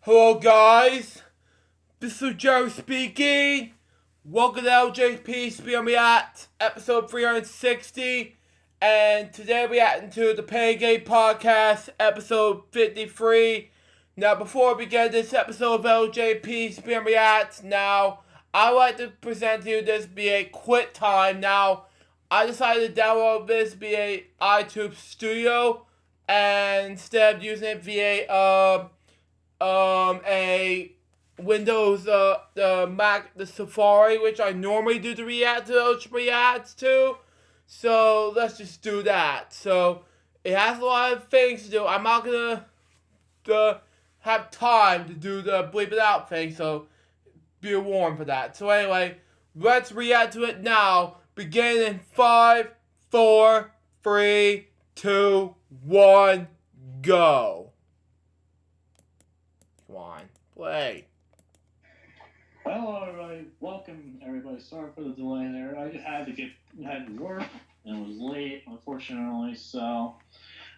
Hello guys, this is Joe speaking. Welcome to LJPCBM React, episode 360. And today we're reacting to the Pain Game Podcast, episode 53. Now before we begin this episode of LJPCBM React, I'd like to present to you this via quick time. Now, I decided to download this via iTunes Studio, and instead of using it via a Windows, the Mac, the Safari, which I normally do to react to those reacts to. So let's just do that. So it has a lot of things to do. I'm not gonna have time to do the bleep it out thing, so be warned for that. So anyway, let's react to it now. Begin in 5, 4, 3, 2, 1, go. Come on, play. Hello, everybody. Welcome, everybody. Sorry for the delay there. I had to work and was late, unfortunately. So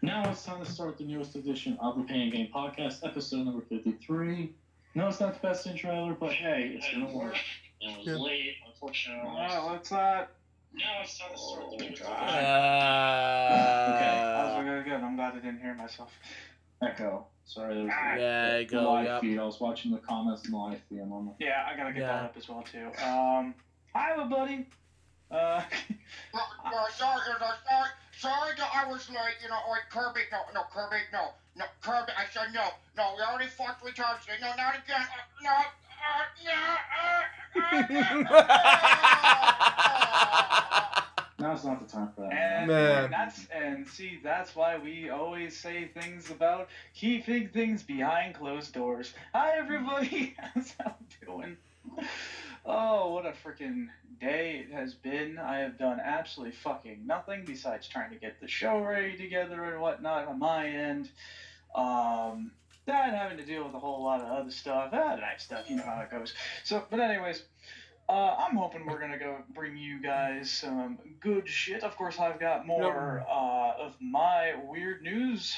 now it's time to start the newest edition of the Pain Game Podcast, episode number 53. No, it's not the best intro ever, but hey, it's gonna work. And was late, unfortunately. What's that? Now it's time to start the newest edition. Okay, that was really good. I'm glad I didn't hear myself. Echo. Sorry, there was Yeah, the go, live yep. feed. I was watching the comments in the live feed. Yeah, I gotta get that up as well too. Hi everybody. Sorry, that I was late, Kirby, Kirby, I said no, we already fucked 3 times today, no, not again, Now's not the time for that. And Man. that's why we always say things about keeping things behind closed doors. Hi everybody, how's that doing? Oh, what a freaking day it has been. I have done absolutely fucking nothing besides trying to get the show ready together and whatnot on my end. That having to deal with a whole lot of other stuff, that stuff, you know how it goes. So, but anyways, I'm hoping we're gonna go bring you guys some good shit. Of course, I've got more of my weird news.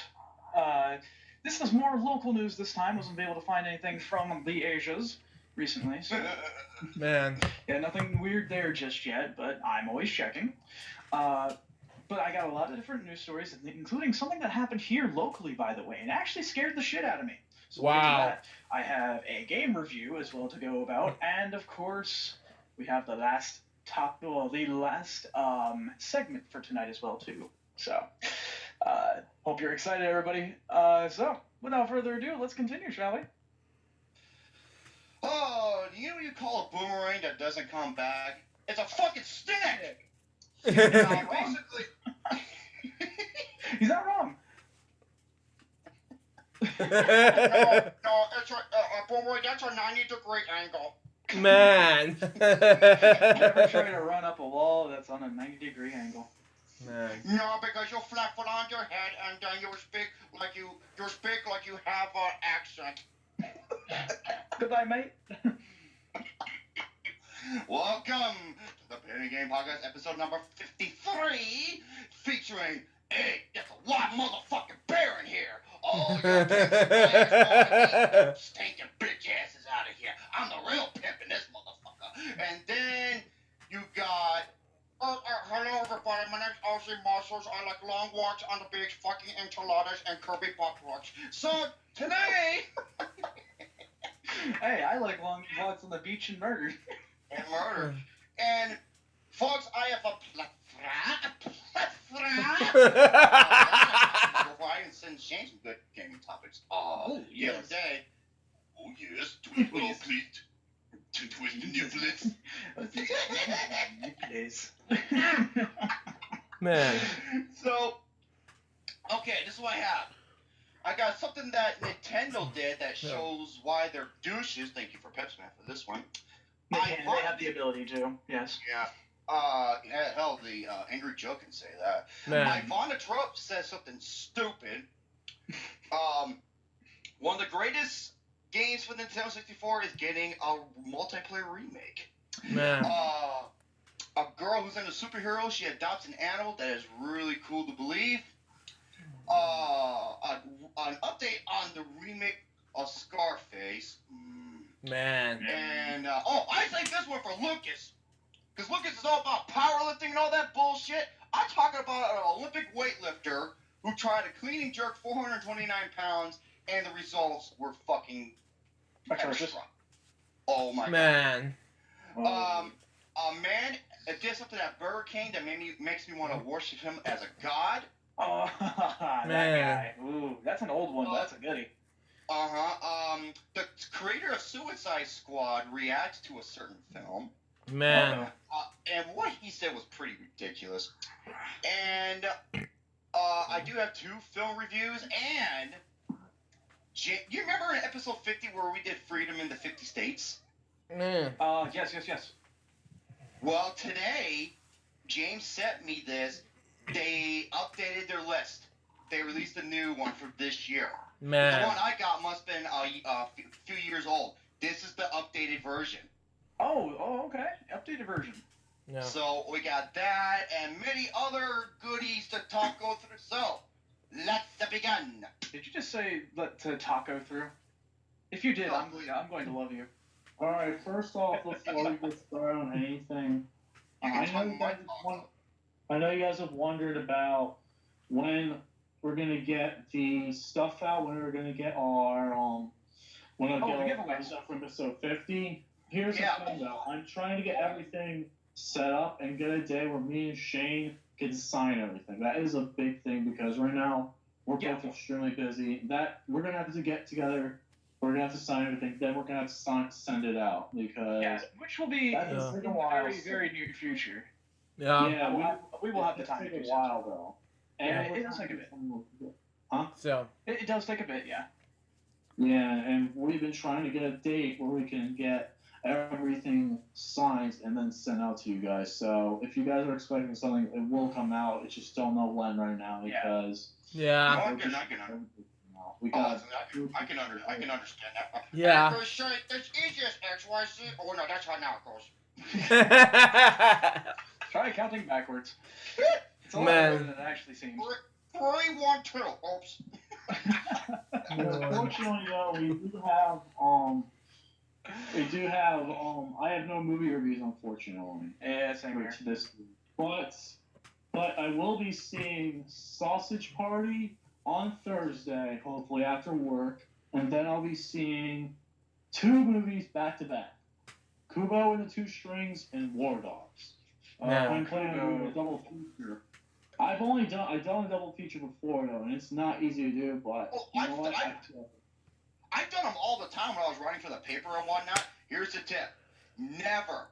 This is more local news this time. Wasn't able to find anything from the Asias recently, so Man. yeah, nothing weird there just yet. But I'm always checking. But I got a lot of different news stories, including something that happened here locally, by the way, and actually scared the shit out of me. So we'll get to Wow. that. I have a game review as well to go about, and of course, we have the last segment for tonight as well too. So, hope you're excited, everybody. So, without further ado, let's continue, shall we? Oh, do you know what you call a boomerang that doesn't come back? It's a fucking stick! Basically, He's not wrong. no, it's a boomerang, that's a 90-degree angle. Man. Never try to run up a wall that's on a 90-degree angle. Man. No, because you'll flat foot on your head and then you'll speak like you have an accent. Goodbye, mate. Welcome to the Pain Game Podcast, episode number 53, featuring that's a lot motherfucking bear in here. Oh, you're stinking bitch asses out of here. I'm the real pimp in this motherfucker. And then you got, hello everybody, my name's LC Muscles. I like long walks on the beach, fucking enchiladas, and Kirby butt plugs. So, today... Hey, I like long walks on the beach and murder. And murder. And, folks, I have a why and send Shane some good gaming topics. Oh, the other day. Oh, yes. Twist please. Twist the nipples. Man. So, okay, this is what I have. I got something that Nintendo did that shows why they're douches. Thank you for Pepsman for this one. They have the ability to, yes. Yeah. Hell, the Angry Joe can say that. Man. Ivana Trump says something stupid. One of the greatest games for Nintendo 64 is getting a multiplayer remake. Man. A girl who's into superheroes, she adopts an animal that is really cool to believe. An update on the remake a Scarface. Man. And I think this one for Lucas, because Lucas is all about powerlifting and all that bullshit. I'm talking about an Olympic weightlifter who tried to clean and jerk 429 pounds, and the results were fucking Atrocious. extra. Oh my Man. god. A man did something at Burger King that makes me want to worship him as a god. Oh, that Man. guy. Ooh, that's an old one, but that's a goodie. The creator of Suicide Squad reacts to a certain film. Man. And what he said was pretty ridiculous. And I do have 2 film reviews. And you remember in episode 50 where we did Freedom in the 50 States? Man. Yes. Well, today, James sent me this. They updated their list. They released a new one for this year. Man. The one I got must have been a few years old. This is the updated version. Oh, okay. Updated version. Yeah. So we got that and many other goodies to go through. So let's begin. Did you just say to taco through? If you did, I'm going to love you. All right. First off, before we get started on anything, You can I talk know you my guys talk. I know you guys have wondered about when we're gonna get the stuff out. When we're gonna get our when I the get giveaway. our stuff from episode 50. Here's Yeah. the thing though. I'm trying to get everything set up and get a day where me and Shane can sign everything. That is a big thing because right now we're both extremely busy. That we're gonna have to get together. We're gonna have to sign everything. Then we're gonna have to send it out because Which will be that in has the taken a while. very, very near future. Yeah. We will have the time to take do a so. while though. Yeah, And it does take a bit. So. It does take a bit, yeah. Yeah, and we've been trying to get a date where we can get everything signed and then sent out to you guys. So if you guys are expecting something, it will come out. I just don't know when right now because Yeah. I can understand that. Yeah. And for sure, it's easiest XYZ. Oh no, that's how now it goes. Try counting backwards. It's a lot Man. harder than it actually seems. 3, 1, 2. Oops. unfortunately though I have no movie reviews unfortunately. Yeah, same For here. this but I will be seeing Sausage Party on Thursday, hopefully after work, and then I'll be seeing 2 movies back to back. Kubo and the Two Strings and War Dogs. Yeah. I'm planning on doing a double feature. I've done a double feature before though, and it's not easy to do, but Well, you know what? I've done them all the time when I was writing for the paper and whatnot. Here's the tip. Never,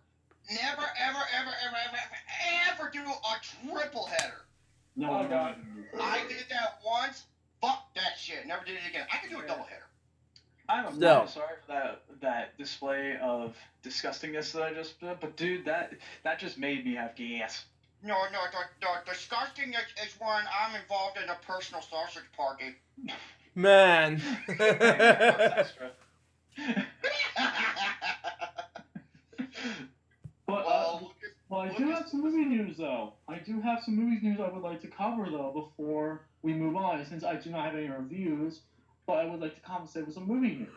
ever do a triple header. No, Oh, God. I did that once. Fuck that shit. Never did it again. I can do a double header. I'm No. sorry for that display of disgustingness that I just did, but dude, that just made me have gas. No, the disgusting is when I'm involved in a personal sausage party. Man. Extra. But I do have some movie news though. I do have some movie news I would like to cover though before we move on, since I do not have any reviews. But I would like to compensate with some movie news.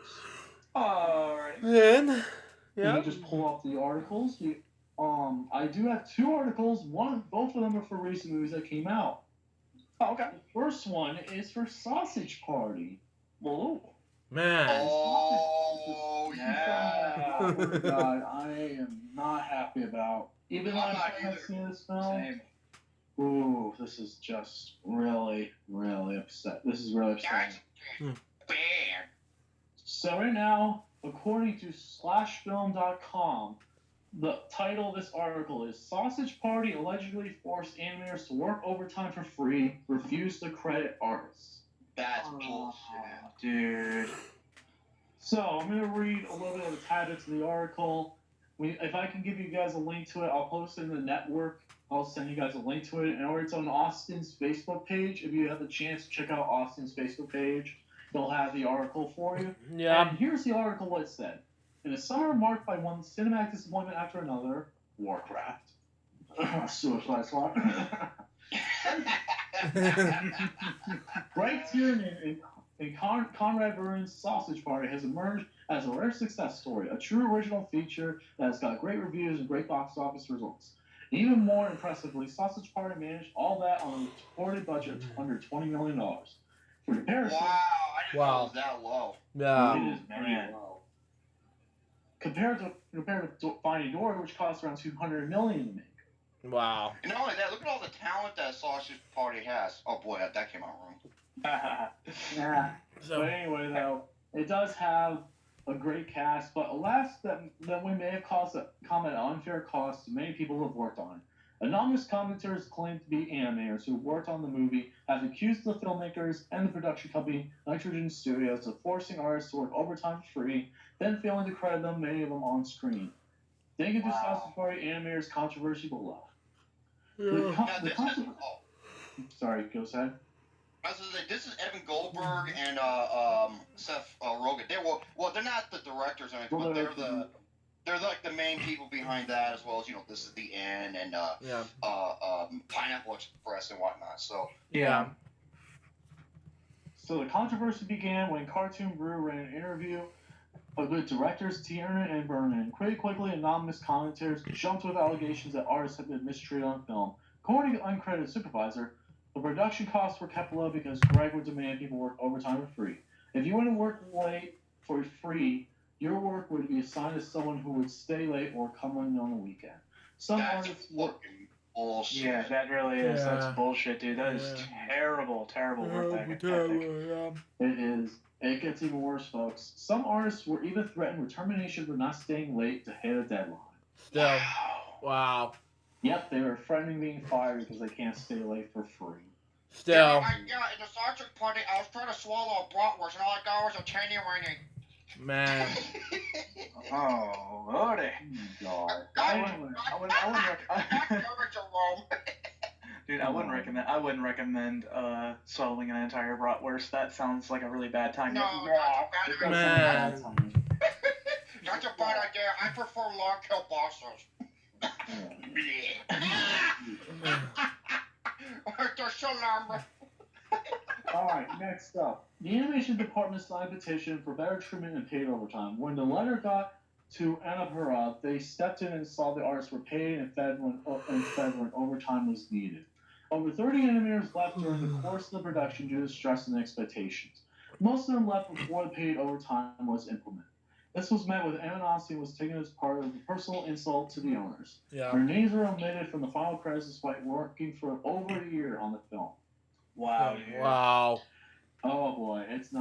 Alright. Man. You Yeah. can just pull up the articles. I do have 2 articles. Both of them are for recent movies that came out. Oh, okay. The first one is for Sausage Party. Whoa. Man. Oh, Yeah. Oh my God, I am not happy about. Even though I'm I'm not not either. seeing this film. Same. Ooh, this is just really, really upset. This is really upsetting. That's bad. So right now, according to slashfilm.com, the title of this article is Sausage Party allegedly forced animators to work overtime for free, refuse to credit artists. That's Oh, bullshit. dude. So I'm going to read a little bit of the tidbits of the article. If I can give you guys a link to it, I'll post it in the network. I'll send you guys a link to it. Or it's on Austin's Facebook page. If you have the chance to check out Austin's Facebook page, they'll have the article for you. Yeah. And here's the article what it said. In a summer marked by one cinematic disappointment after another, Warcraft. Suicide Squad. Criterion Conrad Burns' Sausage Party has emerged as a rare success story, a true original feature that has got great reviews and great box office results. Even more impressively, Sausage Party managed all that on a reported budget of under $20 million. For comparison, Wow, I didn't know it was that low. Yeah. it is pretty low. Compared to Finding Dory, which cost around $200 million to make. Wow. And not only that, look at all the talent that Sausage Party has. Oh boy, that came out wrong. Yeah. So, But anyway, though, it does have a great cast, but alas, that we may have come at an unfair cost to many people who have worked on it. Anonymous commenters claim to be animators who worked on the movie have accused the filmmakers and the production company, Nitrogen Studios, of forcing artists to work overtime for free, then failing to credit them, many of them on screen. Thank you to Sausage Party animators' controversy below. Now, this is, Sorry, go ahead. I was gonna say, this is Evan Goldberg and Seth Rogen. They're not the directors or anything, but they're like the main people behind that, as well as This Is the End and Pineapple Express and whatnot. So yeah. So the controversy began when Cartoon Brew ran an interview with directors Tiernan and Berman. Pretty quickly, anonymous commentators jumped with allegations that artists had been mistreated on film. According to uncredited supervisor, the production costs were kept low because Greg would demand people work overtime for free. If you went to work late for free, your work would be assigned to someone who would stay late or come in on the weekend. Some that's artists fucking bullshit. Yeah, that really is. Yeah. That's bullshit, dude. That is terrible work ethic. Yeah. It is. It gets even worse, folks. Some artists were even threatened with termination for not staying late to hit a deadline. Still. Wow. Yep, they were threatening being fired because they can't stay late for free. Still. Yeah, in the Sausage Party, I was trying to swallow a bratwurst, and all I got was a tiny weenie. Man. Oh, lordy. God. I wouldn't recommend swallowing an entire bratwurst. That sounds like a really bad time. No, that's a bad Man. That's a bad idea. I prefer long kielbasa's. They're so numb. Alright, next up. The animation department signed a petition for better treatment and paid overtime. When the letter got to Annapurna, they stepped in and saw the artists were paid and fed when overtime was needed. Over 30 animators left during the course of the production due to stress and expectations. Most of them left before the paid overtime was implemented. This was met with animosity and was taken as part of a personal insult to the owners. Yeah. Their names were omitted from the final credits despite working for over a year on the film. Wow. Wow. Oh boy, it's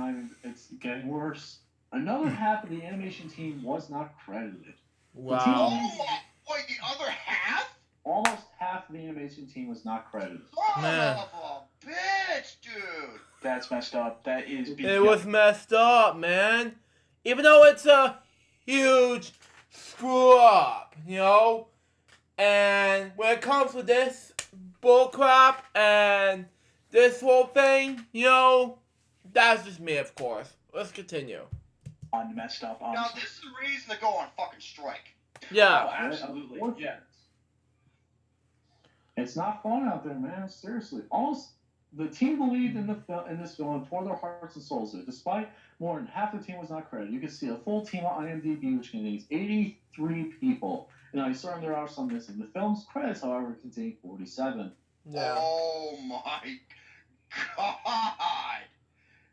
getting worse. Another half of the animation team was not credited. Wow. Oh, wait, the other half? Almost half of the animation team was not credited. Son Man. of a bitch, dude. That's messed up. That is. It was messed up, man. Even though it's a huge screw up, And when it comes to this bullcrap and this whole thing, that's just me, of course. Let's continue. Messed up. Now, Honestly. this is the reason to go on fucking strike. Yeah. Oh, absolutely. Yeah. It's not fun out there, man. Seriously. The team believed in this film and poured their hearts and souls in it. Despite more than half the team was not credited, you can see a full team on IMDb, which contains 83 people. And I assume there are some missing. The film's credits, however, contain 47. Yeah. Oh my god.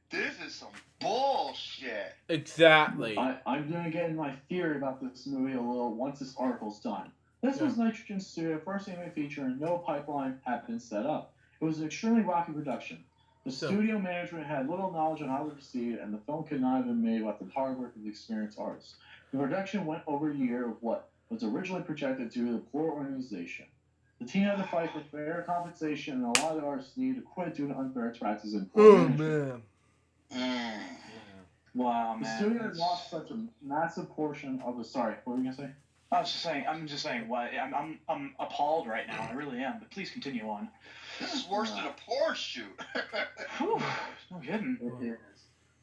This is some bullshit. Exactly. I'm going to get in my theory about this movie a little once this article's done. This was Nitrogen Studio first anime feature and no pipeline had been set up. It was an extremely rocky production. The studio management had little knowledge on how to proceed, and the film could not have been made without the hard work of the experienced artists. The production went over a year of what was originally projected due to the poor organization. The team had to fight for fair compensation, and a lot of the artists needed to quit due to unfair practices and poor management. Wow, man. The studio had lost such a massive portion of the. Sorry, what were you gonna say? I'm just saying. What? I'm appalled right now. I really am. But please continue on. This is worse than a porn shoot. Whew, no kidding. It is.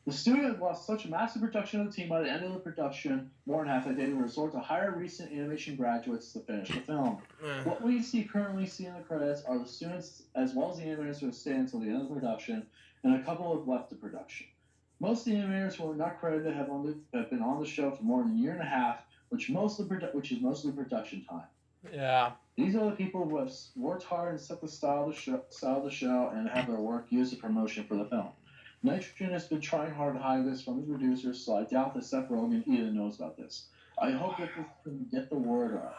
The studio had lost such a massive production of the team by the end of the production, more than half that they would resort to hire recent animation graduates to finish the film. What we currently see in the credits are the students as well as the animators who have stayed until the end of the production, and a couple have left the production. Most of the animators who are not credited have been on the show for more than a year and a half, which is mostly production time. Yeah. These are the people who have worked hard and set the style of the show and have their work used as promotion for the film. Nitrogen has been trying hard to hide this from his producers, so I doubt that Seth Rogen even knows about this. I hope that this can get the word out.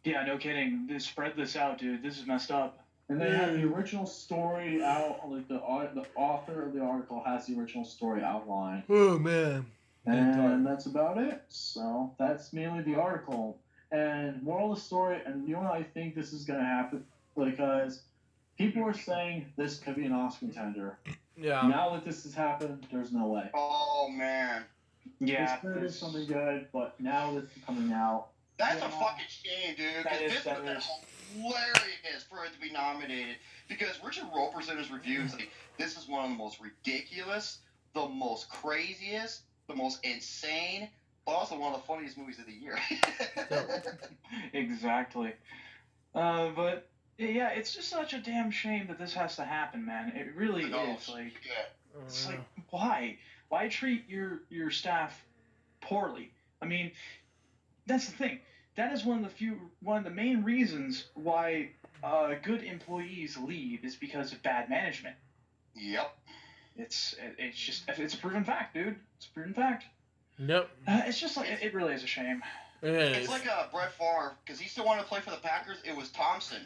Yeah, no kidding. Spread this out, dude. This is messed up. And they have the original story out, like the author of the article has the original story outlined. Oh, man. And that's about it. So that's mainly the article. And moral of the story, and you know what I think this is going to happen? Because people are saying this could be an Oscar contender. Yeah. Now that this has happened, there's no way. Oh, man. Yeah. This could be something good, but now this is coming out. That's a fucking shame, dude. That Because is- this would have been hilarious for it to be nominated. Because Richard Roper's in his reviews, like, this is one of the most ridiculous, the most craziest, the most insane, but also one of the funniest movies of the year. Exactly. But yeah, it's just such a damn shame that this has to happen, man. It really is. Like, Yeah. it's like, why? Why treat your staff poorly? I mean, that's the thing. That is one of the main reasons why good employees leave is because of bad management. Yep. It's a proven fact, dude. It's a proven fact. Yep. It's just like it really is a shame. It is. It's like Brett Favre, because he still wanted to play for the Packers. It was Thompson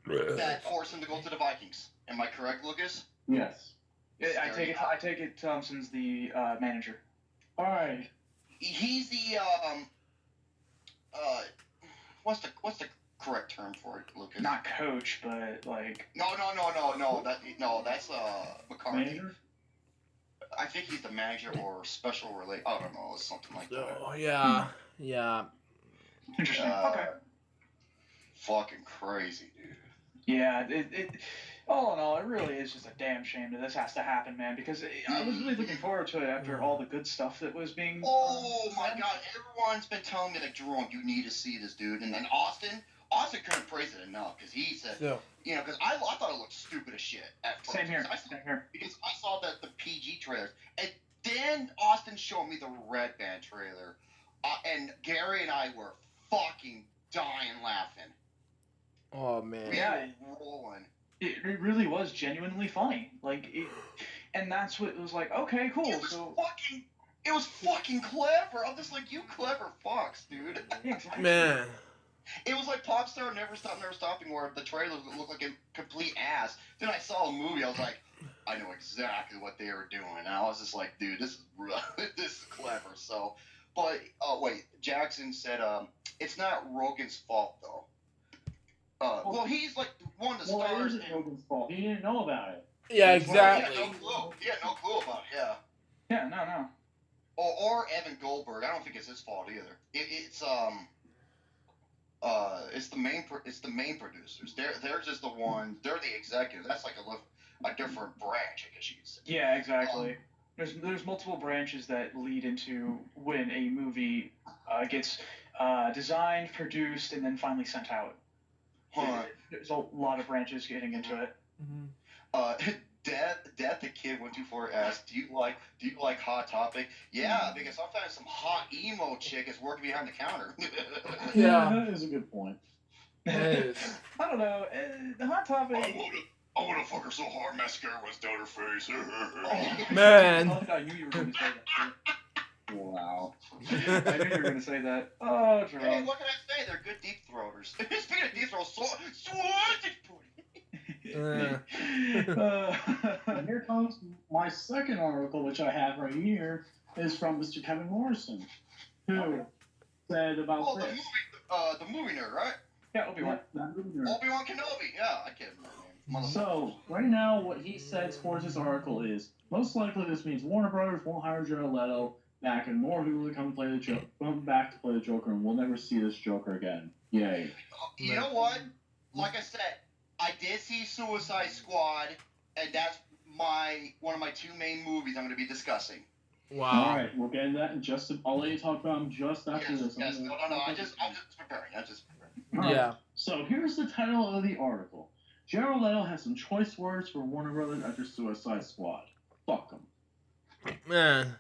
that forced him to go to the Vikings. Am I correct, Lucas? Yes. I take it. Thompson's the manager. All right. He's the what's the correct term for it, Lucas? Not coach, but like. No. That's McCarthy. Manager? I think he's the manager or special relate. I don't know, something like that. Oh, yeah. Yeah. Interesting. Okay. Fucking crazy, dude. Yeah. It all in all, it really is just a damn shame that this has to happen, man. Because I was really looking forward to it after all the good stuff that was being. Oh my God! Everyone's been telling me like, Jerome, you need to see this, dude. And then Austin couldn't praise it enough because he said, Yeah. you know, because I thought it looked stupid as shit at first. Same here. Because I saw the PG trailers, and then Austin showed me the Red Band trailer, and Gary and I were fucking dying laughing. Oh, man. We Yeah. were rolling. It really was genuinely funny. Like, and that's what it was like. Okay, cool. It was fucking clever. I'm just like, you clever fucks, dude. Exactly. Man. It was like Popstar Never Stop Never Stopping, where the trailers looked like a complete ass. Then I saw the movie, I was like, I know exactly what they were doing. And I was just like, dude, this is clever. So, but wait, Jackson said it's not Rogen's fault though. Well, he's like one of the Well, it stars. isn't Rogen's fault. He didn't know about it. Yeah, exactly. Yeah, no clue. Yeah, no clue about it. Yeah. Yeah, no. Or Evan Goldberg. I don't think it's his fault either. It's the main producers. They're just the ones. They're the executives. That's like a different branch, I guess you could say. Yeah, exactly. There's multiple branches that lead into when a movie gets designed, produced, and then finally sent out. There's a lot of branches getting into it. Dad the Kid 124 asked, "Do you like Hot Topic?" Yeah, because sometimes some hot emo chick is working behind the counter. Yeah. That is a good point. It is. I don't know. The Hot Topic. I wanna fuck her so hard, mascara was down her face. Man. I knew you were going to say that. Wow. I knew you were going to say that. Oh, Hey, Jerome. what can I say? They're good deep throaters. Speaking of deep throats, And here comes my second article, which I have right here, is from Mr. Kevin Morrison, who said about this. the movie nerd, right? Yeah, Obi-Wan. Obi-Wan Kenobi. Yeah, I can't remember the name. So, right now, what he said towards this article is, most likely this means Warner Brothers won't hire Jared Leto back, and more people will come back to play the Joker, and we'll never see this Joker again. Yay. You know what? Like I said, I did see Suicide Squad, and that's one of my two main movies I'm going to be discussing. Wow. All right, we'll get into that in just. I'll let you talk about them just after this. Yes. No. I'm just preparing. All right. Yeah. So here's the title of the article. Jared Leto has some choice words for Warner Brothers after Suicide Squad. Fuck him. Man.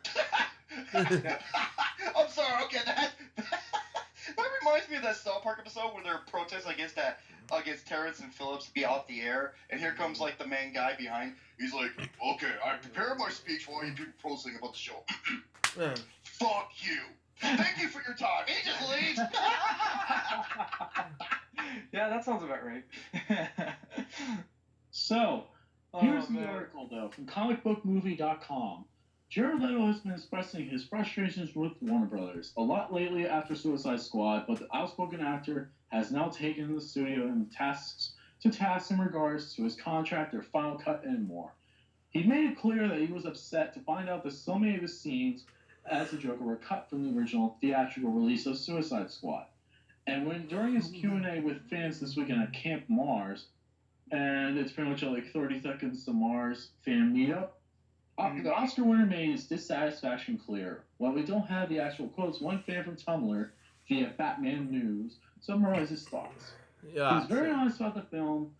I'm sorry. Okay, that reminds me of that South Park episode where they're protesting against Terrence and Phillips to be off the air, and here comes like the main guy behind. He's like, "Okay, I prepared my speech while you people protesting about the show." Man. Fuck you. Thank you for your time. He just leaves. Yeah, that sounds about right. So, here's the article, though, from comicbookmovie.com. Jared Leto has been expressing his frustrations with Warner Brothers a lot lately after Suicide Squad, but the outspoken actor has now taken the studio and task in regards to his contract, their final cut, and more. He made it clear that he was upset to find out that so many of his scenes as the Joker were cut from the original theatrical release of Suicide Squad. And when during his Q&A with fans this weekend at Camp Mars, and it's pretty much like 30 Seconds to Mars fan meetup, the Oscar winner made his dissatisfaction clear. While we don't have the actual quotes, one fan from Tumblr, via Batman News, summarized his thoughts. Yeah. He's very honest about the film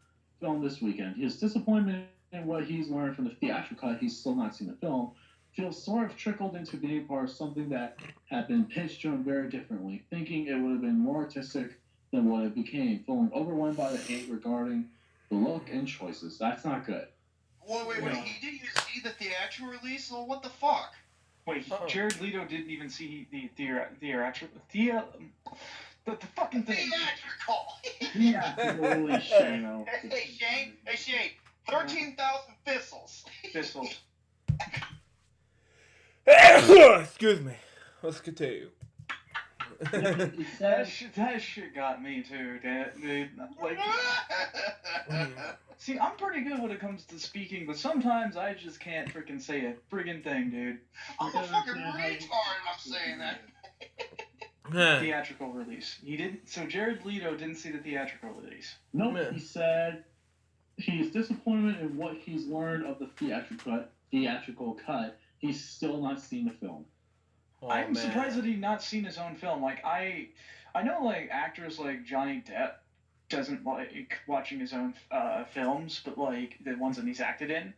this weekend. His disappointment in what he's learned from the theatrical cut, he's still not seen the film, feels sort of trickled into being part of something that had been pitched to him very differently, thinking it would have been more artistic than what it became, feeling overwhelmed by the hate regarding the look and choices. That's not good. Wait, Yeah. he didn't even see the theatrical release? Well, what the fuck? Wait, Oh. Jared Leto didn't even see the fucking thing. Theatrical! Holy shit, no. Hey Shane, 13,000 thistles. Thistle. Excuse me. Let's continue. That shit got me too, dude. Like, see, I'm pretty good when it comes to speaking, but sometimes I just can't freaking say a friggin' thing, dude. I'm a fucking retard and I'm saying that. Man. Theatrical release. He didn't. So Jared Leto didn't see the theatrical release. Nope, Man. he said he's disappointed in what he's learned of the theatrical cut. He's still not seen the film. Oh, I'm man. surprised that he's not seen his own film. Like I know like actors like Johnny Depp doesn't like watching his own films, but like the ones that he's acted in.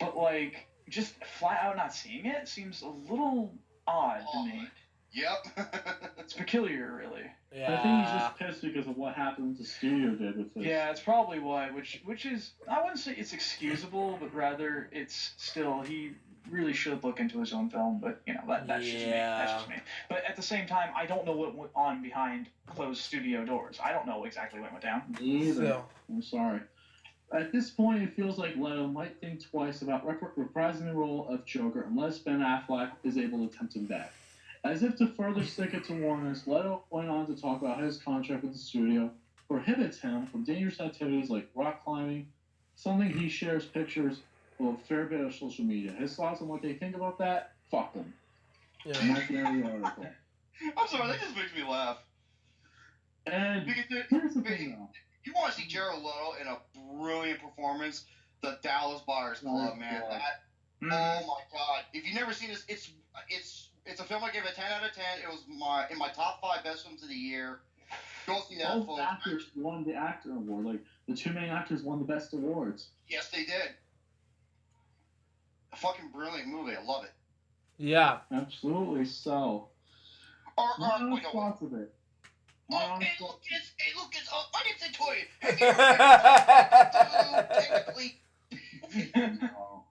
But like just flat out not seeing it seems a little odd to me. Yep. It's peculiar, really. Yeah. I think he's just pissed because of what happened the studio did with this. Yeah, it's probably why. Which is, I wouldn't say it's excusable, but rather it's still, he really should look into his own film. But you know that's just me. That's just me. But at the same time, I don't know what went on behind closed studio doors. I don't know exactly what went down. Me either. So. I'm sorry. At this point, it feels like Leto might think twice about reprising the role of Joker unless Ben Affleck is able to tempt him back. As if to further stick it to Warner's, Leto went on to talk about how his contract with the studio prohibits him from dangerous activities like rock climbing, something he shares pictures of a fair bit of social media. His thoughts on what they think about that? Fuck them. And Yeah. that's the end of the article. I'm sorry, that just makes me laugh. And Because here's the thing, though. you want to see Jared Leto in a brilliant performance, the Dallas Buyers Club, man. God. Oh my god! If you've never seen this, it's a film I gave a 10 out of 10. It was in my top 5 best films of the year. Go see that, Both folks. actors won the actor award. Like, the two main actors won the best awards. Yes, they did. A fucking brilliant movie. I love it. Yeah. Absolutely. So, my honest thoughts of it. My Oh, honest hey, thoughts. look, it's my name's Toy. Hey, technically. Oh.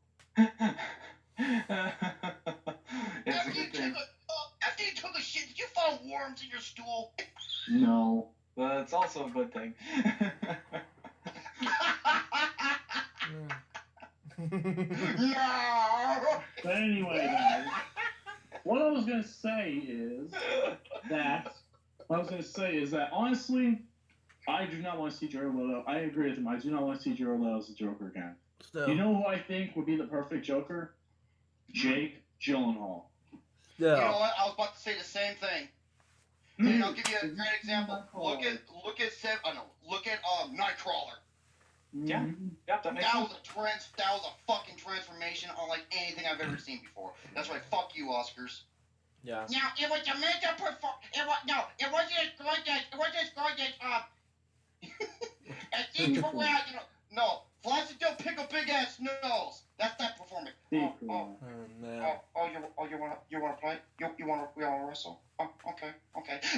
It's a After good thing. you took a shit, did you find worms in your stool? No. But it's also a good thing. No. But anyway, guys, what I was gonna say is that honestly, I do not want to see Jared Leto. I agree with him. I do not want to see Jared Leto as a Joker again. So. You know who I think would be the perfect Joker? Jake Gyllenhaal. You know Yeah. what? I was about to say the same thing. Dude, And I'll give you a great example. Nightcrawler. Look at Nightcrawler. Yeah. Mhm. Yep, that makes That sense. was a fucking transformation unlike anything I've ever seen before. That's right. Fuck you, Oscars. Yeah. Now it was a major performance. It wasn't as gorgeous. As each way, no, Flossie don't pick a big ass nose. That's that performance. Secret. man. Oh man. You wanna play? You wanna wrestle? Oh, okay.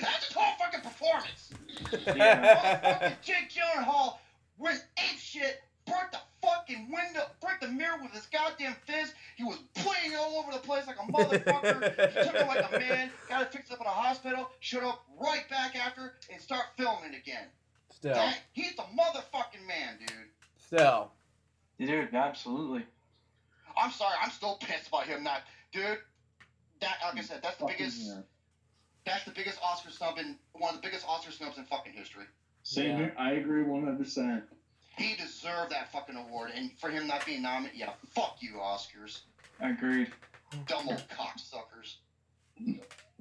That's his whole fucking performance. Fucking Jake Gyllenhaal went ape shit, broke the fucking window, broke the mirror with his goddamn fist. He was bleeding all over the place like a motherfucker. He took it like a man, got it fixed up in a hospital, showed up right back after, and start filming again. Still. He's the motherfucking man, dude. Still. Dude, absolutely. I'm sorry, I'm still pissed about him not, dude. That, like I said, that's the biggest. Yeah. That's the biggest Oscar snub in one of the biggest Oscar snubs in fucking history. Same here. I agree 100%. He deserved that fucking award, and for him not being nominated, yeah, fuck you, Oscars. Agreed. Dumb old cocksuckers.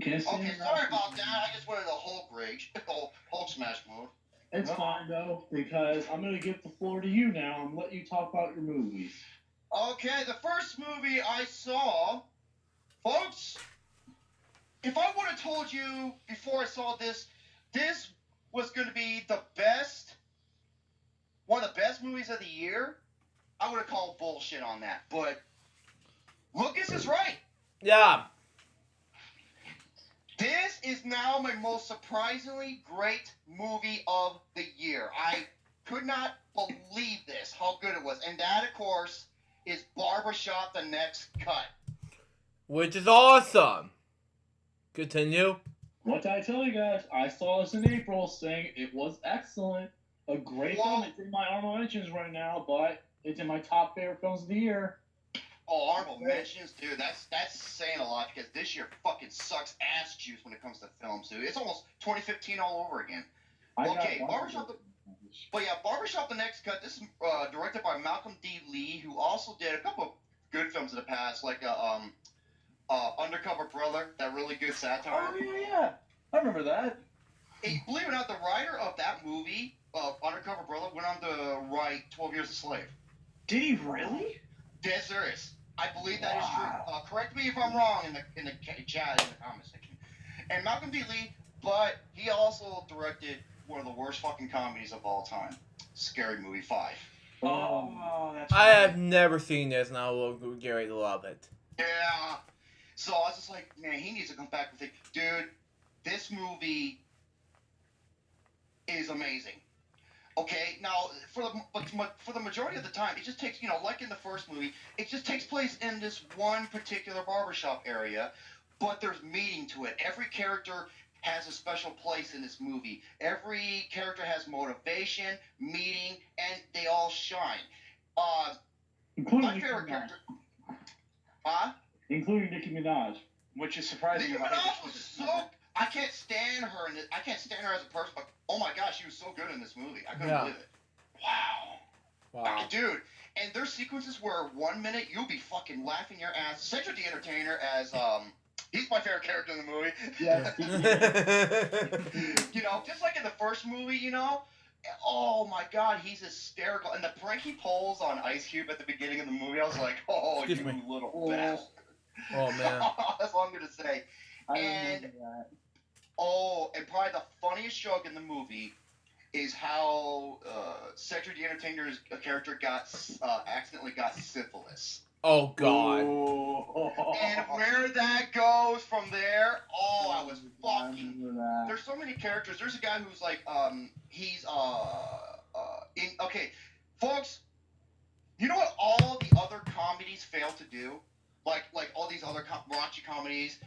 Can't see Okay, sorry about that. I just went into Hulk rage, Hulk smash mode. It's fine though, because I'm gonna give the floor to you now and let you talk about your movies. Okay, the first movie I saw, folks. If I would have told you before I saw this was going to be one of the best movies of the year, I would have called bullshit on that. But Lucas is right. Yeah. This is now my most surprisingly great movie of the year. I could not believe this, how good it was. And that, of course, is Barbershop: The Next Cut. Which is awesome. Continue. What did I tell you guys? I saw this in April, saying it was excellent. A great film. It's in my honorable mentions right now, but it's in my top favorite films of the year. Oh, honorable mentions, dude. That's saying a lot because this year fucking sucks ass juice when it comes to films, dude. It's almost 2015 all over again. Okay, Barbershop. But yeah, Barbershop: The Next Cut. This is directed by Malcolm D. Lee, who also did a couple of good films in the past, like Undercover Brother, that really good satire. Oh, yeah. I remember that. Hey, believe it or not, the writer of that movie, Undercover Brother, went on to write 12 Years a Slave. Did he really? Dead serious. I believe that is true. Correct me if I'm wrong in the chat, in the comment section. And Malcolm D. Lee, but he also directed one of the worst fucking comedies of all time, Scary Movie 5. Oh, that's I right. have never seen this, and I will get ready to love it. Yeah. So I was just like, man, he needs to come back with it. Dude, this movie is amazing. Okay, now for the majority of the time, it just takes, like in the first movie, it just takes place in this one particular barbershop area, but there's meaning to it. Every character has a special place in this movie. Every character has motivation, meaning, and they all shine. Including My favorite Nicki Minaj. character. Huh? Including Nicki Minaj. Which is surprising. Nicki Minaj was so. I can't stand her I can't stand her as a person, but oh my gosh, she was so good in this movie. I couldn't believe it. Wow. Dude, and there's sequences where 1 minute you'll be fucking laughing your ass. Cedric the Entertainer as he's my favorite character in the movie. Yes. Just like in the first movie, oh my god, he's hysterical. And the prank he pulls on Ice Cube at the beginning of the movie, I was like, oh, Excuse you me. little bastard. Oh man. That's all I'm gonna say. I And remember that. and probably the funniest joke in the movie is how Cedric the Entertainer's character accidentally got syphilis. Oh god. And where that goes from there, I was I fucking. remember that. There's so many characters. There's a guy who's like, he's okay, folks. You know what all the other comedies fail to do? Like all these other raunchy comedies.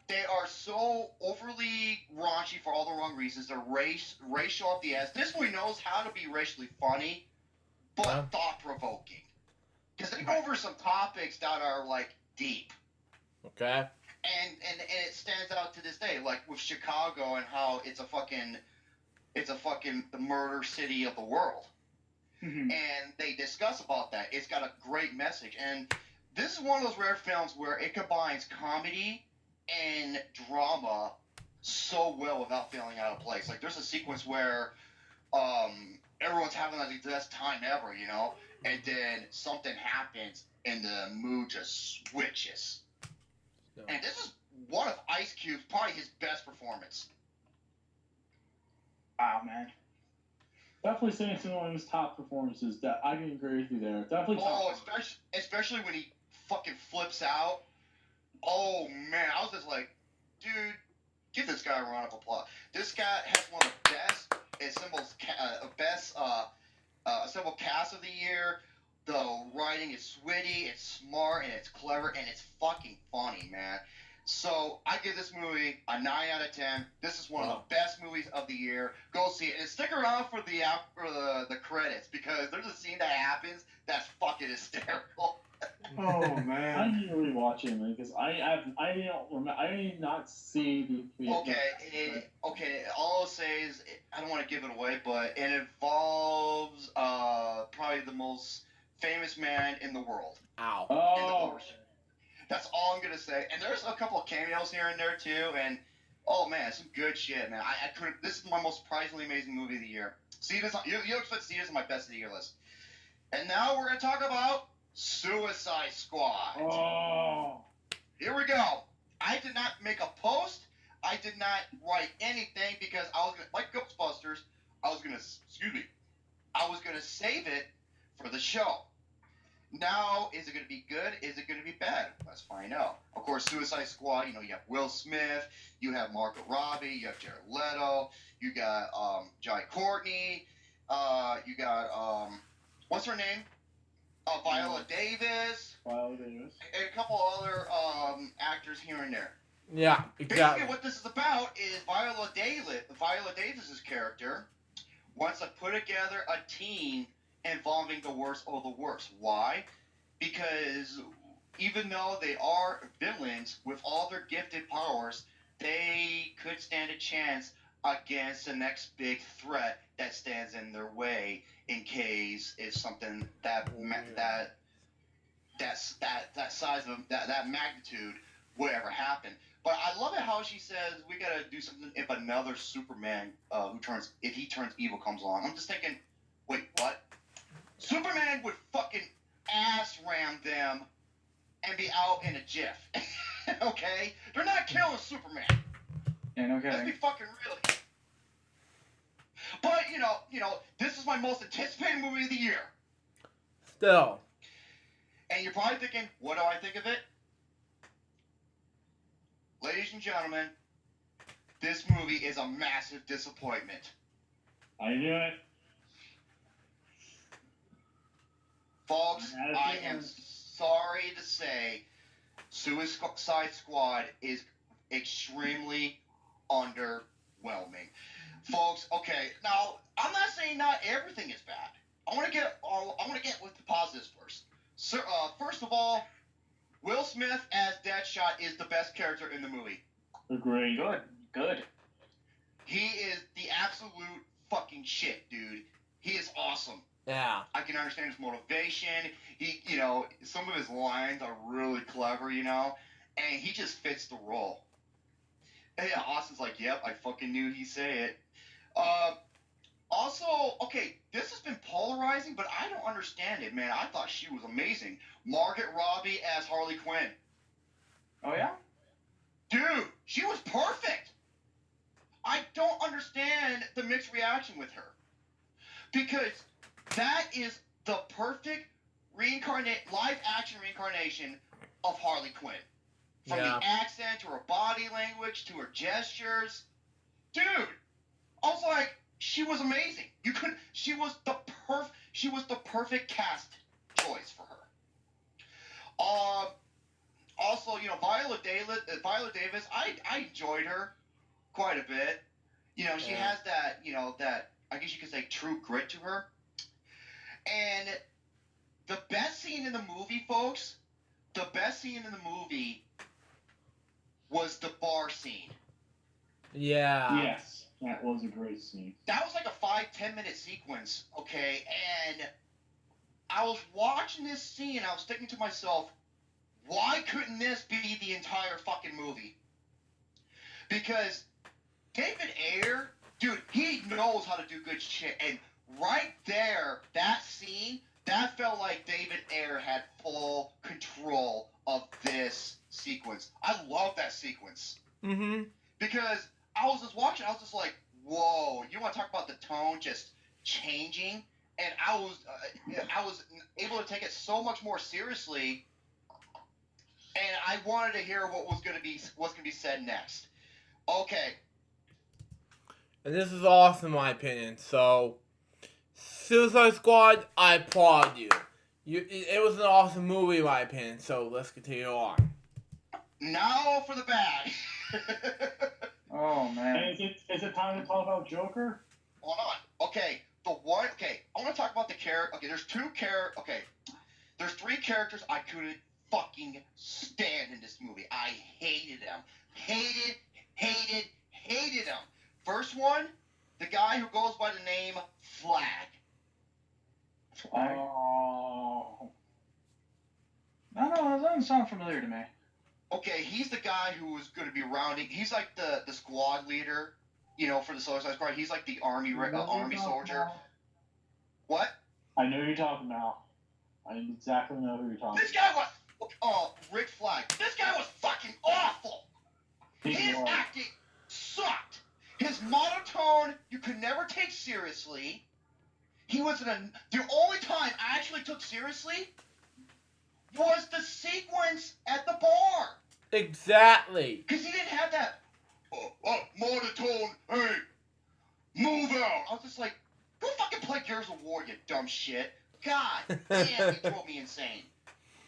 They are so overly raunchy for all the wrong reasons. They're racial up the ass. This movie knows how to be racially funny, but Yeah. thought-provoking. Because they go over some topics that are, like, deep. Okay. And it stands out to this day, like with Chicago and how it's a fucking the murder city of the world. Mhm. And they discuss about that. It's got a great message. And this is one of those rare films where it combines comedy and drama so well without feeling out of place. Like there's a sequence where everyone's having like the best time ever, and then something happens and the mood just switches. No. And this is one of Ice Cube's probably his best performance. Wow, man. Definitely saying it's one of his top performances. That I can agree with you there. Definitely top. Especially when he fucking flips out. Oh man, I was just like, dude, give this guy a round of applause. This guy has one of the best assembled cast of the year. The writing is witty, it's smart, and it's clever, and it's fucking funny, man. So I give this movie a 9 out of 10. This is one of the best movies of the year. Go see it, and stick around for the credits, because there's a scene that happens that's fucking hysterical. Oh I man. need to rewatch it, man, because I don't remember. I did not see the. Okay. All I'll say is I don't want to give it away, but it involves probably the most famous man in the world. Ow. In the Oh. horse. That's all I'm gonna say. And there's a couple of cameos here and there too, and oh man, some good shit, man. I couldn't. This is my most surprisingly amazing movie of the year. See this? You expect to see this on my best of the year list. And now we're gonna talk about Suicide Squad. Oh. Here we go. I did not make a post. I did not write anything because I was gonna, like Ghostbusters, I was gonna save it for the show. Now, is it going to be good? Is it going to be bad? Let's find out. Of course, Suicide Squad, you have Will Smith, you have Margot Robbie, you have Jared Leto, you got Jai Courtney, you got, what's her name? Viola Davis. Viola Davis. And a couple other actors here and there. Yeah, exactly. Basically, what this is about is Viola Davis's character wants to put together a team involving the worst of the worst. Why? Because even though they are villains, with all their gifted powers, they could stand a chance against the next big threat that stands in their way in case it's something that size of that magnitude would ever happen. But I love it how she says we gotta do something if another Superman if he turns evil comes along. I'm just thinking, wait, what? Superman would fucking ass ram them and be out in a jiff. Okay? They're not killing Superman. And Let's okay. be fucking real here. But this is my most anticipated movie of the year. Still. And you're probably thinking, what do I think of it? Ladies and gentlemen, this movie is a massive disappointment. I knew it. Folks, I am sorry to say Suicide Squad is extremely underwhelming. Folks, okay, now I'm not saying not everything is bad. I want to get with the positives first. So, first of all, Will Smith as Deadshot is the best character in the movie. Agreed. Good. He is the absolute fucking shit, dude. He is awesome. Yeah. I can understand his motivation. He, some of his lines are really clever, and he just fits the role. And yeah, Austin's like, yep, I fucking knew he'd say it. Also, okay, this has been polarizing, but I don't understand it, man. I thought she was amazing. Margot Robbie as Harley Quinn. Oh yeah? Dude, she was perfect. I don't understand the mixed reaction with her. Because that is the perfect live action reincarnation of Harley Quinn. From the accent to her body language to her gestures. Dude, I was like, she was amazing. She was the perfect cast choice for her. Also, Viola Davis, I enjoyed her quite a bit. She has that, that, I guess you could say, true grit to her. And the best scene in the movie, folks, was the bar scene. Yeah. Yes, that was a great scene. That was like a 5-10 minute sequence, okay? And I was watching this scene and I was thinking to myself, why couldn't this be the entire fucking movie? Because David Ayer, dude, he knows how to do good shit. And right there, that scene, that felt like David Ayer had full control of this sequence. I love that sequence. Mm-hmm. Because I was just watching, I was just like, whoa, you want to talk about the tone just changing? And I was able to take it so much more seriously and I wanted to hear what's gonna be said next. Okay. And this is awesome, in my opinion. So, Suicide Squad, I applaud you. It was an awesome movie, in my opinion. So let's continue on. Now for the bad. Oh man. Hey, is it time to talk about Joker? Hold on. Okay, I want to talk about the character. Okay, there's three characters I couldn't fucking stand in this movie. I hated them. Hated them. First one, the guy who goes by the name Flag. Oh. No, that doesn't sound familiar to me. Okay, he's the guy who was going to be rounding. He's like the squad leader, for the Suicide Squad. He's like the army soldier. What? I know who you're talking about. I exactly know who you're talking This guy was. Rick Flag. This guy was fucking awful. His acting sucked. His monotone you could never take seriously. He was the only time I actually took seriously was the sequence at the bar. Exactly. Because he didn't have that monotone, hey, move out. I was just like, go fucking play Gears of War, you dumb shit. God damn, he drove me insane.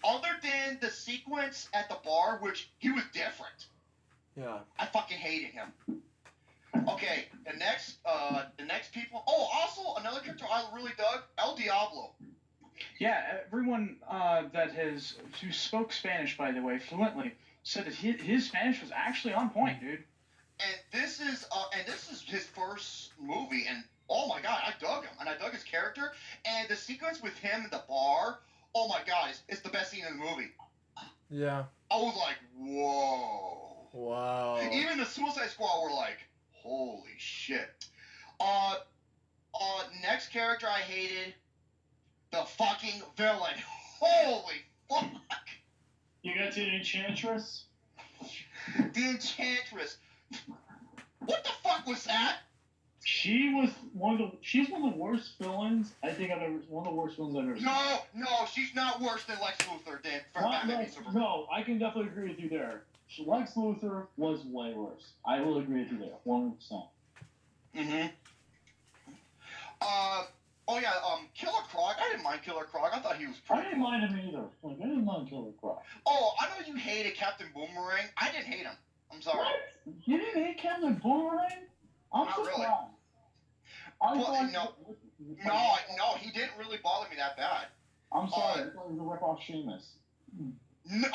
Other than the sequence at the bar, which he was different. Yeah. I fucking hated him. Okay, the next people. Oh, also another character I really dug, El Diablo. Yeah, everyone who spoke Spanish, by the way, fluently, said that his Spanish was actually on point, dude. And this is his first movie, and oh my god, I dug him, and I dug his character, and the sequence with him in the bar. Oh my god, it's the best scene in the movie. Yeah. I was like, whoa. Wow. Even the Suicide Squad were like, holy shit. Next character I hated, the fucking villain. Holy fuck. You got to the Enchantress? The Enchantress. What the fuck was that? She's one of the worst villains one of the worst villains I've ever seen. No, she's not worse than Lex Luthor did for Batman v Superman. No, I can definitely agree with you there. Lex Luthor was way worse. I will agree with you there, 100%. Mm-hmm. Killer Croc. I didn't mind Killer Croc. I thought he was pretty I didn't mind him either. I didn't mind Killer Croc. Oh, I know you hated Captain Boomerang. I didn't hate him. I'm sorry. What? You didn't hate Captain Boomerang? I'm Not surprised. really. No, he didn't really bother me that bad. I'm sorry, I thought he was a rip-off Sheamus. No.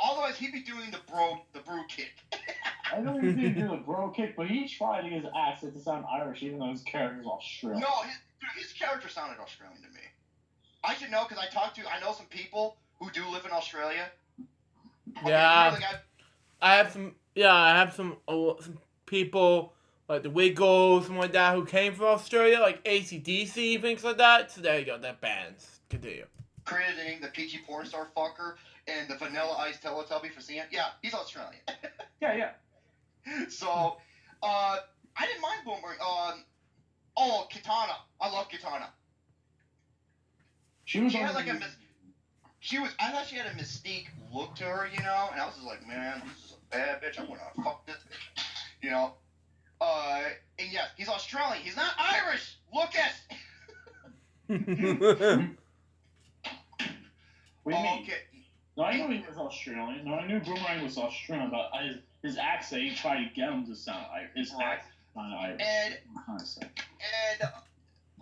Otherwise, he'd be doing the brew kick. I know he didn't do the bro kick, but he tried to get his accent to sound Irish, even though his character's Australian. No, his character sounded Australian to me. I should know because I know some people who do live in Australia. Yeah. I have some people like the Wiggles, something like that, who came from Australia, like AC/DC, things like that. So there you go, that bands. Continue. Crediting the PG porn star fucker and the Vanilla Ice Teletubby for seeing it. Yeah, he's Australian. Yeah. So, I didn't mind Boomerang. Kitana. I love Kitana. She was I thought she had a mystique look to her, and I was just like, man, this is a bad bitch. I'm gonna fuck this bitch, and yes, he's Australian. He's not Irish. Lucas. What do you mean? Okay. No, I knew he was Australian. No, I knew Boomerang was Australian, but his accent, he tried to get him to sound Irish. His accent sounded Irish. And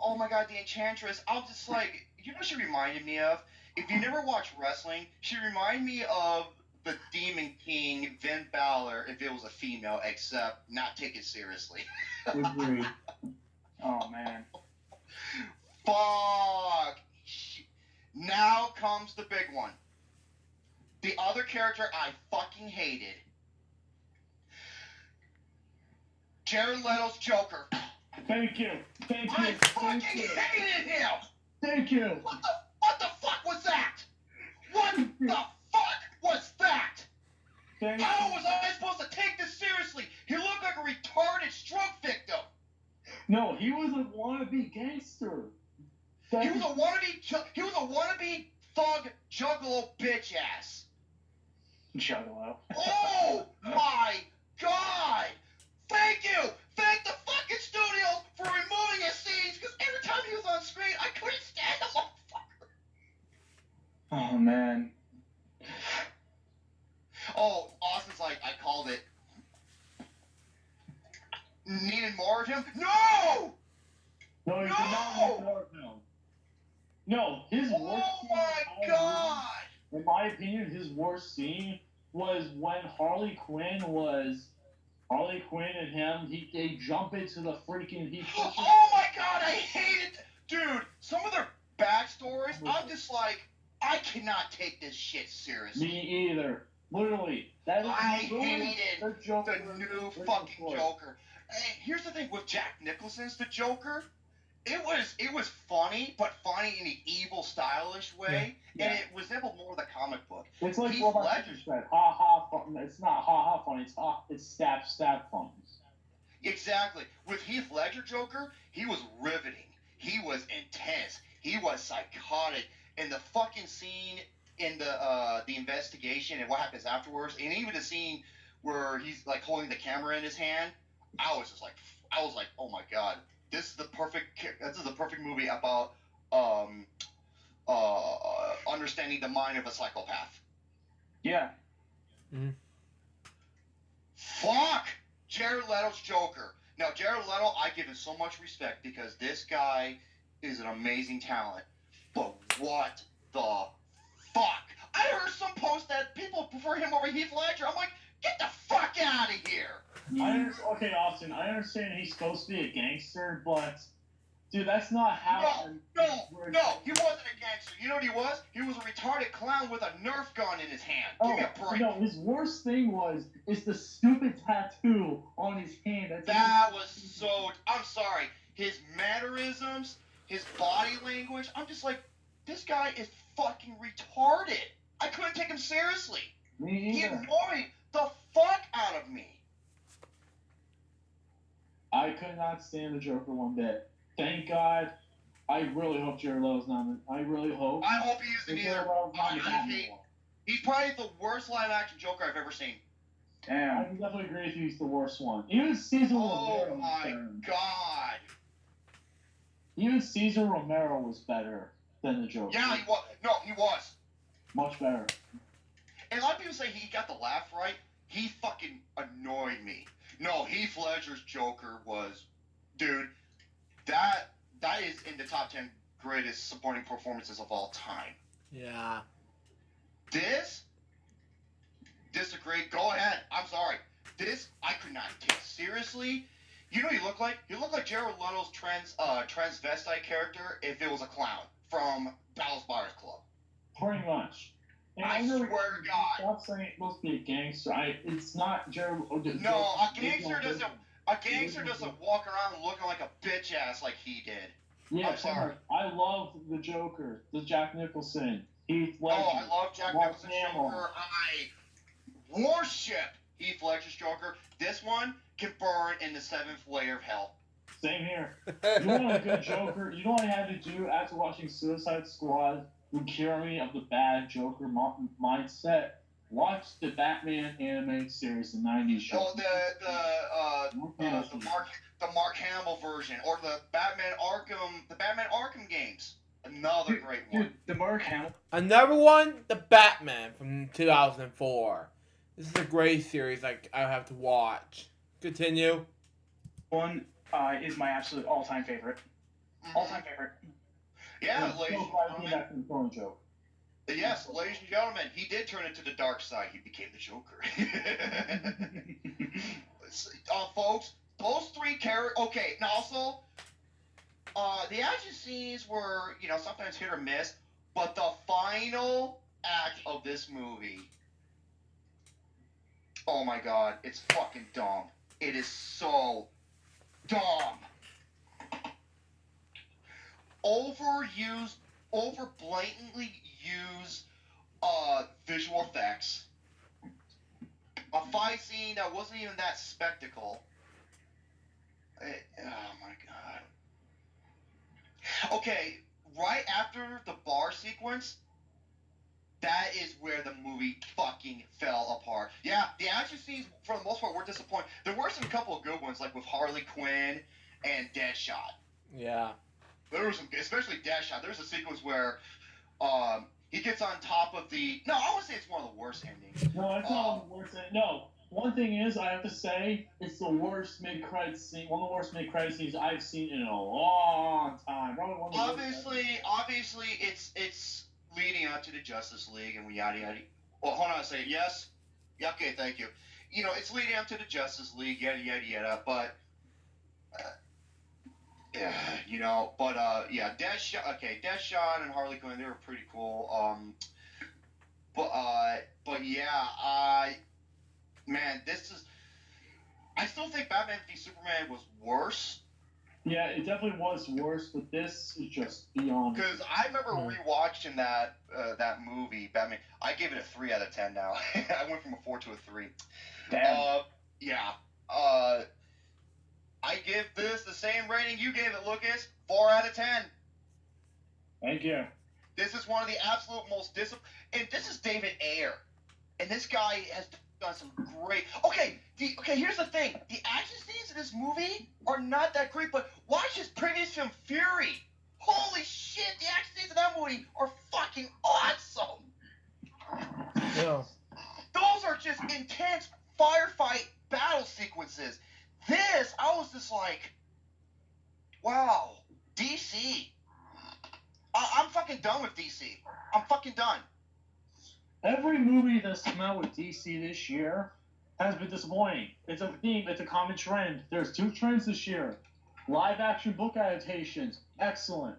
oh my god, the Enchantress. I was just like, you know what she reminded me of? If you never watched wrestling, she reminded me of the Demon King, Finn Balor, if it was a female, except not take it seriously. Agreed. Oh, man. Fuck. Now comes the big one. The other character I fucking hated. Jared Leto's Joker. Thank you. I fucking hated him! Thank you. What the fuck was that? What the fuck was that? How was I supposed to take this seriously? He looked like a retarded stroke victim. No, he was a wannabe gangster. He was a wannabe thug juggalo bitch ass. Juggalo. Oh my god! Thank you! Thank the fucking studios for removing his scenes, because every time he was on screen, I couldn't stand the motherfucker. Oh man. Oh, Austin's like, I called it. Needed more of him? No! No, you did not No! make more of him. No, his worst Oh scene my god! in my opinion, his worst scene was when Harley Quinn and him, they jump into the freaking Oh my god, I hate it! Dude, some of their backstories, I'm just like, I cannot take this shit seriously. Me either. Literally. That is I ruined hated the Joker. the new fucking Joker. And here's the thing with Jack Nicholson's The Joker. It was funny, but funny in an evil, stylish way, and it resembled more the comic book. It's like Heath what my Ledger- sister said. Ha ha fun. It's not ha ha funny. It's stab funny. Exactly. With Heath Ledger Joker, he was riveting. He was intense. He was psychotic. And the fucking scene in the investigation and what happens afterwards, and even the scene where he's like holding the camera in his hand, I was like, oh my god, this is the perfect movie about understanding the mind of a psychopath. Yeah. Fuck Jared Leto's Joker. Now, Jared Leto, I give him so much respect because this guy is an amazing talent. But what the fuck? I heard some post that people prefer him over Heath Ledger. I'm like, get the fuck out of here. Okay, Austin, I understand he's supposed to be a gangster, but dude, that's not how. No, he wasn't a gangster. You know what he was? He was a retarded clown with a Nerf gun in his hand. Give me a break. No, his worst thing is the stupid tattoo on his hand. That was so. I'm sorry. His mannerisms, his body language. I'm just like, this guy is fucking retarded. I couldn't take him seriously. Me He either. annoyed the fuck out of me. I could not stand the Joker one bit. Thank God. I really hope Jared Leto's not. I really hope. I hope he isn't Jared either. Leto's not I the hate. Batman. He's probably the worst live-action Joker I've ever seen. I Damn. can definitely agree with you. He's the worst one. Even Caesar Oh Romero. my was better. god. Even Caesar Romero was better than the Joker. Yeah, he was. No, he was. Much better. And a lot of people say he got the laugh right. He fucking annoyed me. No, Heath Ledger's Joker was, dude, that is in the top 10 greatest supporting performances of all time. Yeah. This, disagree. Go ahead. I'm sorry. This I could not take seriously. You know what he looked like? He looked like Jared Leto's transvestite character if it was a clown from Dallas Buyers Club. Pretty much. And I know swear to God. Stop saying it's supposed to be a gangster. It's not Jared. No, a gangster doesn't walk around looking like a bitch ass like he did. Yeah, I'm sorry. I love the Joker, the Jack Nicholson. Heath Ledger. Oh, I love Jack Mark Nicholson's Hamill. Joker. I worship Heath Ledger's Joker. This one can burn in the 7th layer of hell. Same here. You want a good Joker? You know what I had to do after watching Suicide Squad would cure me of the bad Joker mindset? Watch the Batman animated series, the '90s show. Oh, the Mark Hamill version, or the Batman Arkham games. Another great one. Dude, the Mark Hamill. Another one, The Batman from 2004. This is a great series I have to watch. Continue. One is my absolute all-time favorite. All-time favorite. Yeah, ladies and gentlemen. From Throwing Joke. Yes, ladies and gentlemen, he did turn into the dark side. He became the Joker. Folks, those 3 characters. Okay, now also, the action scenes were, sometimes hit or miss, but the final act of this movie, oh my god, it's fucking dumb. It is so dumb. Over blatantly used visual effects. A fight scene that wasn't even that spectacle. Oh my god. Okay, right after the bar sequence, that is where the movie fucking fell apart. Yeah, the action scenes for the most part were disappointing. There were some couple of good ones, like with Harley Quinn and Deadshot. Yeah. There was some, especially Deadshot. There's a sequence where he gets on top of the. No, I would say it's one of the worst endings. No, it's not the worst. No, one thing is, I have to say, it's the worst mid-credit scene. One of the worst mid-credit scenes I've seen in a long time. Probably one of the Obviously, it's leading up to the Justice League and yada yada. Well, hold on a second. Yes. Yeah, okay, thank you. You know, it's leading up to the Justice League, yada yada yada. But, yeah, Deadshot. Okay, Deadshot and Harley Quinn, they were pretty cool. But yeah, man, this is. I still think Batman v Superman was worse. Yeah, it definitely was worse, but this is just beyond. Because I remember rewatching that movie, Batman. I gave it a 3 out of 10 now. I went from a 4 to a 3. Damn. Yeah. I give this the same rating you gave it, Lucas. 4 out of 10. Thank you. This is one of the absolute most and this is David Ayer. And this guy has done some great. Okay, here's the thing. The action scenes in this movie are not that great, but watch his previous film, Fury. Holy shit, the action scenes in that movie are fucking awesome. Yeah. Those are just intense firefight battle sequences. This, I was just like, wow, DC. I'm fucking done with DC. I'm fucking done. Every movie that's come out with DC this year has been disappointing. It's a theme. It's a common trend. There's 2 trends this year. Live-action book adaptations, excellent.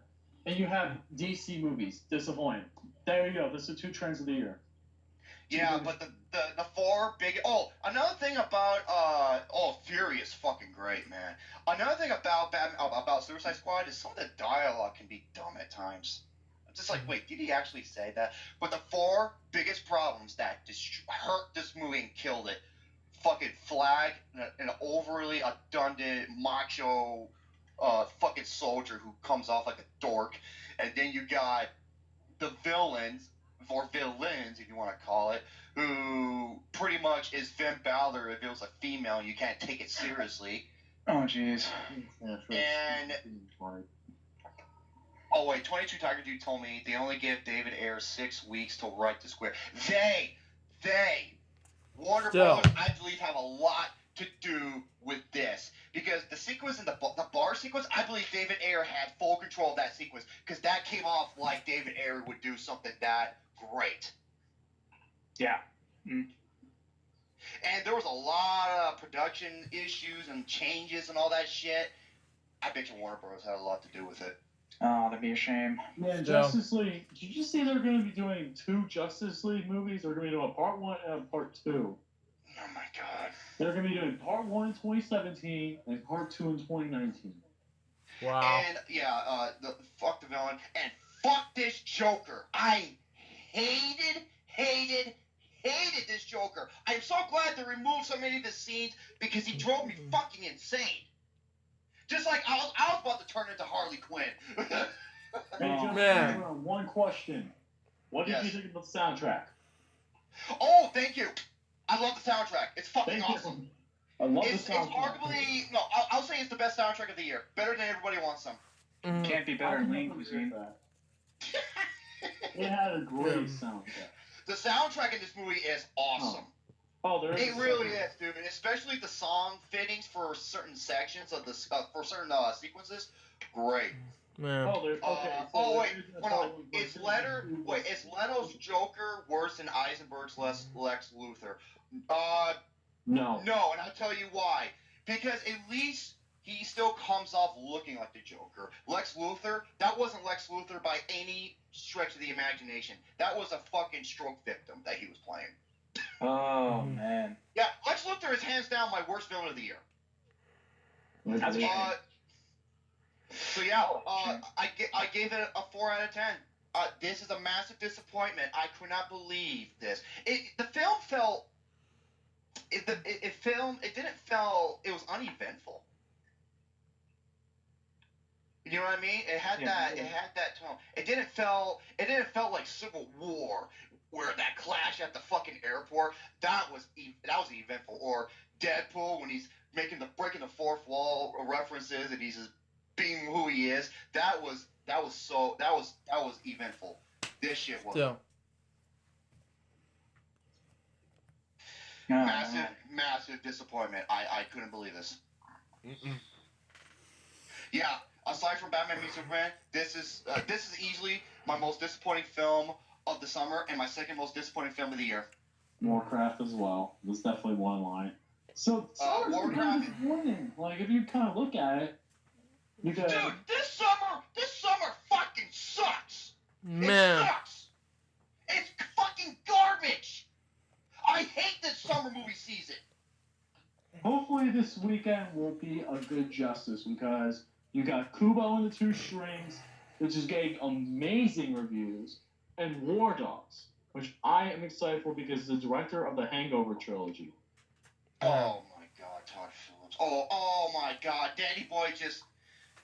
And you have DC movies, disappointing. There you go. Those are 2 trends of the year. Yeah, but the 4 big. Oh, another thing about Fury is fucking great, man. Another thing about about Suicide Squad is some of the dialogue can be dumb at times. I'm just like, wait, did he actually say that? But the 4 biggest problems that hurt this movie and killed it: fucking Flag, an overly redundant macho fucking soldier who comes off like a dork, and then you got the villains. Or villains, if you want to call it, who pretty much is Finn Balor if it was a female and you can't take it seriously. Oh, jeez. And oh wait, 22 Tiger Dude told me they only give David Ayer 6 weeks to write the script. Warner Brothers, I believe, have a lot to do with this, because the sequence in the bar sequence, I believe David Ayer had full control of that sequence, because that came off like David Ayer would do something that great. Yeah. And there was a lot of production issues and changes and all that shit. I bet you Warner Bros. Had a lot to do with it. Oh, that'd be a shame. Man, Justice League. Did you see they're going to be doing 2 Justice League movies? They're going to be doing part 1 and part 2. Oh my god. They're going to be doing part 1 in 2017 and part 2 in 2019. Wow. And yeah, fuck the villain and fuck this Joker. I hated this Joker. I am so glad they removed so many of the scenes because he drove me fucking insane. Just like I was about to turn into Harley Quinn. Hey, Oh, man. One question. What did you think of the soundtrack? Oh, thank you. I love the soundtrack. It's fucking Thank awesome. You. I love It's the soundtrack. arguably, no, I'll say it's the best soundtrack of the year. Better than Everybody Wants Some. Can't be better than Lean Cuisine. It had a great soundtrack. The soundtrack in this movie is awesome. Oh, there is. It really is, dude, and especially the song fittings for certain sections of the for certain sequences. Great. Man. Oh, there's okay. Wait, hold on. Is Leto's Joker worse than Eisenberg's Lex Luthor? No. No, and I'll tell you why. Because at least he still comes off looking like the Joker. Lex Luthor, that wasn't Lex Luthor by any stretch of the imagination. That was a fucking stroke victim that he was playing. Oh, man. Yeah, Lex Luthor is hands down my worst villain of the year. That's a shame. So yeah, I gave it a 4 out of 10. This is a massive disappointment. I could not believe this. The film felt. It was uneventful. You know what I mean? It had that tone. It didn't felt like Civil War. where that clash at the fucking airport, that was eventful. Or Deadpool when he's breaking the fourth wall references and he's just being who he is. That was eventful. This shit was Still. massive disappointment. I couldn't believe this. Mm-mm. Yeah, aside from Batman v Superman, this is easily my most disappointing film of the summer and my second most disappointing film of the year. Warcraft as well. There's definitely one line. So summer's Warcraft- kind of disappointing. Like if you kind of look at it, because Dude, this summer fucking sucks. Man. It sucks. It's fucking garbage. I hate this summer movie season. hopefully this weekend will be a good justice because you got Kubo and the Two Strings, which is getting amazing reviews, and War Dogs, which I am excited for because it's the director of the Hangover trilogy. Oh my God, Todd Phillips. Oh my God, Danny Boy just.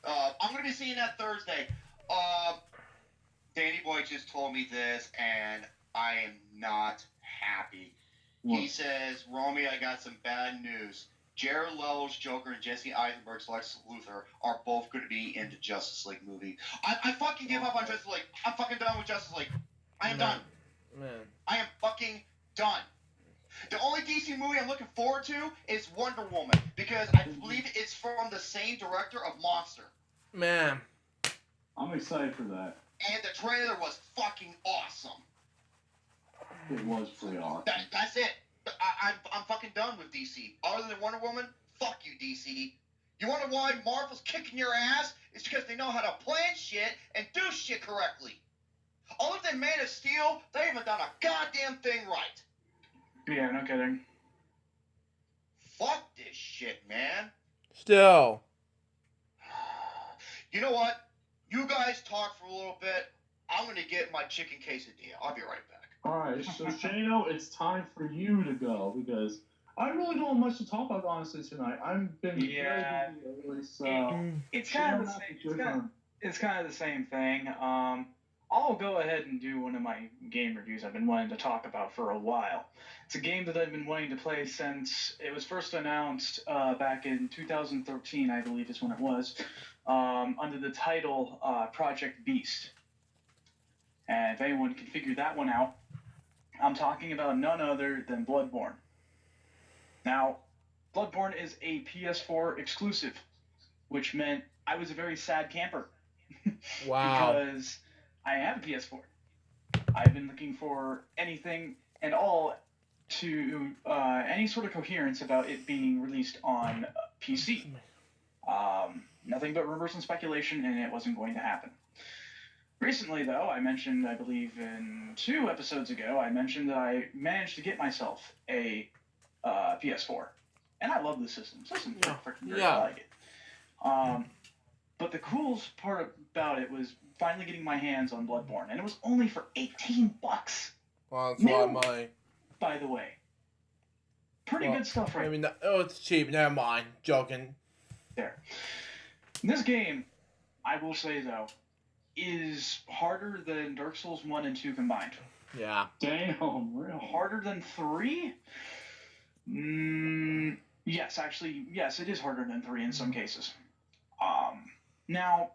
I'm gonna be seeing that Thursday. Danny Boy just told me this, and I am not happy. What? He says, "Romy, I got some bad news. Jared Leto's Joker and Jesse Eisenberg's Lex Luthor are both going to be in the Justice League movie." I fucking give up on Justice League. I'm fucking done with Justice League. I am done. Man. I am fucking done. The only DC movie I'm looking forward to is Wonder Woman because I believe it's from the same director of Monster. Man. I'm excited for that. And the trailer was fucking awesome. It was pretty awesome. That's it. I'm fucking done with DC. Other than Wonder Woman, fuck you, DC. You wonder why Marvel's kicking your ass? It's because they know how to plan shit and do shit correctly. Other than Man of Steel, they haven't done a goddamn thing right. Yeah, no kidding. Fuck this shit, man. Still. You know what? You guys talk for a little bit. I'm gonna get my chicken quesadilla. I'll be right back. Alright, so Shano, it's time for you to go because I really don't have much to talk about honestly tonight. I've been Yeah. very busy lately, so It's kind of the Shano, same. it's your turn. It's kind of the same thing. I'll go ahead and do one of my game reviews I've been wanting to talk about for a while. It's a game that I've been wanting to play since it was first announced back in 2013, I believe is when it was, under the title Project Beast. And if anyone can figure that one out, I'm talking about none other than Bloodborne. Now, Bloodborne is a PS4 exclusive, which meant I was a very sad camper. Wow. Because I have a PS4. I've been looking for anything and all to any sort of coherence about it being released on PC. Nothing but rumors and speculation, and it wasn't going to happen. Recently, though, I mentioned, I believe in 2 episodes ago, I mentioned that I managed to get myself a PS4. And I love the system. The system's freaking great. Yeah. I like it. But the coolest part about it was finally getting my hands on Bloodborne, and it was only for $18. Well, that's a lot of money. By the way, pretty good stuff, right? I mean, it's cheap. Never mind. Joking. There. This game, I will say though, is harder than Dark Souls 1 and 2 combined. Yeah. Damn, real. Harder than 3? Yes, actually, yes, it is harder than 3 in some cases. Now,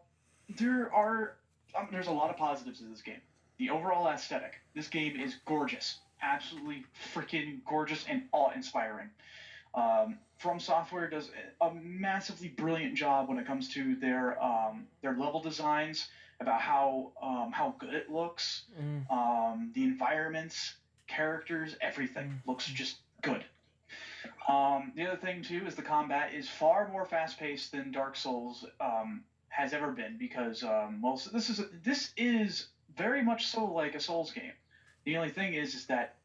there's a lot of positives to this game. The overall aesthetic. This game is gorgeous. Absolutely freaking gorgeous and awe-inspiring. From Software does a massively brilliant job when it comes to their level designs, about how good it looks, the environments, characters, everything looks just good. The other thing too is the combat is far more fast-paced than Dark Souls has ever been because this is very much so like a Souls game. The only thing is that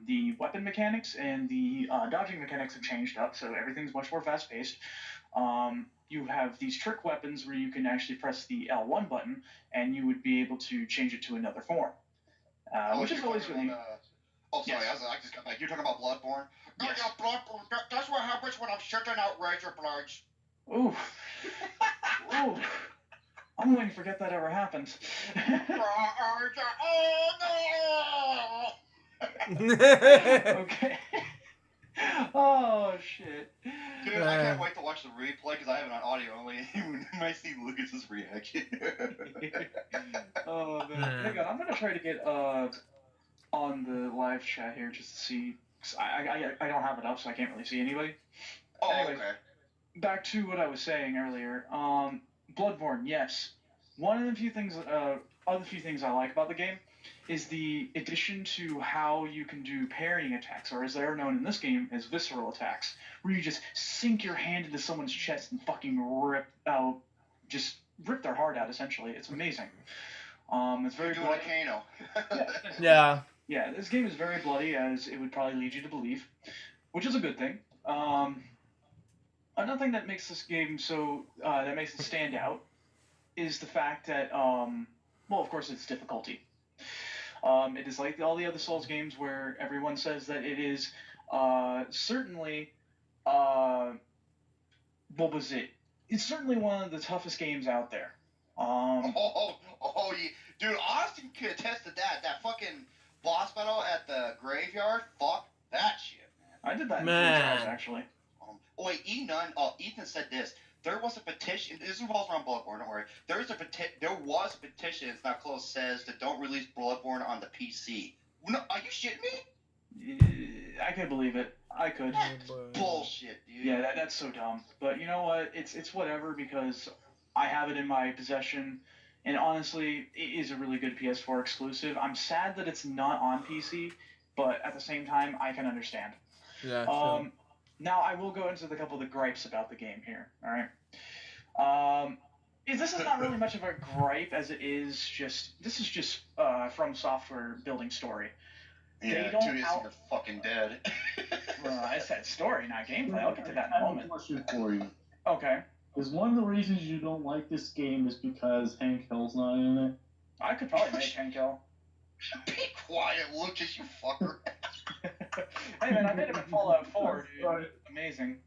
the weapon mechanics and the dodging mechanics have changed up, so everything's much more fast-paced. You have these trick weapons where you can actually press the L1 button, and you would be able to change it to another form, which is always really... Sorry, Yes. I just got back. You're talking about Bloodborne? Yes. Oh, yeah, Bloodborne. That's what happens when I'm shitting out razor blades. Ooh. Ooh. I'm willing to forget that ever happened. Oh, no! Okay. Oh shit. Dude, I can't wait to watch the replay because I have it on audio only. You might see Lucas's reaction. Oh man. Hang on, I'm gonna try to get on the live chat here just to see. 'Cause I don't have it up, so I can't really see anybody. Oh, Anyways, okay. back to what I was saying earlier. Bloodborne, yes. One of the few things, other few things I like about the game is the addition to how you can do parrying attacks, or as they're known in this game as visceral attacks, where you just sink your hand into someone's chest and fucking rip their heart out. Essentially, it's amazing. It's very Doing bloody. a Kano. Yeah. Yeah, this game is very bloody, as it would probably lead you to believe, which is a good thing. Another thing that makes this game that makes it stand out is the fact that, well, of course, it's difficulty. It is like all the other Souls games where everyone says that it is certainly, what was it? It's certainly one of the toughest games out there. Yeah. Dude, Austin can attest to that. That fucking boss battle at the graveyard, fuck that shit, man. I did that in 3 Man. tries, actually. Wait, Ethan said this. There was a petition. This involves around Bloodborne. Don't worry. There was a petition. It's not close. Says that don't release Bloodborne on the PC. No, are you shitting me? I could believe it. I could. Bullshit, dude. Yeah, that's so dumb. But you know what? It's whatever, because I have it in my possession, and honestly, it is a really good PS4 exclusive. I'm sad that it's not on PC, but at the same time, I can understand. Yeah. Sure. Now, I will go into a couple of the gripes about the game here, alright? This is not really much of a gripe, as it is just... This is just From Software building story. Yeah, 2 years you're fucking dead. I said story, not gameplay. I'll get to that in a moment. I have a question for you. Okay. Is one of the reasons you don't like this game is because Hank Hill's not in it? I could probably make Hank Hill. Be quiet, Lucas, you fucker. Hey man, I made him in Fallout 4, dude. Right. Amazing.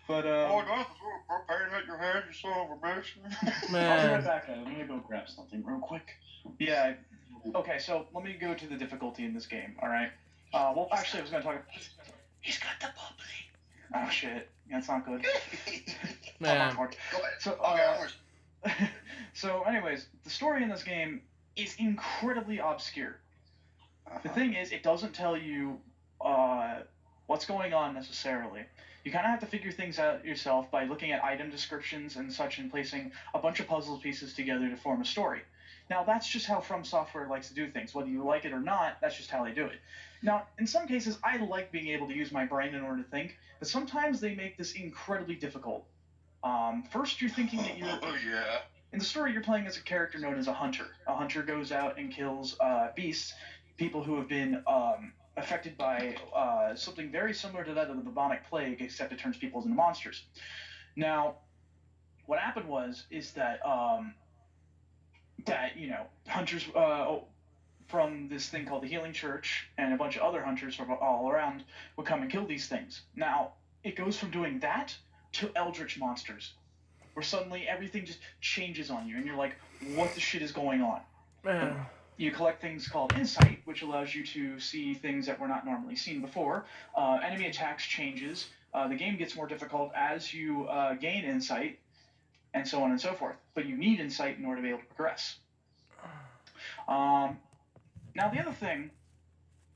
But Oh, that's propane at your head, you son of a bitch. I'll be Man. right back. I'm gonna go grab something real quick. yeah. Okay, so let me go to the difficulty in this game. All right. Well, actually, I was gonna talk. He's got the bubbly. Oh shit. Yeah, it's not good. Man. Go ahead. So, Okay, so, anyways, the story in this game is incredibly obscure. The thing is, it doesn't tell you what's going on necessarily. You kind of have to figure things out yourself by looking at item descriptions and such, and placing a bunch of puzzle pieces together to form a story. Now, that's just how From Software likes to do things. Whether you like it or not, that's just how they do it. Now, in some cases, I like being able to use my brain in order to think, but sometimes they make this incredibly difficult. First, you're thinking that you're... Oh, yeah. In the story, you're playing as a character known as a hunter. A hunter goes out and kills beasts, people who have been affected by something very similar to that of the bubonic plague, except it turns people into monsters. Now, what happened is that hunters from this thing called the Healing Church and a bunch of other hunters from all around would come and kill these things. Now, it goes from doing that to eldritch monsters, where suddenly everything just changes on you, and you're like, what the shit is going on? Man. You collect things called insight, which allows you to see things that were not normally seen before. Enemy attacks changes. The game gets more difficult as you gain insight, and so on and so forth. But you need insight in order to be able to progress. Now, the other thing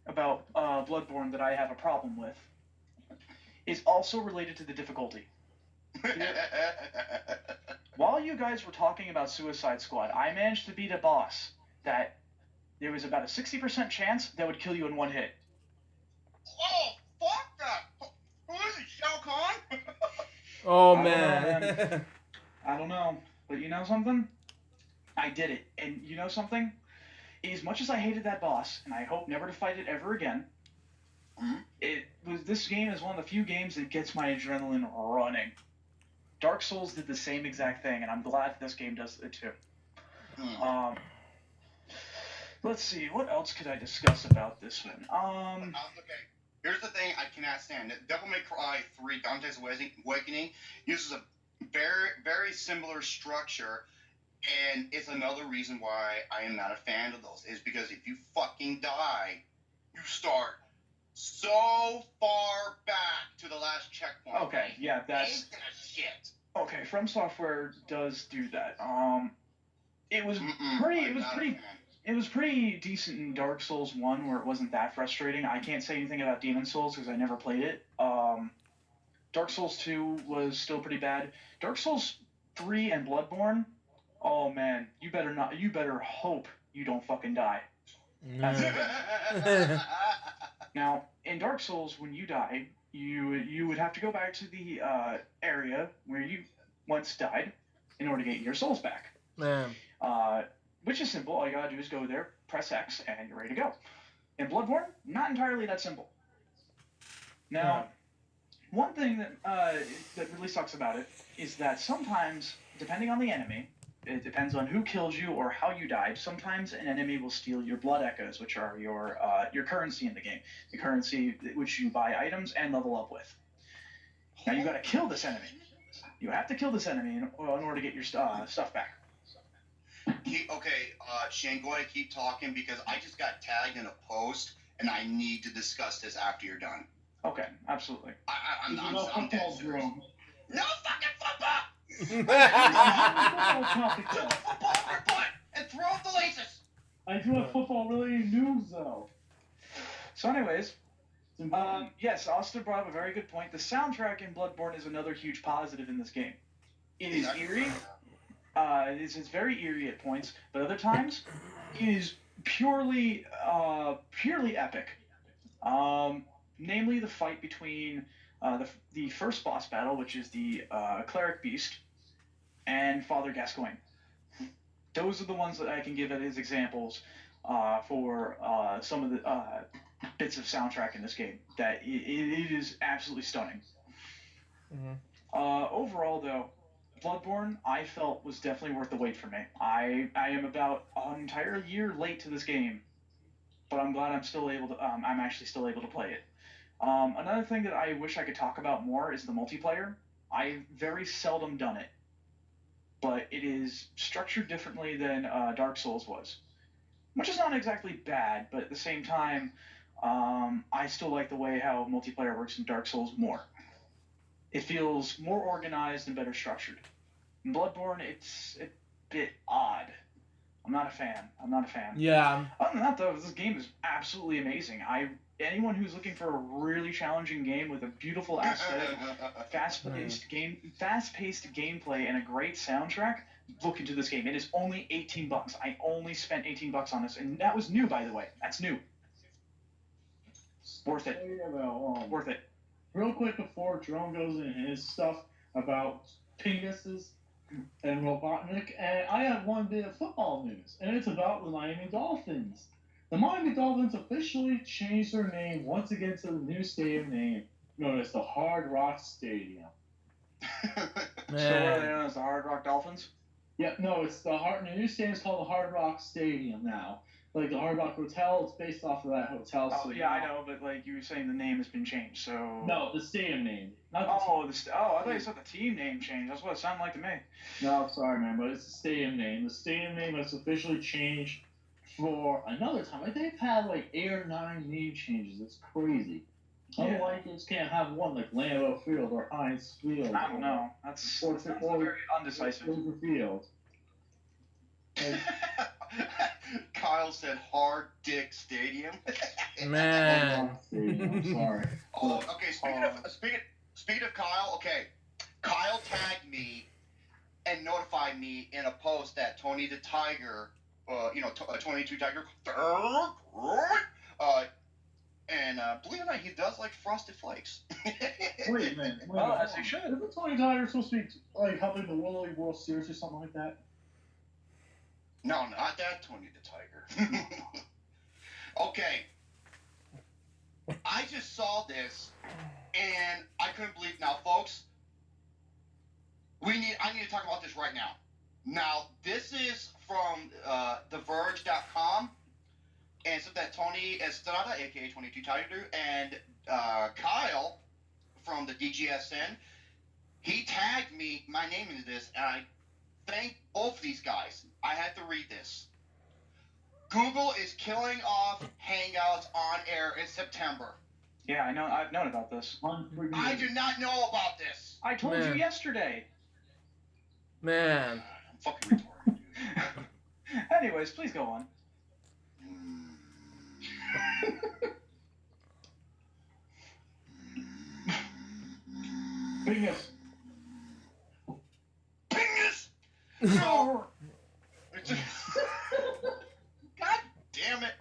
about Bloodborne that I have a problem with is also related to the difficulty. While you guys were talking about Suicide Squad, I managed to beat a boss that there was about a 60% chance that would kill you in one hit. Oh, fuck that! Who is he, Shao Kahn? Oh I don't know, man. I don't know, but you know something? I did it, and you know something? As much as I hated that boss, and I hope never to fight it ever again, this game is one of the few games that gets my adrenaline running. Dark Souls did the same exact thing, and I'm glad this game does it too. Let's see, what else could I discuss about this one? Okay, here's the thing I cannot stand. Devil May Cry 3 Dante's Awakening uses a very, very similar structure And it's another reason why I am not a fan of those, is because if you fucking die, you start so far back to the last checkpoint. Okay, yeah, that's... Ain't that shit? Okay, From Software does do that. It was Mm-mm, pretty... I'm It was not a pretty... fan. It was pretty decent in Dark Souls 1, where it wasn't that frustrating. I can't say anything about Demon Souls, because I never played it. Dark Souls 2 was still pretty bad. Dark Souls 3 and Bloodborne, oh man, you better hope you don't fucking die. That's the thing. Now, in Dark Souls, when you die, you would have to go back to the area where you once died in order to get your souls back. Man. Which is simple. All you gotta do is go there, press X, and you're ready to go. In Bloodborne, not entirely that simple. Now, one thing that really sucks about it is that sometimes, depending on the enemy, it depends on who killed you or how you died. Sometimes an enemy will steal your blood echoes, which are your currency in the game, the currency which you buy items and level up with. Now you gotta kill this enemy. You have to kill this enemy in order to get your stuff back. Shane, go ahead, keep talking, because I just got tagged in a post, and I need to discuss this after you're done. Okay, absolutely. I'm dead serious. No fucking football! Do the football over your butt and throw up the laces! I do have football related news though. So anyways, yes, Austin brought up a very good point. The soundtrack in Bloodborne is another huge positive in this game. It is eerie. It's very eerie at points, but other times it is purely epic. Namely, the fight between the first boss battle, which is the cleric beast, and Father Gascoigne. Those are the ones that I can give as examples for some of the bits of soundtrack in this game. That it is absolutely stunning. Mm-hmm. Overall, though, Bloodborne, I felt, was definitely worth the wait for me. I am about an entire year late to this game, but I'm glad I'm actually still able to play it. Another thing that I wish I could talk about more is the multiplayer. I've very seldom done it, but it is structured differently than Dark Souls was, which is not exactly bad, but at the same time, I still like the way how multiplayer works in Dark Souls more. It feels more organized and better structured. In Bloodborne, it's a bit odd. I'm not a fan. Yeah. Other than that, though, this game is absolutely amazing. Anyone who's looking for a really challenging game with a beautiful aesthetic, fast-paced gameplay, and a great soundtrack, look into this game. It is only $18. I only spent $18 on this, and that was new, by the way. That's new. Worth it. Worth it. Real quick before Jerome goes into his stuff about penises and Robotnik, and I have one bit of football news, and it's about the Miami Dolphins. The Miami Dolphins officially changed their name once again to the new stadium name, known as the Hard Rock Stadium. So what are they known as, the Hard Rock Dolphins? Yeah, no, it's the new stadium is called the Hard Rock Stadium now. Like the Hard Rock Hotel, it's based off of that hotel. Oh, yeah, I know, but like you were saying, the name has been changed, so... No, the stadium name. Not the I thought you said the team name changed. That's what it sounded like to me. No, sorry, man, but it's the stadium name. The stadium name has officially changed for another time. Like, they've had like 8 or 9 name changes. It's crazy. Yeah. Otherwise, you just can't have one like Lambeau Field or Heinz Field. I don't know. That's very undecisive. Field. Like, Kyle said Hard Dick Stadium. Man. I'm sorry. Oh, okay. Speaking of Kyle, okay. Kyle tagged me and notified me in a post that Tony the Tiger, Tony 2 Tiger, and believe it or not, he does like Frosted Flakes. Wait a minute. As he should. Isn't Tony Tiger supposed to be like helping the World Series or something like that? No, not that Tony the Tiger. Okay. I just saw this, and I couldn't believe. Now, folks, I need to talk about this right now. Now, this is from TheVerge.com, and something that Tony Estrada, aka 22 Tiger, and Kyle from the DGSN, he tagged my name into this, and I thank both these guys. I had to read this. Google is killing off Hangouts on air in September. Yeah, I know. I've known about this. I did not know about this. I told you yesterday. Man. I'm fucking retarded, dude. Anyways, please go on. Penis. Penis! So, God damn it.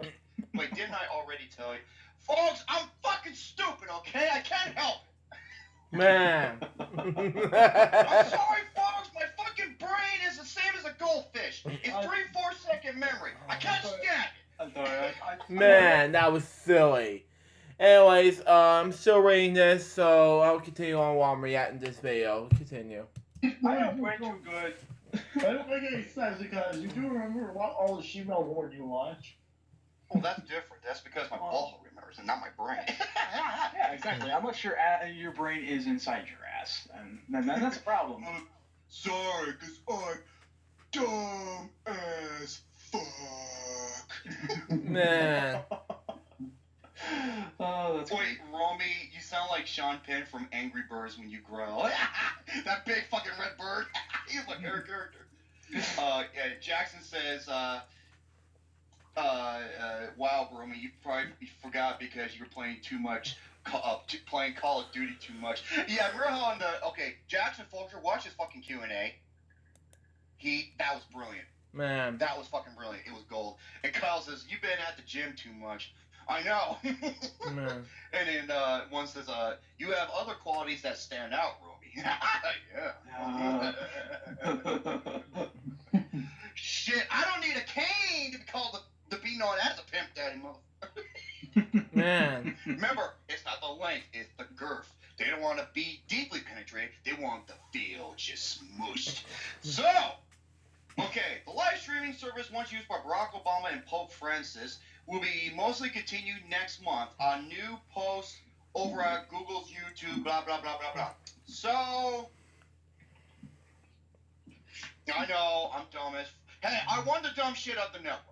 Wait, didn't I already tell you? Folks, I'm fucking stupid, okay? I can't help it. Man. I'm sorry, folks. My fucking brain is the same as a goldfish. It's 3-4 second memory. I can't stand it. I'm sorry. Man, that was silly. Anyways, I'm still rating this, so I'll continue on while I'm reacting to this video. Continue. I don't way too good. I don't make any sense because you do remember what all the female porn you watch. Oh, that's different. That's because my ball remembers and not my brain. Yeah, exactly. How much your brain is inside your ass, and then that's a problem. Sorry, because I'm dumb as fuck. Man. Oh, that's Wait, Romy, you sound like Sean Penn from Angry Birds when you grow. That big fucking red bird. He's my favorite character. Yeah, Jackson says, wow, Romy, you probably forgot because you were playing too much, playing Call of Duty too much. Yeah, we're on the, okay, Jackson Folger, watch his fucking Q&A. That was brilliant. Man. That was fucking brilliant. It was gold. And Kyle says, you've been at the gym too much. I know. Man. And then one says, you have other qualities that stand out, Romy. Yeah. Shit, I don't need a cane to be called to be known as a pimp daddy, motherfucker. Man. Remember, it's not the length, it's the girth. They don't want to be deeply penetrated. They want to feel just smooshed. So, okay, the live streaming service once used by Barack Obama and Pope Francis will be mostly continued next month on new posts over at Google's YouTube, blah, blah, blah, blah, blah. So, I know, I'm dumb as... Hey, I want the dumb shit of the network.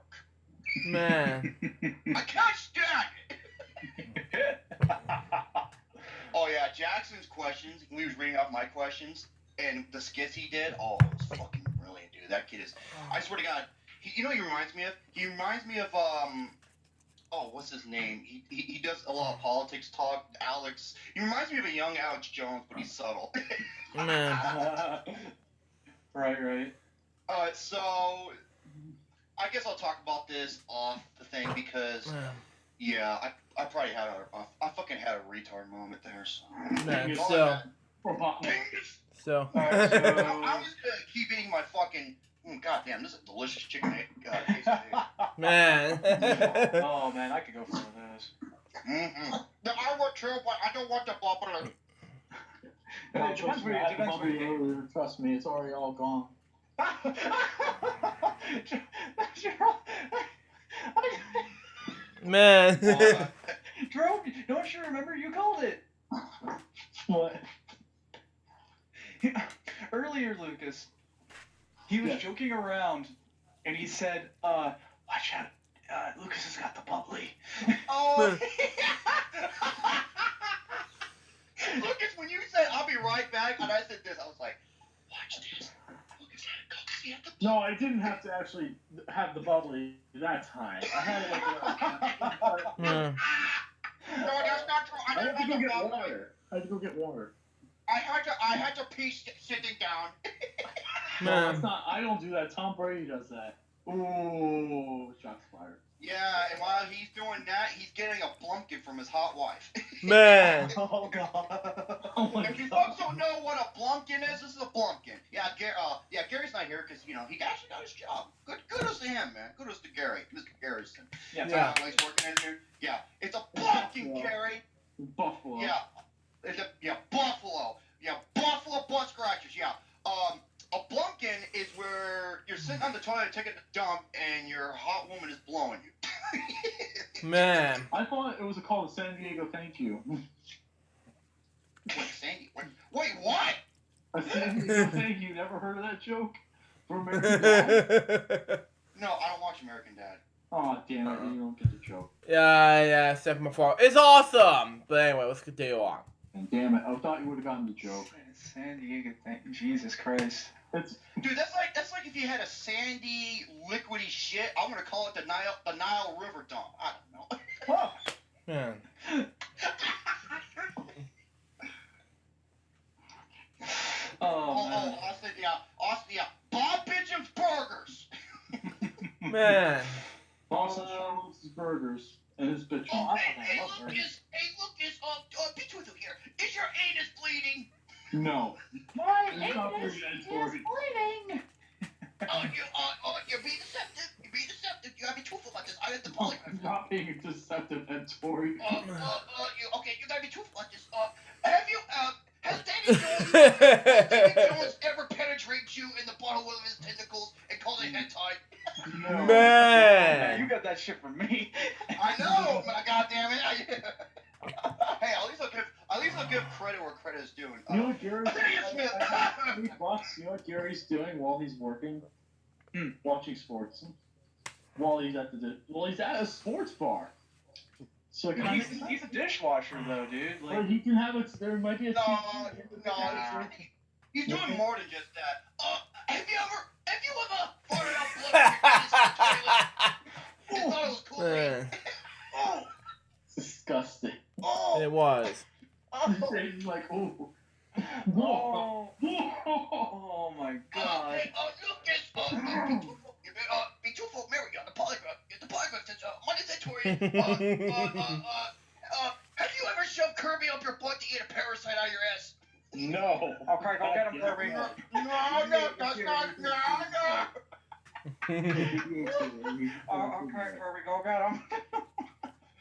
Man. I can't stand it! Oh, yeah, Jackson's questions, he was reading off my questions, and the skits he did, oh, it was fucking brilliant, dude. That kid is... I swear to God, you know what he reminds me of? He reminds me of, oh, what's his name? He does a lot of politics talk, Alex. He reminds me of a young Alex Jones, but he's subtle. Man. Right. So, I guess I'll talk about this off the thing because, yeah, I probably had I fucking had a retard moment there. So. Man, so. Alright, so I'm just gonna keep eating my fucking. Goddamn, this is a delicious chicken egg. Man. Oh man, I could go for this. Mm-hmm. I want to, but I don't want the bubble. It depends where you Trust me, it's already all gone. Man. Jerome, don't you remember? You called it. What? Earlier, Lucas, he was joking around, and he said, watch out, Lucas has got the bubbly. Oh. Lucas, when you said, I'll be right back, and I said this, I was like, watch this. Lucas had a cozy at the No, I didn't have to actually have the bubbly that time. I had it like No, that's not true. I I didn't had to have go the get bubble. water. I had to go get water. I had to pee sitting down. No, it's not. I don't do that. Tom Brady does that. Ooh, shots fired. Yeah, and while he's doing that, he's getting a blumpkin from his hot wife. Man. Oh god. Oh my If you god. folks don't know what a blumpkin is, this is a blumpkin. Yeah, Gary's not here because you know he actually got his job. Kudos to him, man. Kudos to Gary, Mr. Garrison. Yeah. He's working in here. Yeah, it's a blumpkin, Gary. Buffalo. Yeah, it's Buffalo. Yeah, Buffalo butt scratchers. Yeah. A blumpkin is where you're sitting on the toilet taking a dump and your hot woman is blowing you. Man. I thought it was called the San Diego Thank You. Wait, what? A San Diego Thank You. Never heard of that joke? For American Dad? No, I don't watch American Dad. Oh, damn it, you don't get the joke. Yeah, it's definitely my fault. It's awesome! But anyway, let's continue on. And damn it, I thought you would have gotten the joke. San Diego thing. Jesus Christ. It's Dude, that's like if you had a sandy, liquidy shit. I'm gonna call it the Nile River dump. I don't know. fuck. Man. Oh, Austin, Bob Bitcham's Burgers. Man. Boston Charles' burgers and his bitch. Oh, hey, Lucas, be truthful here. Is your anus bleeding? No. my It's not anus for is you, bleeding. You're being deceptive. You're being deceptive. You gotta be truthful about this. I have the polygraph. Not being deceptive and Tory. You gotta be truthful about this. Has Danny Jones ever penetrated you in the bottom of his tentacles and called it hentai? No. Man. You got that shit from me. I know, God damn it. Hey, at least I'll give credit where credit is due. You know what Gary's Smith. You know what Gary's doing while he's working? Hmm. Watching sports. While he's at a sports bar. So He's a dishwasher though, dude. Or Like, he can have it. There might be a. He's doing more than just that. Have you ever farted out blood in your toilet? You thought it was cool, right? Man. Oh, Disgusting. It was. He's like, oh. oh, oh my god. Hey, Lucas, be truthful, Mary, on the polygraph says, mandatory. Have you ever shoved Kirby up your butt to eat a parasite out of your ass? No. Okay, go get him, Kirby. No, that's not, no. Okay, Kirby, go get him.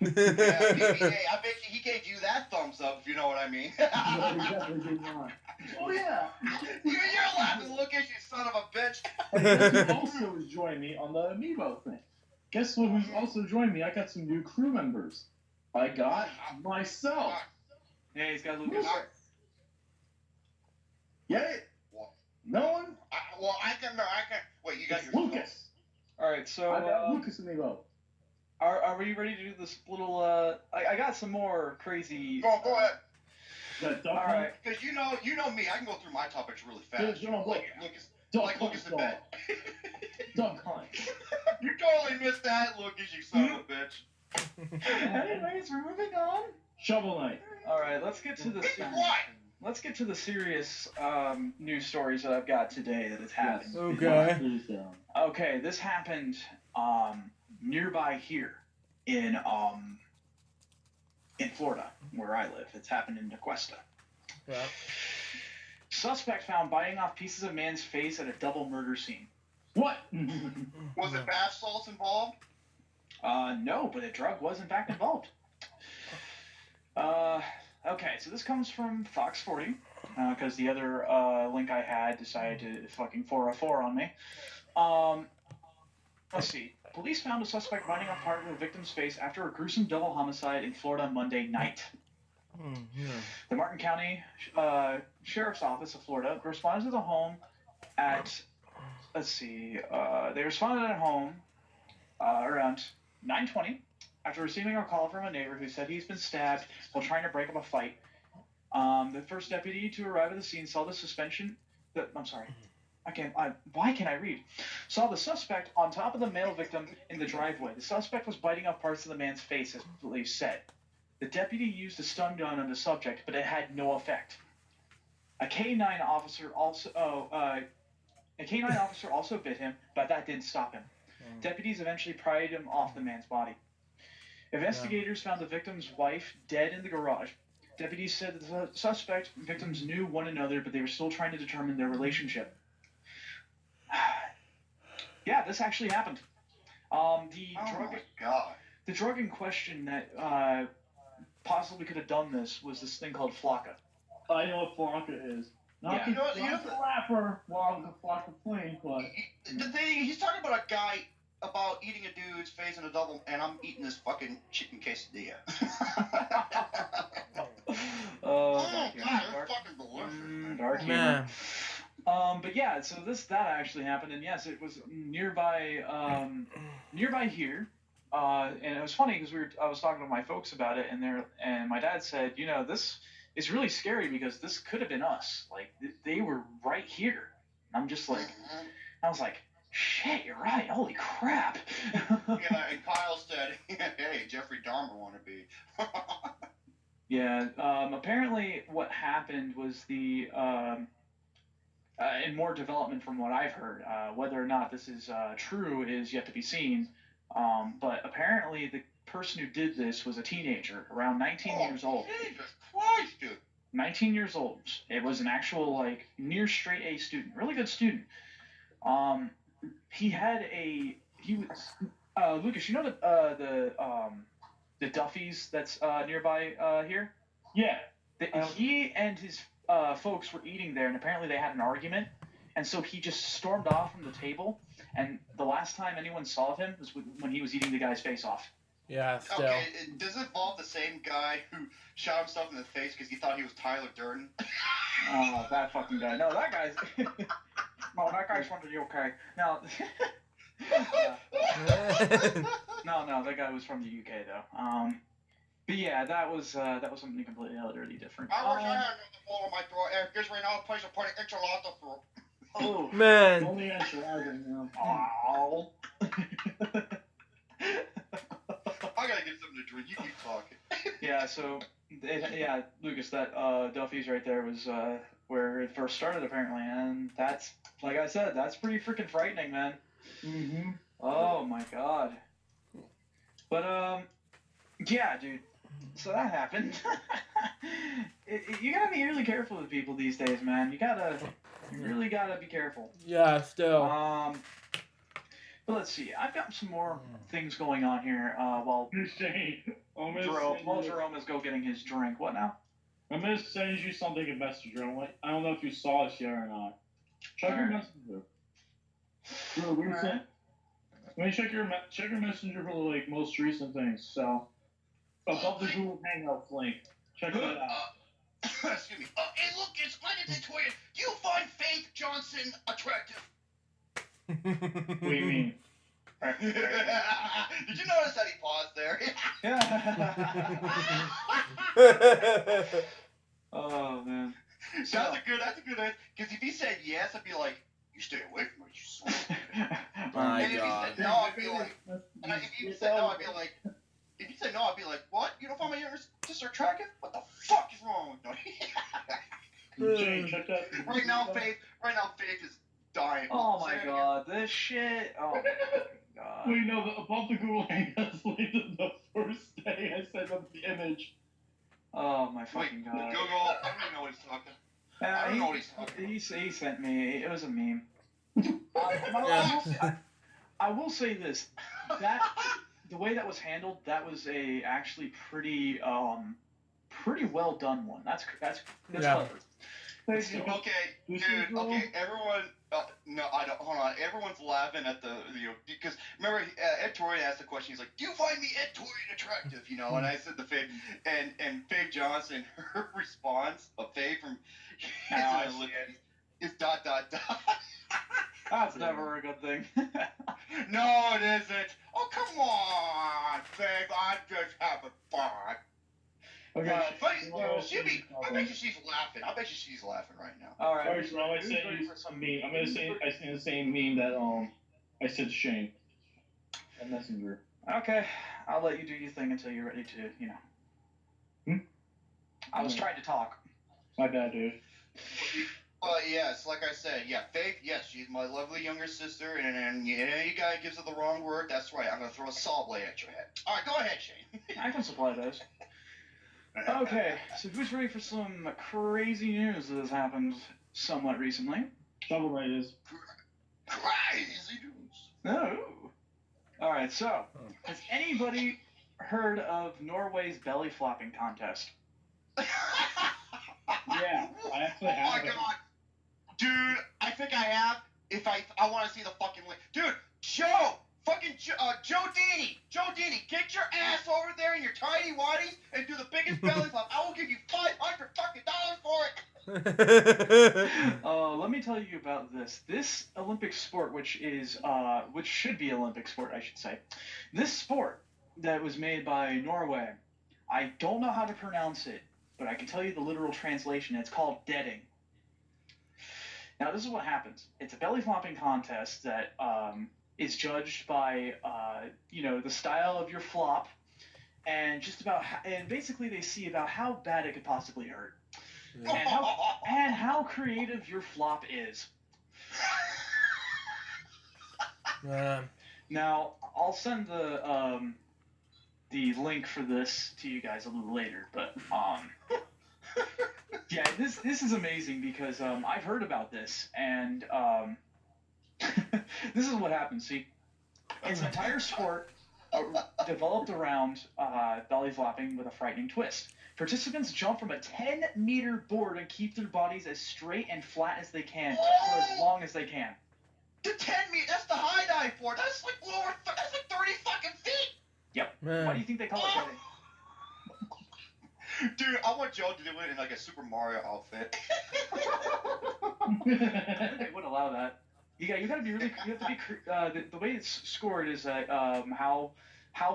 Hey, I bet he gave you that thumbs up, if you know what I mean. No, he definitely did not. Oh yeah. You're laughing, Lucas, you son of a bitch. And guess who also has joined me on the Amiibo thing? Guess what? Who's also joined me? I got some new crew members. I got myself. Yeah, he's got Lucas. Get it? No one? I can. Wait, you got It's your Lucas. Alright, so I got Lucas Amiibo. are we ready to do this little I got some more crazy Go ahead. That duck Alright. Because you know me, I can go through my topics really fast. Dude, Like Lucas, Duck like Lucas in bed. Duck hunt. You totally missed that, Lucas, you son of a bitch. Anyways, we're moving on. Shovel Knight. Alright, let's get to the What? Let's get to the serious news stories that I've got today that has happened. Okay. Please, Okay, this happened nearby here in Florida, where I live. It's happened in Nequesta. Yeah. Suspect found biting off pieces of man's face at a double murder scene. What? Was it bath salts involved? No, but a drug was in fact involved. Okay, so this comes from Fox 40, because the other link I had decided to fucking 404 on me. Let's see. Police found a suspect biting off part of the victim's face after a gruesome double homicide in Florida Monday night. The Martin County Sheriff's Office of Florida responded to the home at, they responded at home around 9:20 after receiving a call from a neighbor who said he's been stabbed while trying to break up a fight. The first deputy to arrive at the scene saw the why can't I read? Saw the suspect on top of the male victim in the driveway. The suspect was biting off parts of the man's face, as police said. The deputy used a stun gun on the subject, but it had no effect. A K-9 officer also bit him, but that didn't stop him. Deputies eventually pried him off the man's body. Investigators found the victim's wife dead in the garage. Deputies said that the suspect and victims knew one another, but they were still trying to determine their relationship. Yeah, this actually happened. My God. The drug in question that possibly could have done this was this thing called Flocka. I know what Flocka is. Not You the know flapper, Flocka plane, but... The thing, he's talking about a guy about eating a dude's face in a double, and I'm eating this fucking chicken quesadilla. Oh, God, it's fucking delicious. dark humor. Man. But yeah, so that actually happened, and yes, it was nearby here. And it was funny because I was talking to my folks about it, and my dad said, this is really scary because this could have been us. Like they were right here. I'm just like, I was like, shit, you're right. Holy crap. Yeah, and Kyle said, hey, Jeffrey Dahmer wannabe. Yeah. Apparently, what happened was and more development from what I've heard. Whether or not this is true is yet to be seen. But apparently, the person who did this was a teenager, around 19 years old. Jesus Christ, dude. 19 years old. It was an actual, like, near straight A student. Really good student. He was, Lucas, you know the Duffy's that's nearby here? Yeah. He and his folks were eating there, and apparently they had an argument, and so he just stormed off from the table, and the last time anyone saw him was when he was eating the guy's face off. Yeah, still. Okay, does it involve the same guy who shot himself in the face because he thought he was Tyler Durden? Oh, that fucking guy. No, that guy's... No, that guy's from the UK. No. No, that guy was from the UK, though. But yeah, that was something completely utterly different. I wish I had another ball in my throat. Because right now, a place to put an enchilada through. Oh, Man. Only enchilada now. oh. I gotta get something to drink. You keep talking. Yeah, so, Lucas, that Duffy's right there was where it first started, apparently, and that's, like I said, that's pretty freaking frightening, man. Mm-hmm. Oh, my God. But, yeah, dude, so that happened. You gotta be really careful with people these days, man. You really gotta be careful. Yeah, still. But let's see. I've got some more things going on here. While Jerome is go getting his drink. What now? I'm gonna send you something in Messenger. I don't know if you saw this yet or not. Check your Messenger. Check your Messenger for the most recent things. So above the Google Hangouts link. Check that out. Excuse me. Hey, look, it's unintended. Do you find Faith Johnson attractive? What do you mean? Did you notice that he paused there? Oh man. That's a good answer. Because if he said yes, I'd be like, you stay away from her, you swine. My And if God. he said no, I'd be like, if he said no, I'd be like, what? You don't find my younger sister attractive? What the fuck is wrong with me? Jane, check that. Right now, Faith is dying. Oh my God, this shit. Oh my God. Wait, no, above the Google Hangouts link, the first day I sent them the image. Oh my fucking God. Google, I don't even know what he's talking. I don't know what he's talking. He sent me. It was a meme. Yeah. I will say this. The way that was handled, that was actually pretty well done one. That's Yeah. clever. Okay, dude. Okay, everyone. No, I don't. Hold on. Everyone's laughing at because remember Ed Torian asked the question. He's like, "Do you find me Ed Torian attractive?" And I said the Faith and Faith Johnson. Her response of Faith from is ... That's never a good thing. No, it isn't. Oh, come on, Faith. I'm just having fun. Okay. I bet you she's laughing. I bet you she's laughing right now. All right. Alright, so I sent you some meme. I sent the same meme that I sent to Shane. At Messenger. Okay, I'll let you do your thing until you're ready to, I was trying to talk. My bad, dude. Yes, like I said, Faith, yes, she's my lovely younger sister, and you guy gives her the wrong word, that's right, I'm gonna throw a saw blade at your head. Alright, go ahead, Shane. I can supply those. Okay, so who's ready for some crazy news that has happened somewhat recently? Shovel is. Crazy news. No. Alright, so, has anybody heard of Norway's belly flopping contest? Yeah, I actually have. Oh my God. Dude, I think I have. If I want to see the fucking link. Dude, Joe Dini, get your ass over there in your tiny waddies and do the biggest belly flop. I will give you $500 for it. Let me tell you about this. This Olympic sport, which should be Olympic sport, I should say. This sport that was made by Norway, I don't know how to pronounce it, but I can tell you the literal translation. It's called deading. Now, this is what happens. It's a belly flopping contest that is judged by, the style of your flop, and and basically they see about how bad it could possibly hurt, and how creative your flop is. Now, I'll send the link for this to you guys a little later, but yeah, this is amazing because I've heard about this, and this is what happens. See, it's an entire sport developed around belly flopping with a frightening twist. Participants jump from a 10-meter board and keep their bodies as straight and flat as they can for as long as they can. The 10 meters, that's the high dive board. That's like 30 fucking feet. Yep. Man. Why do you think they call it deading? Dude, I want Joe to do it in like a Super Mario outfit. They would allow that. You gotta be really. You have to be. The way it's scored is that how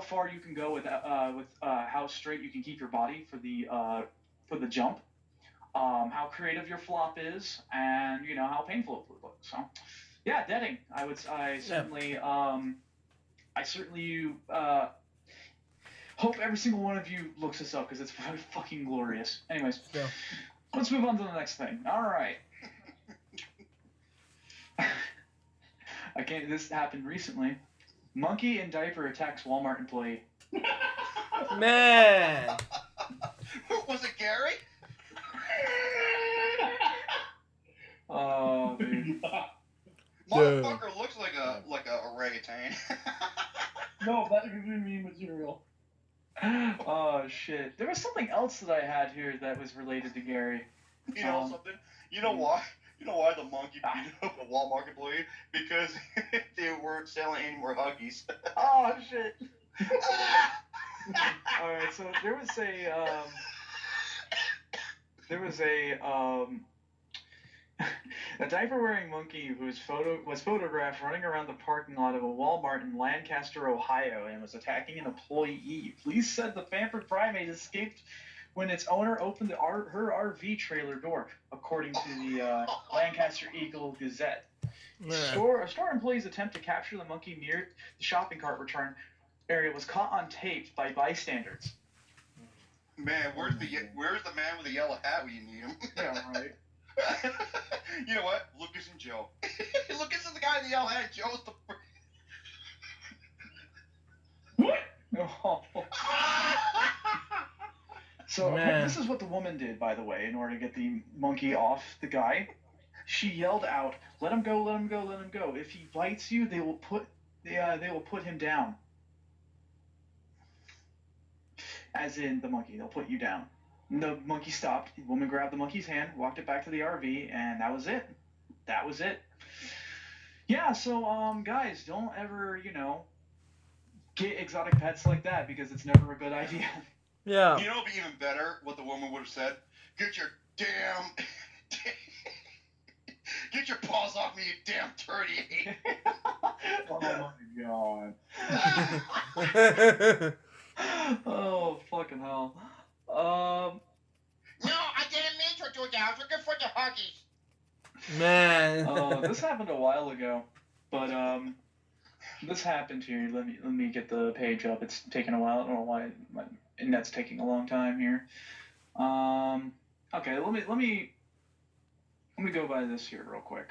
far you can go with how straight you can keep your body for the jump, how creative your flop is, and how painful it would look. So, yeah, deading. I certainly hope every single one of you looks this up because it's fucking glorious. Anyways, Yeah. Let's move on to the next thing. All right. This happened recently. Monkey in diaper attacks Walmart employee. Man. Was it Gary? Oh, dude. Motherfucker looks like a orangutan. No, that could be me material. Oh, shit. There was something else that I had here that was related to Gary. You know something? You know why? You know why the monkey beat up a Walmart employee? Because they weren't selling any more Huggies. Oh, shit. Alright, so there was a diaper-wearing monkey who was photographed running around the parking lot of a Walmart in Lancaster, Ohio, and was attacking an employee. Police said the pampered primate escaped when its owner opened her RV trailer door, according to the Lancaster Eagle Gazette. Store employees' attempt to capture the monkey near the shopping cart return area was caught on tape by bystanders. Man, where's the man with the yellow hat when you need him? Yeah, right. You know what? Lucas and Joe. Lucas is the guy in the yellow hat. Joe's the. What? Oh. So this is what the woman did, by the way, in order to get the monkey off the guy. She yelled out, "Let him go! Let him go! Let him go! If he bites you, they will put him down." As in the monkey, they'll put you down. And the monkey stopped. The woman grabbed the monkey's hand, walked it back to the RV, and that was it. That was it. Yeah. So guys, don't ever get exotic pets like that because it's never a good idea. Yeah. You know, it'd be even better what the woman would have said. Get your paws off me, you damn turdy. Oh my god. Oh, fucking hell. No, I didn't mean to do that. I was looking for the Huggies. Man. This happened a while ago, but this happened here. Let me get the page up. It's taking a while. I don't know why my internet's taking a long time here. Okay, let me go by this here real quick.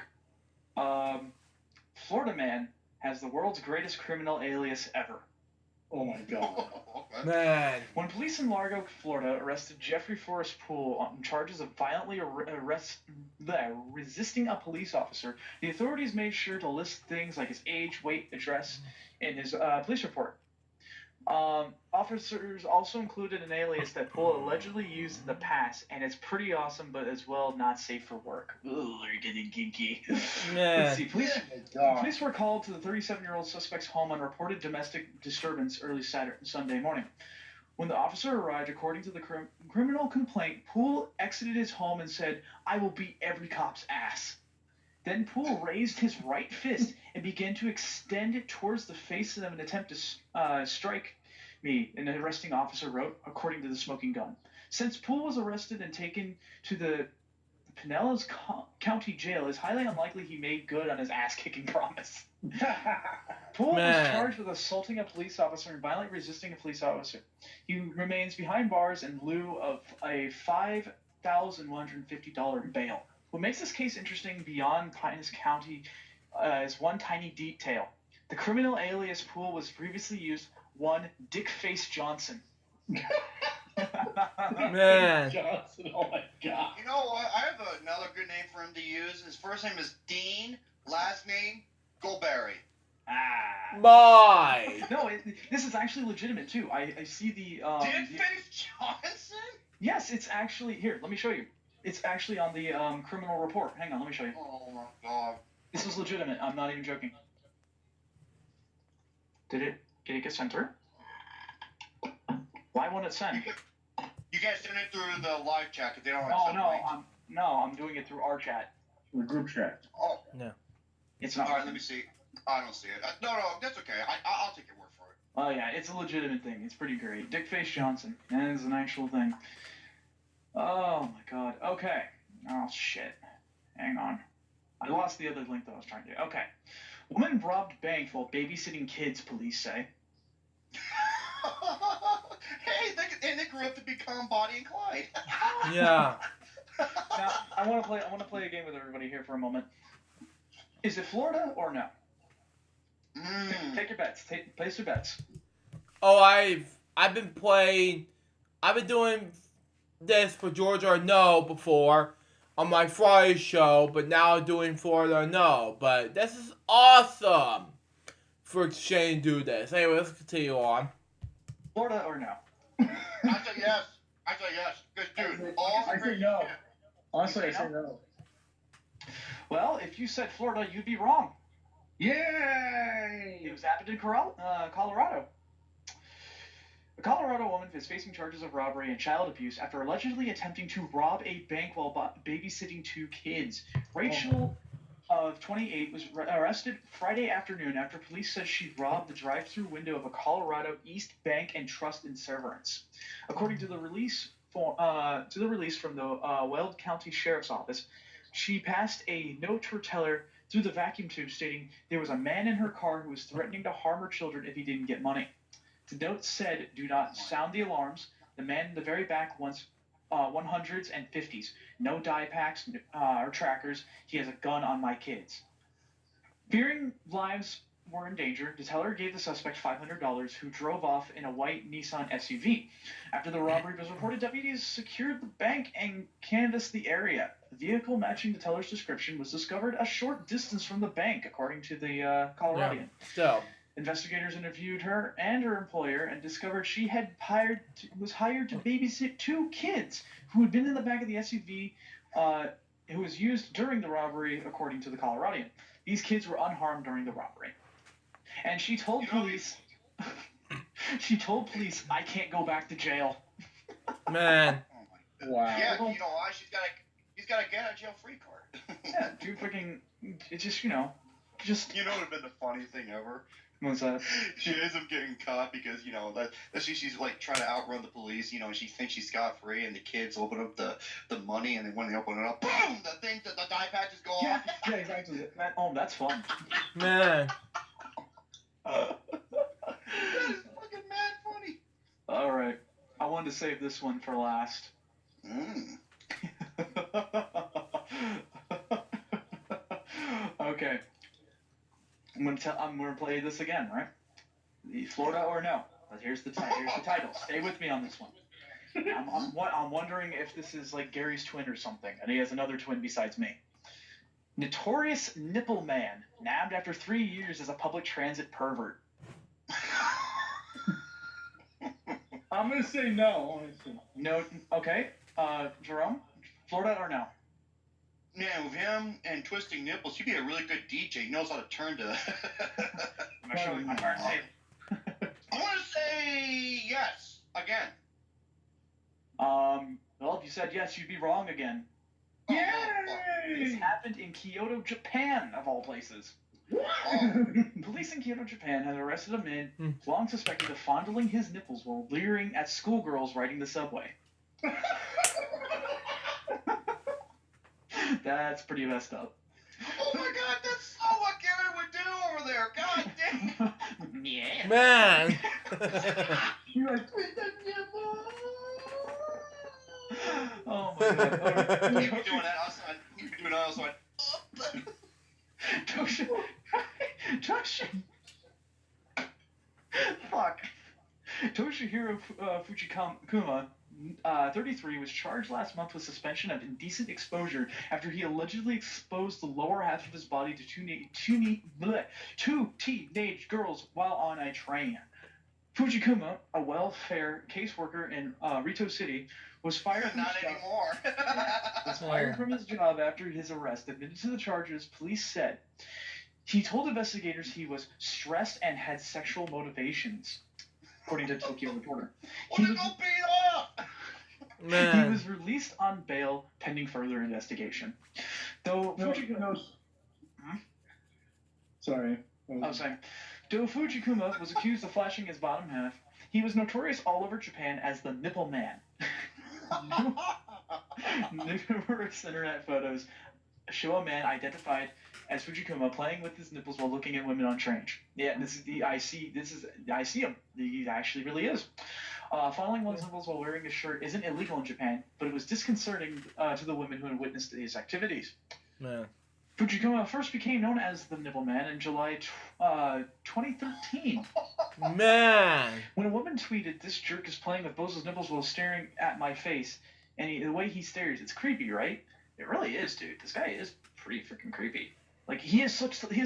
Florida man has the world's greatest criminal alias ever. Oh my god. Man. When police in Largo, Florida, arrested Jeffrey Forrest Poole on charges of violently resisting a police officer, the authorities made sure to list things like his age, weight, address in his police report. Officers also included an alias that Poole allegedly used in the past, and it's pretty awesome, but as well not safe for work. Ooh, they're getting kinky. Man. Let's see. Police were called to the 37-year-old suspect's home on reported domestic disturbance early Sunday morning. When the officer arrived, according to the criminal complaint, Poole exited his home and said, "I will beat every cop's ass." Then Poole raised his right fist and began to extend it towards the face in an attempt to strike me, an arresting officer wrote, according to the smoking gun. Since Poole was arrested and taken to the Pinellas County Jail, it's highly unlikely he made good on his ass-kicking promise. Poole was charged with assaulting a police officer and violently resisting a police officer. He remains behind bars in lieu of a $5,150 bail. What makes this case interesting beyond Pinellas County is one tiny detail. The criminal alias Poole was previously used, one Dick Face Johnson. Man. Johnson, oh my god. You know what? I have another good name for him to use. His first name is Dean, last name Goldberry. My. No, this is actually legitimate too. I see the Dick Face Johnson? Yes, it's actually here. Let me show you. It's actually on the criminal report. Hang on, let me show you. Oh my god. This is legitimate. I'm not even joking. Did it get sent through? Why won't it send? You guys send it through the live chat because they don't Oh accept links. I'm doing it through our chat. The group chat. Oh, It's not. all right. Let me see. I don't see it. No, that's okay. I'll take your word for it. Oh yeah, it's a legitimate thing. It's pretty great. Dick Face Johnson. That is an actual thing. Oh my god. Okay. Oh shit. Hang on. I lost the other link that I was trying to do. Okay. Woman robbed bank while babysitting kids, police say. Hey, they grew up to become Bonnie and Clyde. Yeah. Now, I want to play a game with everybody here for a moment. Is it Florida or no? Take your bets. Place your bets. Oh, I've been doing this for Georgia or no before on my Friday show, but now doing Florida or no. But this is awesome for Shane to do this. Anyway, let's continue on. Florida or no? I say yes. Because, dude, all I say no. Honestly, I say no. Well, if you said Florida, you'd be wrong. Yay! It was happened in Colorado. A Colorado woman is facing charges of robbery and child abuse after allegedly attempting to rob a bank while babysitting two kids. Rachel, of 28, was arrested Friday afternoon after police said she robbed the drive-through window of a Colorado East Bank and Trust in Severance. According to the release from the Weld County Sheriff's Office, she passed a note to her teller through the vacuum tube stating there was a man in her car who was threatening to harm her children if he didn't get money. The note said, "Do not sound the alarms. The man in the very back wants 100s and 50s. No die packs or trackers. He has a gun on my kids." Fearing lives were in danger, the teller gave the suspect $500, who drove off in a white Nissan SUV. After the robbery was reported, deputies secured the bank and canvassed the area. The vehicle matching the teller's description was discovered a short distance from the bank, according to the Coloradian. So, Investigators interviewed her and her employer and discovered she was hired to babysit two kids who had been in the back of the SUV who was used during the robbery, according to the Coloradian. These kids were unharmed during the robbery. And she told police, "I can't go back to jail." man. Oh my god. Wow. Yeah, you know why? He's got a get out of jail free card. Yeah, dude, fucking, it's just, You know what would have been the funniest thing ever? what's that? She ends up getting caught because, she's like trying to outrun the police, and she thinks she's scot-free, and the kids open up the money, and then when they open it up, boom, the die patches go Yeah, off. yeah, exactly. That's fun. Man. That is fucking mad funny. All right, I wanted to save this one for last. Okay. I'm gonna play this again, right? Florida or no? But here's the title. Stay with me on this one. I'm wondering if this is like Gary's twin or something, and he has another twin besides me. Notorious Nipple Man nabbed after 3 years as a public transit pervert. I'm gonna say no. No. Okay. Jerome, Florida or no? Man, with him and twisting nipples, he'd be a really good DJ. He knows how to turn to. I'm gonna show you my card table. I want to say yes again. Well, if you said yes, you'd be wrong again. This happened in Kyoto, Japan, of all places. Oh, Police in Kyoto, Japan had arrested a man long suspected of fondling his nipples while leering at schoolgirls riding the subway. That's pretty messed up. oh my god, that's so what Garrett would do over there. God damn. Yeah. Man. You're like, "Tweet that nipple!" Oh my god. He'd be doing that outside. He'd be doing that outside. Toshi. Fuck. Toshihiro Fujikuma, 33, was charged last month with suspension of indecent exposure after he allegedly exposed the lower half of his body to two teenage girls while on a train. Fujikuma, a welfare caseworker in Rito City, was fired from Not his job. anymore. Was fired from his job after his arrest. Admitted to the charges, police said. He told investigators he was stressed and had sexual motivations, according to Tokyo Reporter. Well, then go beat up. He Man. was released on bail pending further investigation. Though Fujikuma, Sorry. I was saying, though Fujikuma was accused of flashing his bottom half, he was notorious all over Japan as the Nipple Man. Numerous internet photos show a man identified as Fujikuma playing with his nipples while looking at women on trains. Yeah, I see him. He actually really is. Fondling one's nipples while wearing a shirt isn't illegal in Japan, but it was disconcerting to the women who had witnessed his activities. Man. Fujikuma first became known as the Nipple Man in July 2013. Man. When a woman tweeted, "This jerk is playing with both his nipples while staring at my face, and the way he stares, it's creepy, right?" It really is, dude. This guy is pretty freaking creepy. Like he has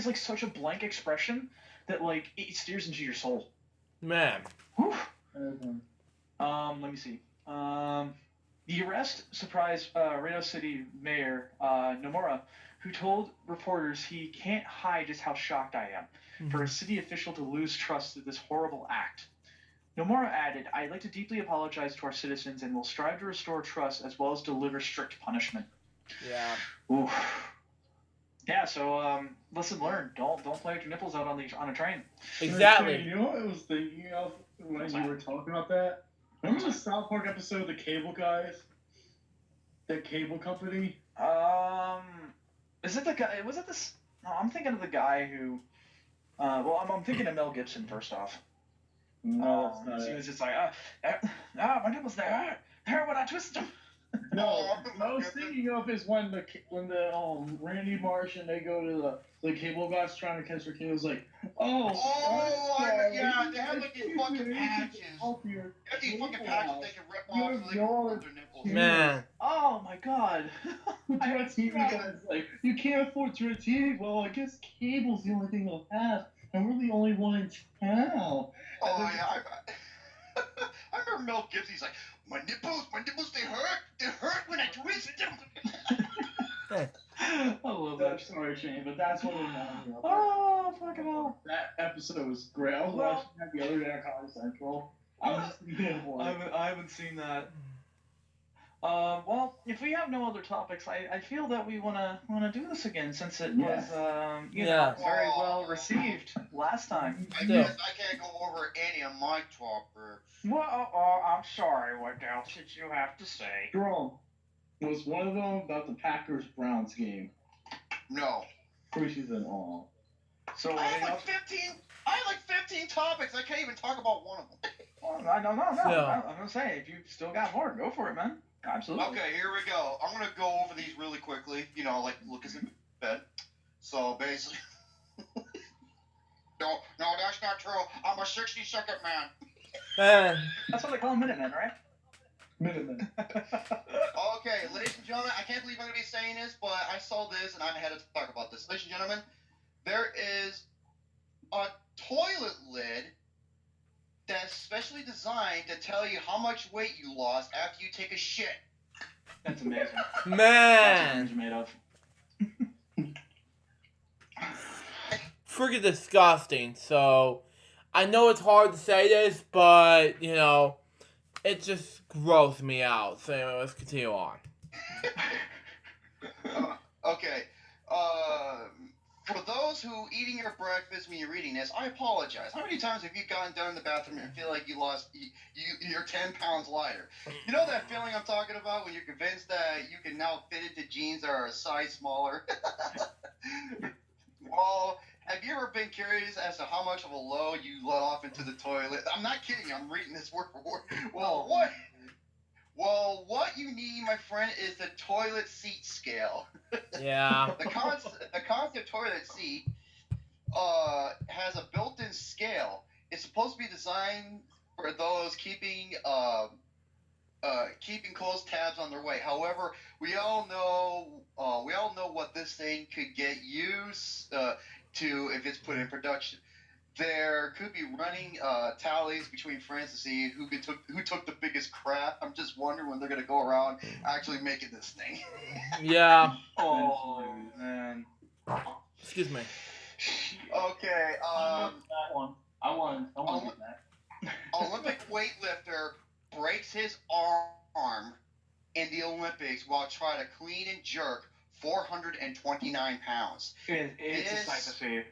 like such a blank expression that like it stares into your soul. Man. Whew. Let me see. The arrest surprised Reno City Mayor Nomura, who told reporters he can't hide just how shocked I am for a city official to lose trust through this horrible act. Nomura added, "I'd like to deeply apologize to our citizens and will strive to restore trust as well as deliver strict punishment." Yeah. Oof. Yeah, so lesson learned. Don't play with your nipples out on a train. Exactly. You know what I was thinking of when you were talking about that? Remember the South Park episode, The Cable Guys? The cable company? Is it the guy? Was it this? No, I'm thinking of the guy who. I'm thinking of Mel Gibson first off. No, that's not He it. was just like, my nipples, they hurt when I twist them. No, what I was thinking of is when the Randy Marsh and they go to the cable guys trying to catch their kid. It was like, Yeah, they have like these fucking patches. They have these fucking patches they can rip off so they can hold their nipples. Man. Oh my god. DirecTV guys like, you can't afford DirecTV. Well, I guess cable's the only thing they'll have, and we're the only one in town. Oh yeah, I remember Mel Gibson. He's like, my nipples, they hurt when I twist them. I love that. Sorry, Shane, but that's what reminded me of. Oh, fucking hell. That episode was great. I was watching that the other day on Comedy Central. I was I haven't seen that. Well, if we have no other topics, I feel that we wanna do this again since it was very well received last time. I guess I can't go over any of my topics. Well, I'm sorry. What else did you have to say? Jerome, was one of them about the Packers-Browns game? No. Preseason all. So I have like 15 topics. I can't even talk about one of them. No. Yeah. I'm gonna say if you still got more, go for it, man. Absolutely. Okay, here we go. I'm gonna go over these really quickly. You know, like Lucas in bed. So basically, no, that's not true. I'm a 60-second man. Man. That's what they call Minutemen, right? Minutemen. Okay, ladies and gentlemen, I can't believe I'm gonna be saying this, but I saw this and I had to talk about this. Ladies and gentlemen, there is a toilet lid that's specially designed to tell you how much weight you lost after you take a shit. That's amazing. That's what Man. it's made of. Freaking disgusting. So, I know it's hard to say this, but, you know, it just grosses me out. So, anyway, let's continue on. Okay. For those who eating your breakfast when you're reading this, I apologize. How many times have you gotten down in the bathroom and feel like you're 10 pounds lighter? You know that feeling I'm talking about when you're convinced that you can now fit into jeans that are a size smaller? Well, have you ever been curious as to how much of a load you let off into the toilet? I'm not kidding. I'm reading this word for word. Well, what you need, my friend, is the toilet seat scale. Yeah. The concept toilet seat has a built-in scale. It's supposed to be designed for those keeping close tabs on their weight. However, we all know what this thing could get used to if it's put in production. There could be running tallies between friends to see who took the biggest crap. I'm just wondering when they're gonna go around actually making this thing. Yeah. Oh man. Excuse me. Okay. That one. I want to get that. Olympic weightlifter breaks his arm in the Olympics while trying to clean and jerk 429 pounds. It's a sight to see. And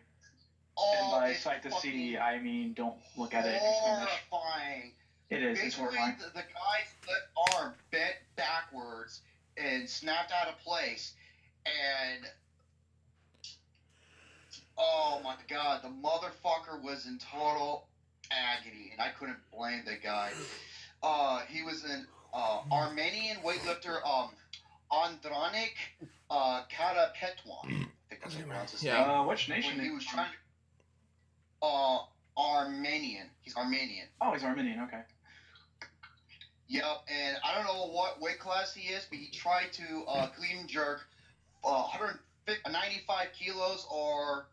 Oh, by it's sight to fucking see, I mean don't look at it in Spanish. horrifying. It is. It's Basically, horrifying. the guy's left arm bent backwards and snapped out of place, and oh my god, the motherfucker was in total agony, and I couldn't blame the guy. He was an Armenian weightlifter, Andranik Karapetwan. I think that's how you pronounce his name. Yeah. Which nation? When he was trying to, Armenian. He's Armenian. Oh, he's Armenian. Okay. Yep, and I don't know what weight class he is, but he tried to clean and jerk 195 kilos or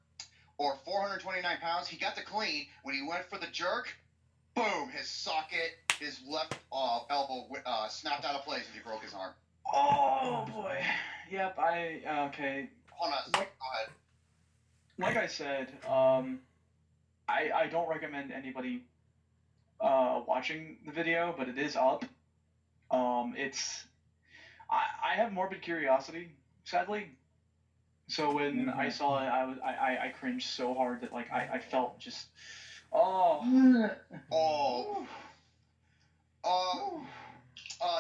429 pounds. He got the clean. When he went for the jerk, boom, his left elbow snapped out of place and he broke his arm. Oh boy. Yep. Okay. Hold on. Go ahead. Like I said, I don't recommend anybody watching the video, but it is up. I have morbid curiosity, sadly. So when I saw it, I cringed so hard that like I felt just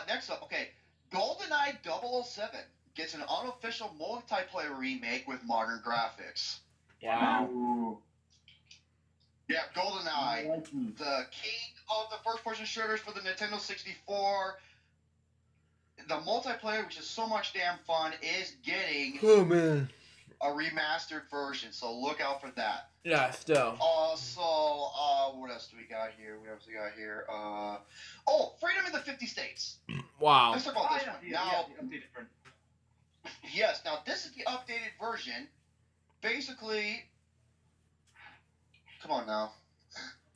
Next up, okay, GoldenEye 007 gets an unofficial multiplayer remake with modern graphics. Wow. Ooh. Yeah, GoldenEye, the king of the first-person shooters for the Nintendo 64. The multiplayer, which is so much damn fun, is getting Oh man. a remastered version, so look out for that. Yeah. Still. Also, what else do we got here? Freedom in the 50 States. Wow. Let's talk about this one. Now, different. yes, now this is the updated version. Basically, come on now,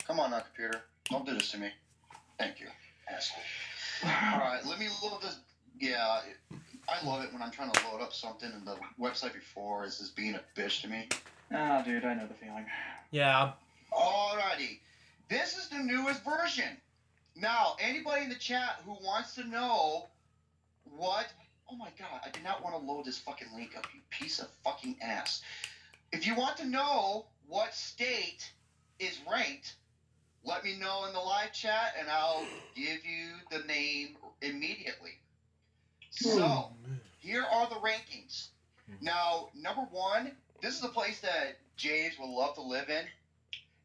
computer. Don't do this to me. Thank you, asshole. All right, let me load this. Yeah, I love it when I'm trying to load up something and the website before is just being a bitch to me. Ah, dude, I know the feeling. Yeah. Alrighty, this is the newest version. Now, anybody in the chat who wants to know what... Oh my god, I did not want to load this fucking link up, you piece of fucking ass. If you want to know what state is ranked, let me know in the live chat and I'll give you the name immediately. So, here are the rankings. Now, number one, this is the place that James would love to live in.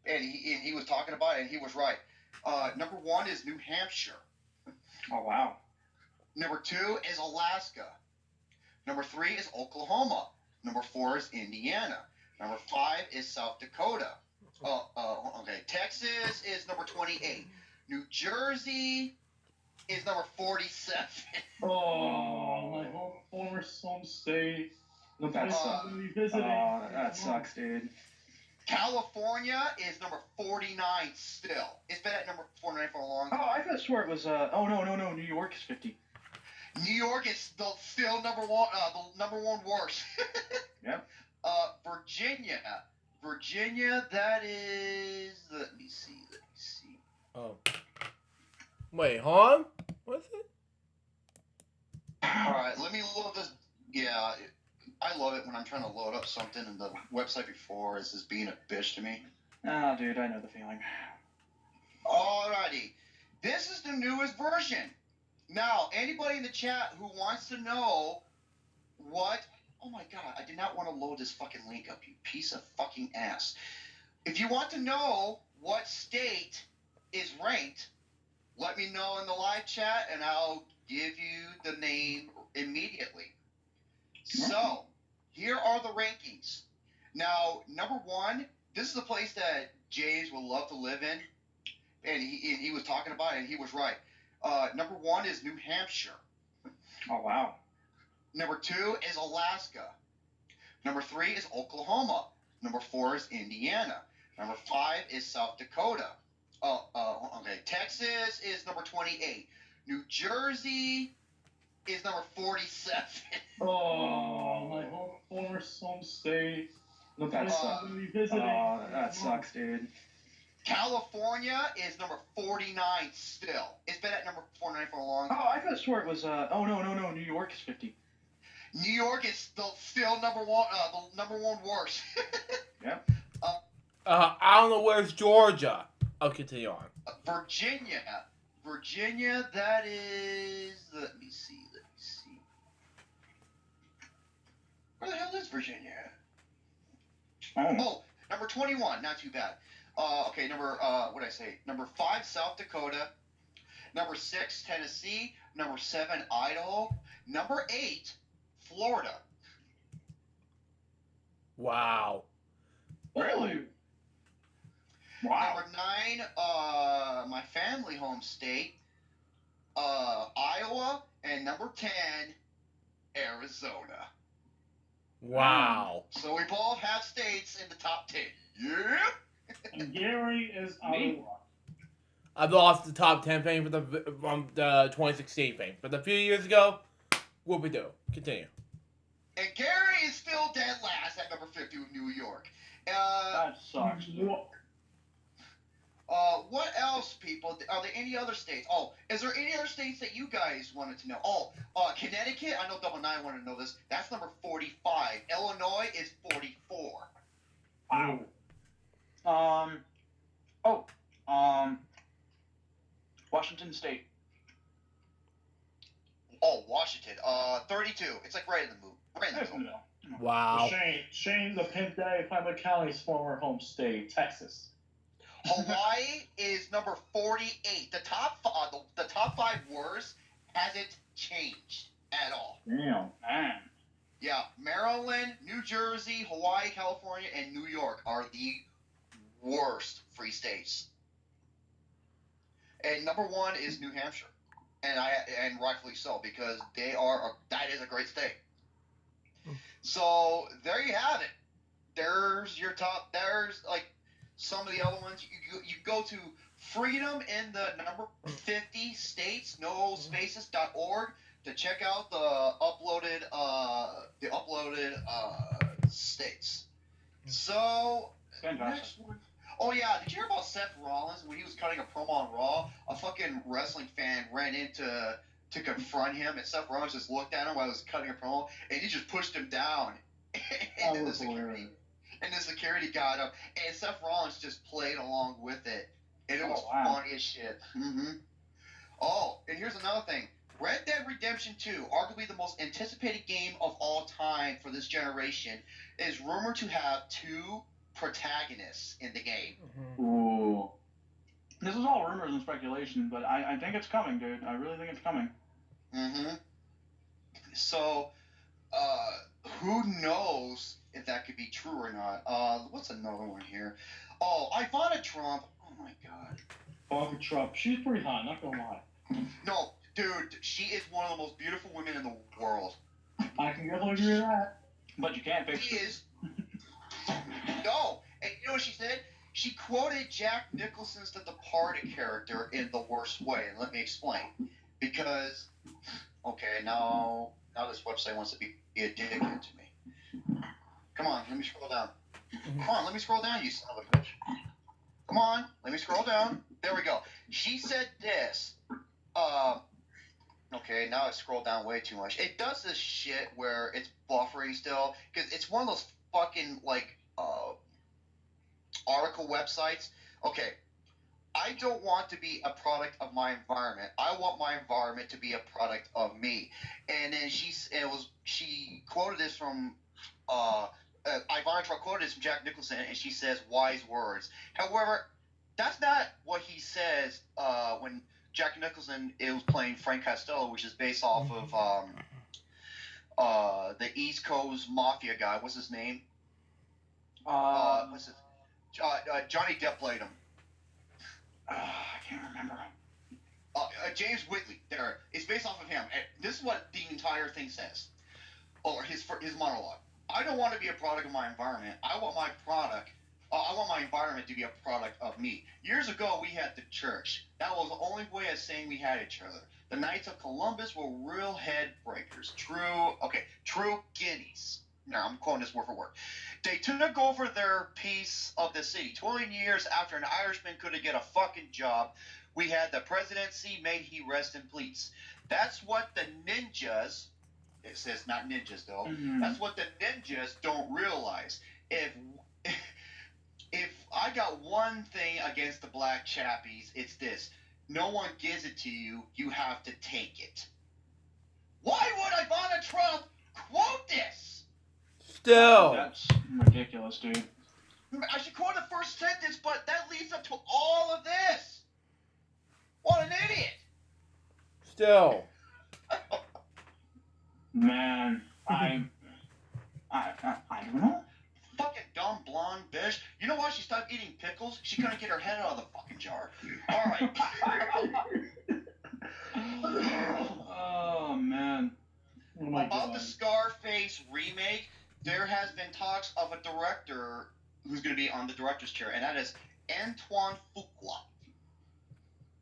And he was talking about it, and he was right. Number one is New Hampshire. Oh, wow. Number two is Alaska. Number three is Oklahoma. Number four is Indiana. Number five is South Dakota. Okay. Texas is number 28. New Jersey is number 47. Oh, my former home state. The place I'm going to be visiting. Oh, that sucks, dude. California is number 49 still. It's been at number 49 for a long time. Oh, I could have swore it was. Oh no, New York is 50. New York is still number one. The number one worst. Yep. Virginia. That is. Let me see. Oh. Wait, huh? What's it? All right, let me load this. Yeah, I love it when I'm trying to load up something and the website before is just being a bitch to me. Ah, dude, I know the feeling. Alrighty. This is the newest version. Now, anybody in the chat who wants to know what... Oh my god, I did not want to load this fucking link up, you piece of fucking ass. If you want to know what state is ranked, let me know in the live chat and I'll give you the name immediately. So, here are the rankings. Now, number one, this is the place that Jays would love to live in. And he was talking about it, and he was right. Number one is New Hampshire. Oh, wow. Number two is Alaska. Number three is Oklahoma. Number four is Indiana. Number five is South Dakota. Okay. Texas is number 28. New Jersey is number 47. Oh, my former home state. The place I'm going to be visiting. Oh, that sucks, dude. California is number 49 still. It's been at number 49 for a long time. Oh, I could have swore it was, oh, no, New York is 50. New York is still number one, the number one worst. Yep. I don't know where's Georgia. I'll continue on. Virginia, that is, let me see. Where the hell is Virginia? Oh, number 21, not too bad. Okay, number, what did I say? Number 5, South Dakota. Number 6, Tennessee. Number 7, Idaho. Number 8, Florida. Wow. Really? Wow. Number 9, my family home state, Iowa. And number 10, Arizona. Wow. So we both have states in the top 10. Yep. And Gary is out of luck. I've lost the top 10 fame from the 2016 fame. But a few years ago, what we do? Continue. And Gary is still dead last at number 50 with New York. That sucks. What else, people? Are there any other states? Oh, is there any other states that you guys wanted to know? Oh, Connecticut. I know Double Nine wanted to know this. That's number 45. Illinois is 44. Wow. Washington State. Oh, Washington. 32. It's like right in the middle. Right in the middle. Wow. Shane, the Pimp Daddy of Pima County's former home state, Texas. Hawaii is number 48. The top 5 worst hasn't changed at all. Damn. Man. Yeah, Maryland, New Jersey, Hawaii, California, and New York are the worst free states. And number 1 is New Hampshire, and rightfully so, because that is a great state. So there you have it. There's your top. There's like some of the other ones. You go to freedom in the number 50 states, no spaces.org, to check out the uploaded states. So next one. Oh yeah, did you hear about Seth Rollins when he was cutting a promo on Raw? A fucking wrestling fan ran in to confront him, and Seth Rollins just looked at him while he was cutting a promo, and he just pushed him down. And then the security got him, and Seth Rollins just played along with it, and it was funny as shit. Mm-hmm. Oh, and here's another thing. Red Dead Redemption 2, arguably the most anticipated game of all time for this generation, is rumored to have 2 protagonists in the game. Mm-hmm. Ooh. This is all rumors and speculation, but I think it's coming, dude. I really think it's coming. Mm-hmm. So, who knows if that could be true or not? What's another one here? Oh, Ivana Trump. Oh my god. Ivana Trump. She's pretty hot, not gonna lie. No, dude, she is one of the most beautiful women in the world. I can definitely agree with that. But you can't fix She is. No, and you know what she said? She quoted Jack Nicholson's The Departed character in the worst way, and let me explain. Because, okay, now this website wants to be a dickhead to me. Come on, let me scroll down. Come on, let me scroll down, you son of a bitch. Come on, let me scroll down. There we go. She said this. Okay, Okay, now I scroll down way too much. It does this shit where it's buffering still, because it's one of those fucking, like, article websites. Okay, I don't want to be a product of my environment. I want my environment to be a product of me. And then she quoted this from Ivanka quoted this from Jack Nicholson, and she says wise words. However, that's not what he says when Jack Nicholson was playing Frank Costello, which is based off of the East Coast Mafia guy. What's his name? Johnny Depp played him. I can't remember. James Whitley. There, it's based off of him. And this is what the entire thing says, or his monologue. I don't want to be a product of my environment. I want my environment to be a product of me. Years ago, we had the church. That was the only way of saying we had each other. The Knights of Columbus were real head breakers. True guineas. Now, I'm quoting this word for word. They took over their piece of the city. 20 years after an Irishman couldn't get a fucking job, we had the presidency, may he rest in peace. That's what the ninjas, it says not ninjas though, that's what the ninjas don't realize. If I got one thing against the black chappies, it's this. No one gives it to you, you have to take it. Why would Ivana Trump quote this? Still. That's ridiculous, dude. I should quote the first sentence, but that leads up to all of this. What an idiot! Still. Man, I don't know. Fucking dumb blonde bitch. You know why she stopped eating pickles? She couldn't get her head out of the fucking jar. Alright. Oh, man. Oh my About god. the Scarface remake, there has been talks of a director who's going to be on the director's chair, and that is Antoine Fuqua.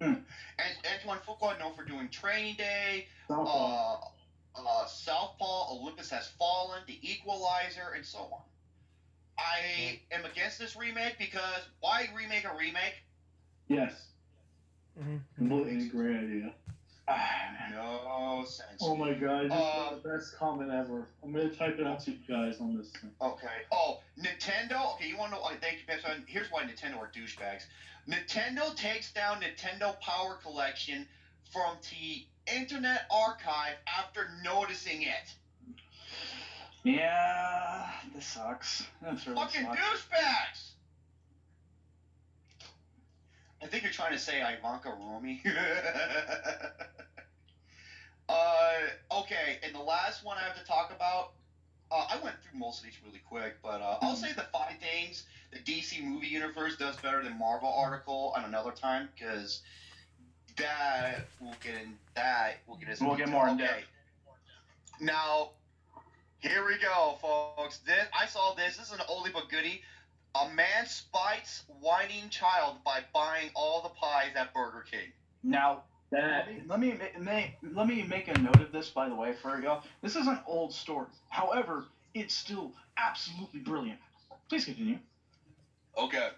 And Antoine Fuqua, known for doing Training Day, Southpaw, Olympus Has Fallen, The Equalizer, and so on. I am against this remake because why remake a remake? Yes. Completely great idea. No sense. Oh my god, this is the best comment ever. I'm gonna type it out to you guys on this thing. Okay. Oh, Nintendo. Okay, you want to know? Thank you, Pepsi. Here's why Nintendo are douchebags. Nintendo takes down Nintendo Power Collection from the Internet Archive after noticing it. Yeah, this sucks. That's really Fucking sucks. douchebags. I think you're trying to say Ivanka Romy. Okay, and the last one I have to talk about, I went through most of these really quick, but I'll say the 5 things the DC movie universe does better than Marvel article on another time, because we'll get more in depth. Now, here we go, folks. I saw this. This is an oldie but goodie. A man spites whining child by buying all the pies at Burger King. Now, let me make a note of this, by the way, for you. This is an old story. However, it's still absolutely brilliant. Please continue. Okay.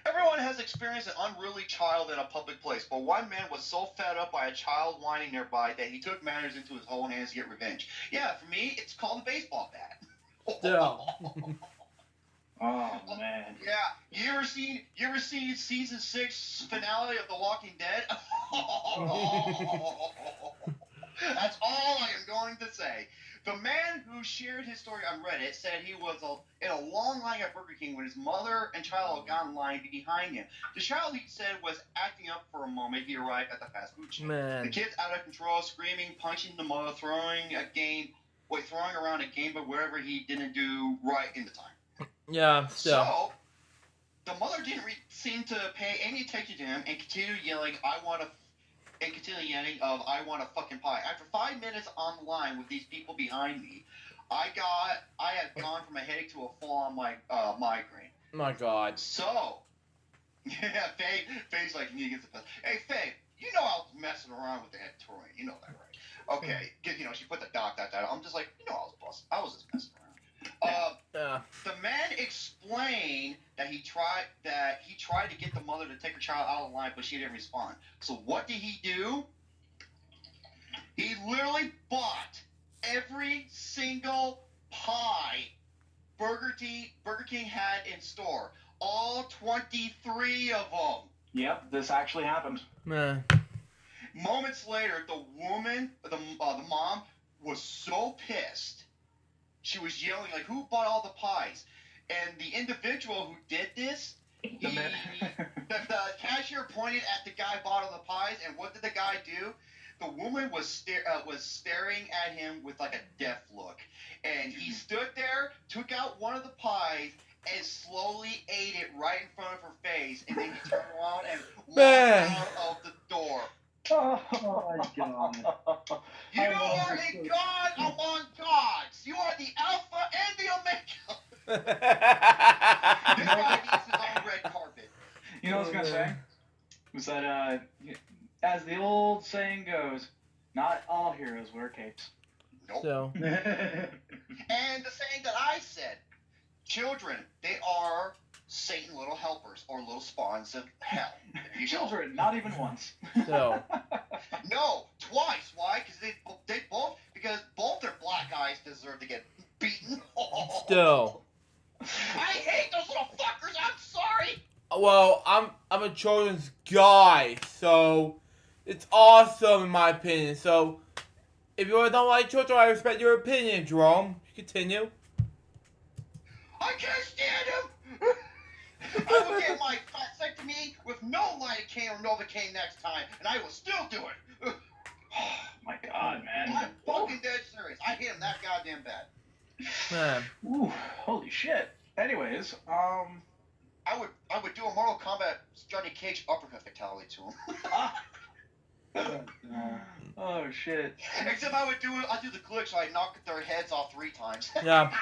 Everyone has experienced an unruly child in a public place, but one man was so fed up by a child whining nearby that he took matters into his own hands to get revenge. Yeah, for me, it's called a baseball bat. Still. Oh man. Yeah, you ever seen season 6 finale of The Walking Dead? That's all I am going to say. The man who shared his story on Reddit said he was in a long line at Burger King when his mother and child had gotten in line behind him. The child, he said, was acting up for a moment. He arrived at the fast food chain. Man. The kid's out of control, screaming, punching the mother, throwing around a game, but whatever he didn't do right in the time. Yeah, still. So, the mother didn't seem to pay any attention to him and continued yelling, I want a fucking pie. After 5 minutes on the line with these people behind me, I had gone from a headache to a full-on migraine. My god. So, yeah, Faye's like, you get the best. Hey, Faye, you know I was messing around with that toy. You know that, right? Okay, she put the doc that. I'm just like, I was just messing around. The man explained that he tried to get the mother to take her child out of the line, but she didn't respond. So what did he do? He literally bought every single pie Burger King had in store. All 23 of them. Yep, this actually happened. Man. Moments later, the woman, the mom, was so pissed. She was yelling, like, who bought all the pies? And the individual who did this, the cashier pointed at the guy who bought all the pies, and what did the guy do? The woman was staring at him with, like, a death look. And he stood there, took out one of the pies, and slowly ate it right in front of her face, and then he turned around and walked out of the door. Oh my god. You are a god among gods. You are the Alpha and the Omega. This guy needs his own red carpet. You know what I was gonna say? Was that as the old saying goes, not all heroes wear capes. Nope. So. And the saying that I said, children, they are Satan little helpers or little spawns of hell. Children, not even once. So. No, twice. Why? Because both their black eyes deserve to get beaten. Still. I hate those little fuckers. I'm sorry. Well, I'm a children's guy, so it's awesome in my opinion. So if you don't like children, I respect your opinion, Jerome. Continue. I can't stand him. I will get my vasectomy with no lidocaine or Novocaine next time, and I will still do it. Oh my god, man. I'm fucking dead serious. I hate him that goddamn bad. Man. Ooh, holy shit. Anyways, I would do a Mortal Kombat Johnny Cage uppercut fatality to him. Oh shit. Except I'd do the glitch so I knock their heads off 3 times. Yeah.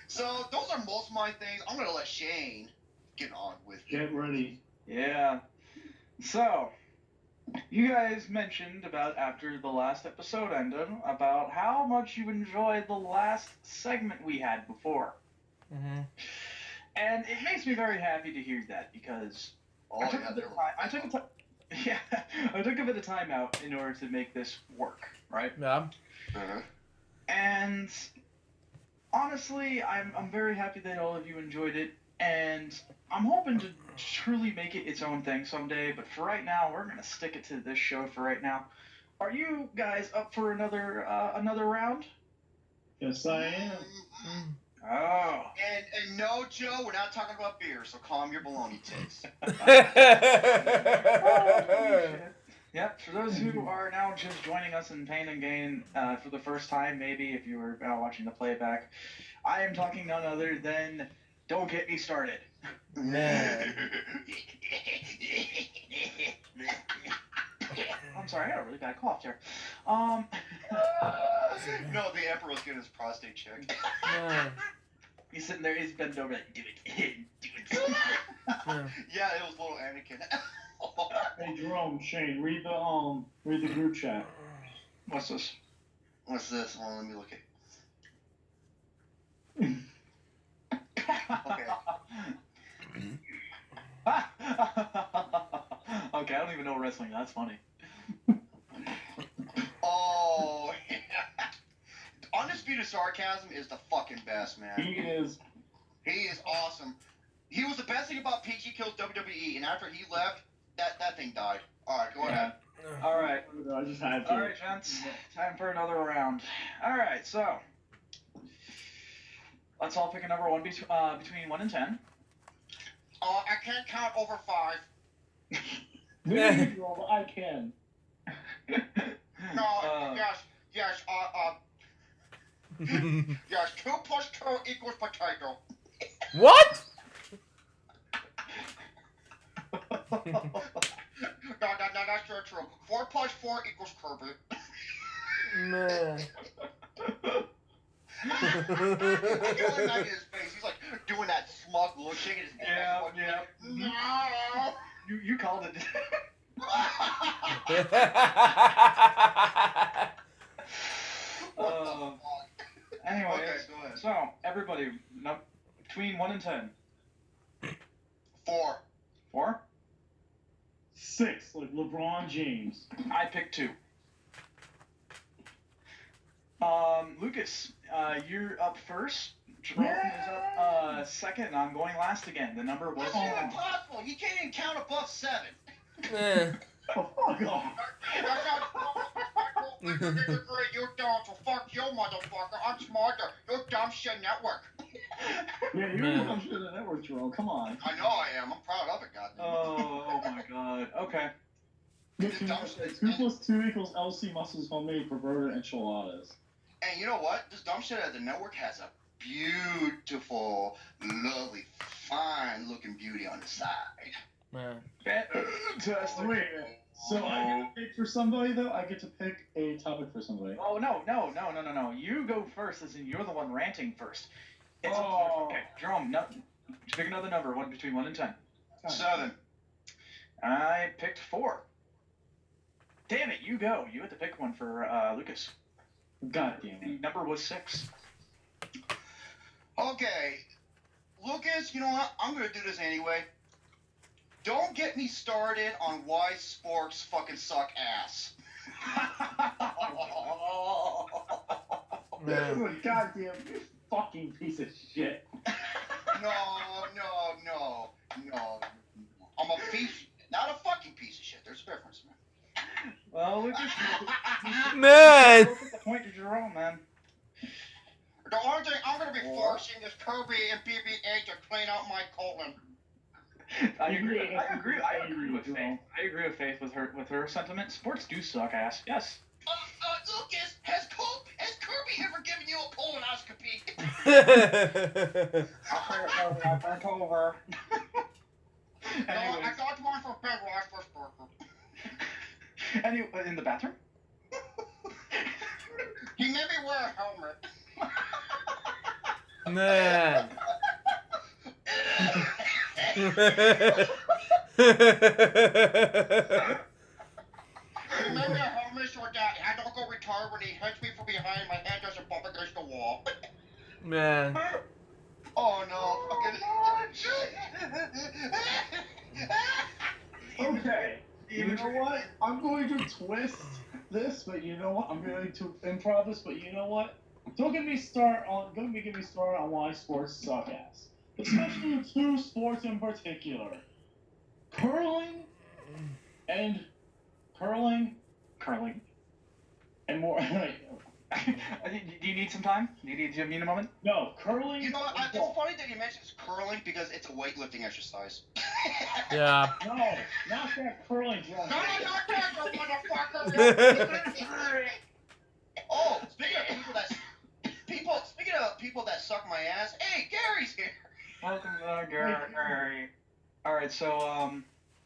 So those are most of my things. I'm gonna let Shane get on with it. Get ready. Yeah. So, you guys mentioned about after the last episode ended about how much you enjoyed the last segment we had before. Mhm. And it makes me very happy to hear that because I took a bit of time out in order to make this work, right? Yeah. Uh-huh. And honestly, I'm very happy that all of you enjoyed it, and I'm hoping to truly make it its own thing someday, but for right now, we're gonna stick it to this show for right now. Are you guys up for another round? Yes, I am. Oh. And no, Joe, we're not talking about beer, so calm your baloney tits. Yep, for those who are now just joining us in Pain and Gain for the first time, maybe if you were watching the playback, I am talking none other than Don't Get Me Started. Man. I'm sorry, I got a really bad cough there. No, the Emperor was getting his prostate checked. Man. He's sitting there, he's bent over like, do it. Yeah, it was little Anakin. Hey Jerome, Shane, read the group chat. What's this? What's this? Well, let me look at Okay. Okay, I don't even know wrestling. That's funny. Oh, Undisputed Sarcasm is the fucking best, man. He is. He is awesome. He was the best thing about PG Kills WWE, and after he left, that thing died. Alright, go ahead. Alright. I just had to. Alright, gents. Time for another round. Alright, so. Let's all pick a number between 1 and 10. I can't count over 5. Well, I can. No, yes. Yes, 2 plus 2 equals potato. What? No, that's not true. 4 plus 4 equals Kirby. Man. I can imagine his face. He's like doing that smug look, shaking his head. Yeah. No. You called it. Anyways, Okay, go ahead. so everybody, between 1 and 10. 4. 4? 6, like LeBron James. I picked 2. Lucas, you're up first. Jerome is up second, and I'm going last again. The number was. That's even possible. You can't even count above 7. Eh. Oh, fuck off. That's not you're dumb, so fuck you, motherfucker. I'm smarter. You're dumb shit network. Yeah, you're Man. the dumb shit of the network, Jerome. Come on. I know I am. I'm proud of it, goddamn. Oh my god. Okay. 2 plus 2 equals LC Muscles homemade perverted enchiladas. And you know what? This dumb shit at the network has a beautiful, lovely, fine-looking beauty on the side. Man. Fantastic. Wait, so I get to pick for somebody, though? I get to pick a topic for somebody. Oh, no. You go first, as in you're the one ranting first. It's okay, Jerome, no, just pick another number, one between 1 and 10. 7. I picked 4. Damn it, you go. You had to pick one for Lucas. God damn The it. number was 6. Okay, Lucas, you know what? I'm gonna do this anyway. Don't get me started on why sports fucking suck ass. Man. Goddamn, you fucking piece of shit. No. I'm a piece, not a fucking piece of shit. There's a difference, man. Well, Lucas, Man. the point to Jerome, man. The only thing I'm gonna be forcing is Kirby and BB-8 to clean out my colon. I agree with Faith. I agree with Faith with her sentiment. Sports do suck ass. Yes. Lucas, has Kirby ever given you a colonoscopy? I bent over. No, I got one for Ben Roethlisberger. Anyway, in the bathroom? He made me wear a helmet. Man. He made me a helmet so that I don't go retarded when he hits me from behind. My head doesn't bump against the wall. Man. Oh no! Okay, you know what? I'm going to twist this, but you know what? I'm going to improv this, but you know what? Don't get me started on why sports suck ass. Especially 2 sports in particular. Curling and more. Do you need some time? Do you need a moment? No, curling. You know what? It's funny that you mentioned curling because it's a weightlifting exercise. Yeah. No, not that curling drum. No, not that, you motherfucker! Oh, speaking of people that suck my ass, hey, Gary's here. Welcome, Gary. All right, so All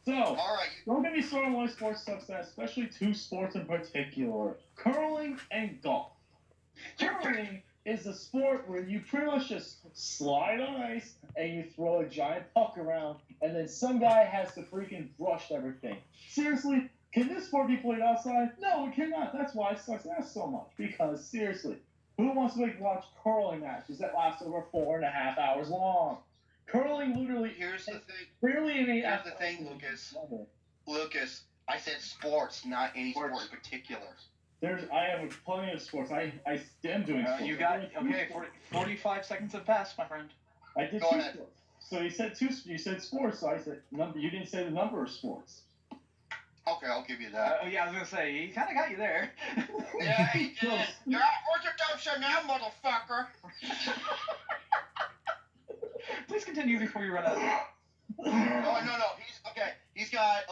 right, don't get me started on why sports sucks ass, especially 2 sports in particular: curling and golf. Curling is a sport where you pretty much just slide on ice and you throw a giant puck around, and then some guy has to freaking brush everything. Seriously, can this sport be played outside? No, it cannot. That's why it sucks ass so much. Because seriously, who wants to watch curling matches that last over 4.5 hours long? Curling literally. here's the thing. Really any Here's the thing, Lucas. Lucas, I said sports, not any sport in particular. I have plenty of sports. I am doing sports. you got 45 seconds have passed, my friend. I did Go 2 ahead. sports. So you said 2. You said sports. So I said number. You didn't say the number of sports. Okay, I'll give you that. Yeah, I was gonna say he kind of got you there. Yeah, he did. Yeah, what's your dumb shit now, motherfucker? Please continue before you run out. No. He's got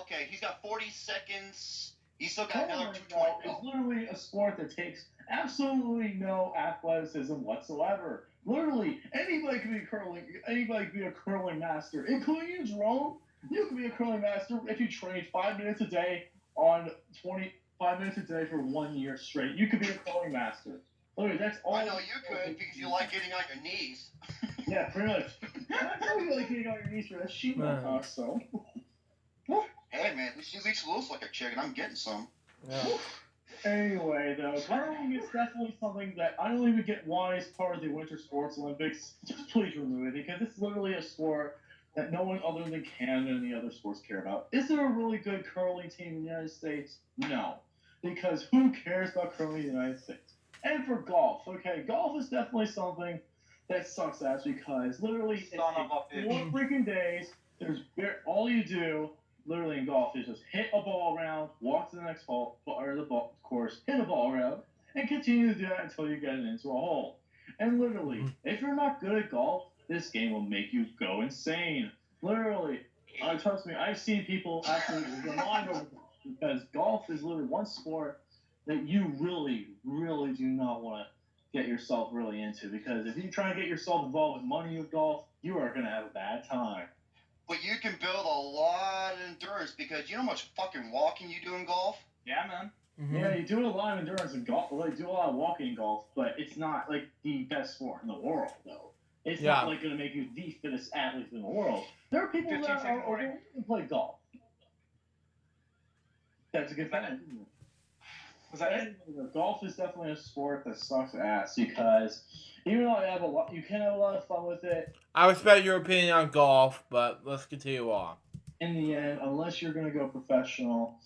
40 seconds. He's still got another 220. It's literally a sport that takes absolutely no athleticism whatsoever. Literally, anybody can be curling. Anybody can be a curling master, including you, Jerome. You can be a curling master if you train 5 minutes a day on 25 minutes a day for 1 year straight. You could be a curling master. Literally, that's all. I know you could because you like getting on your knees. Yeah, pretty much. I know you like getting on your knees for that sheet milk, so. Hey man, she looks like a chicken. I'm getting some. Yeah. Anyway, though, curling is definitely something that I don't even get why it's part of the Winter Sports Olympics. Just please remove it, because it's literally a sport that no one other than Canada and the other sports care about. Is there a really good curling team in the United States? No. Because who cares about curling in the United States? And for golf, okay, golf is definitely something that sucks ass because literally Son of a bitch. 4 freaking days. All you do literally in golf is just hit a ball around, walk to the next hole, or the ball course, hit a ball around, and continue to do that until you get it into a hole. And literally, if you're not good at golf, this game will make you go insane. Literally, trust me, I've seen people actually lose their mind over golf because golf is literally one sport that you really, really do not want to get yourself really into because if you try to get yourself involved with money with golf, you are going to have a bad time. But you can build a lot of endurance because you know how much fucking walking you do in golf? Yeah, man. Mm-hmm. Yeah, you do a lot of endurance in golf. Well, you do a lot of walking in golf, but it's not like the best sport in the world, though. It's not like going to make you the fittest athlete in the world. There are people that are over to play golf. That's a good thing. Was that it? Golf is definitely a sport that sucks ass because even though you can have a lot of fun with it. I respect your opinion on golf, but let's continue on. In the end, unless you're going to go professional,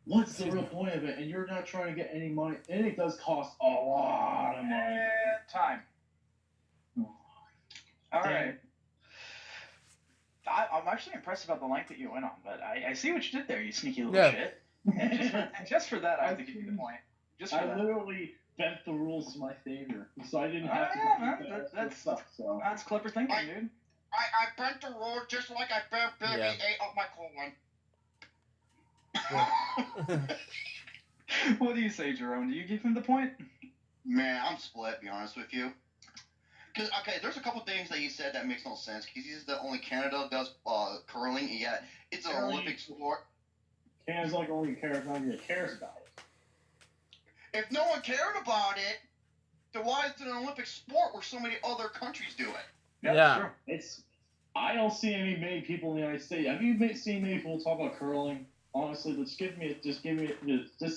what's the real point of it? And you're not trying to get any money, and it does cost a lot of money. Time. All right. I'm actually impressed about the length that you went on, but I see what you did there, you sneaky little shit. And just for that, I have to give you the point. Just for I that. literally bent the rules to my favor, so I didn't have to. Man, that's clever thinking, dude. I bent the rule just like I bent Baby A up my colon. What do you say, Jerome? Do you give him the point? Man, I'm split, to be honest with you. Because, okay, there's a couple things that he said that makes no sense. Because he's the only Canada does curling, and yet it's an Olympic sport. Canada's like only cares about it. If no one cared about it, then why is it an Olympic sport where so many other countries do it? Yeah. True. I don't see many people in the United States. Have you seen many people talk about curling? Honestly, just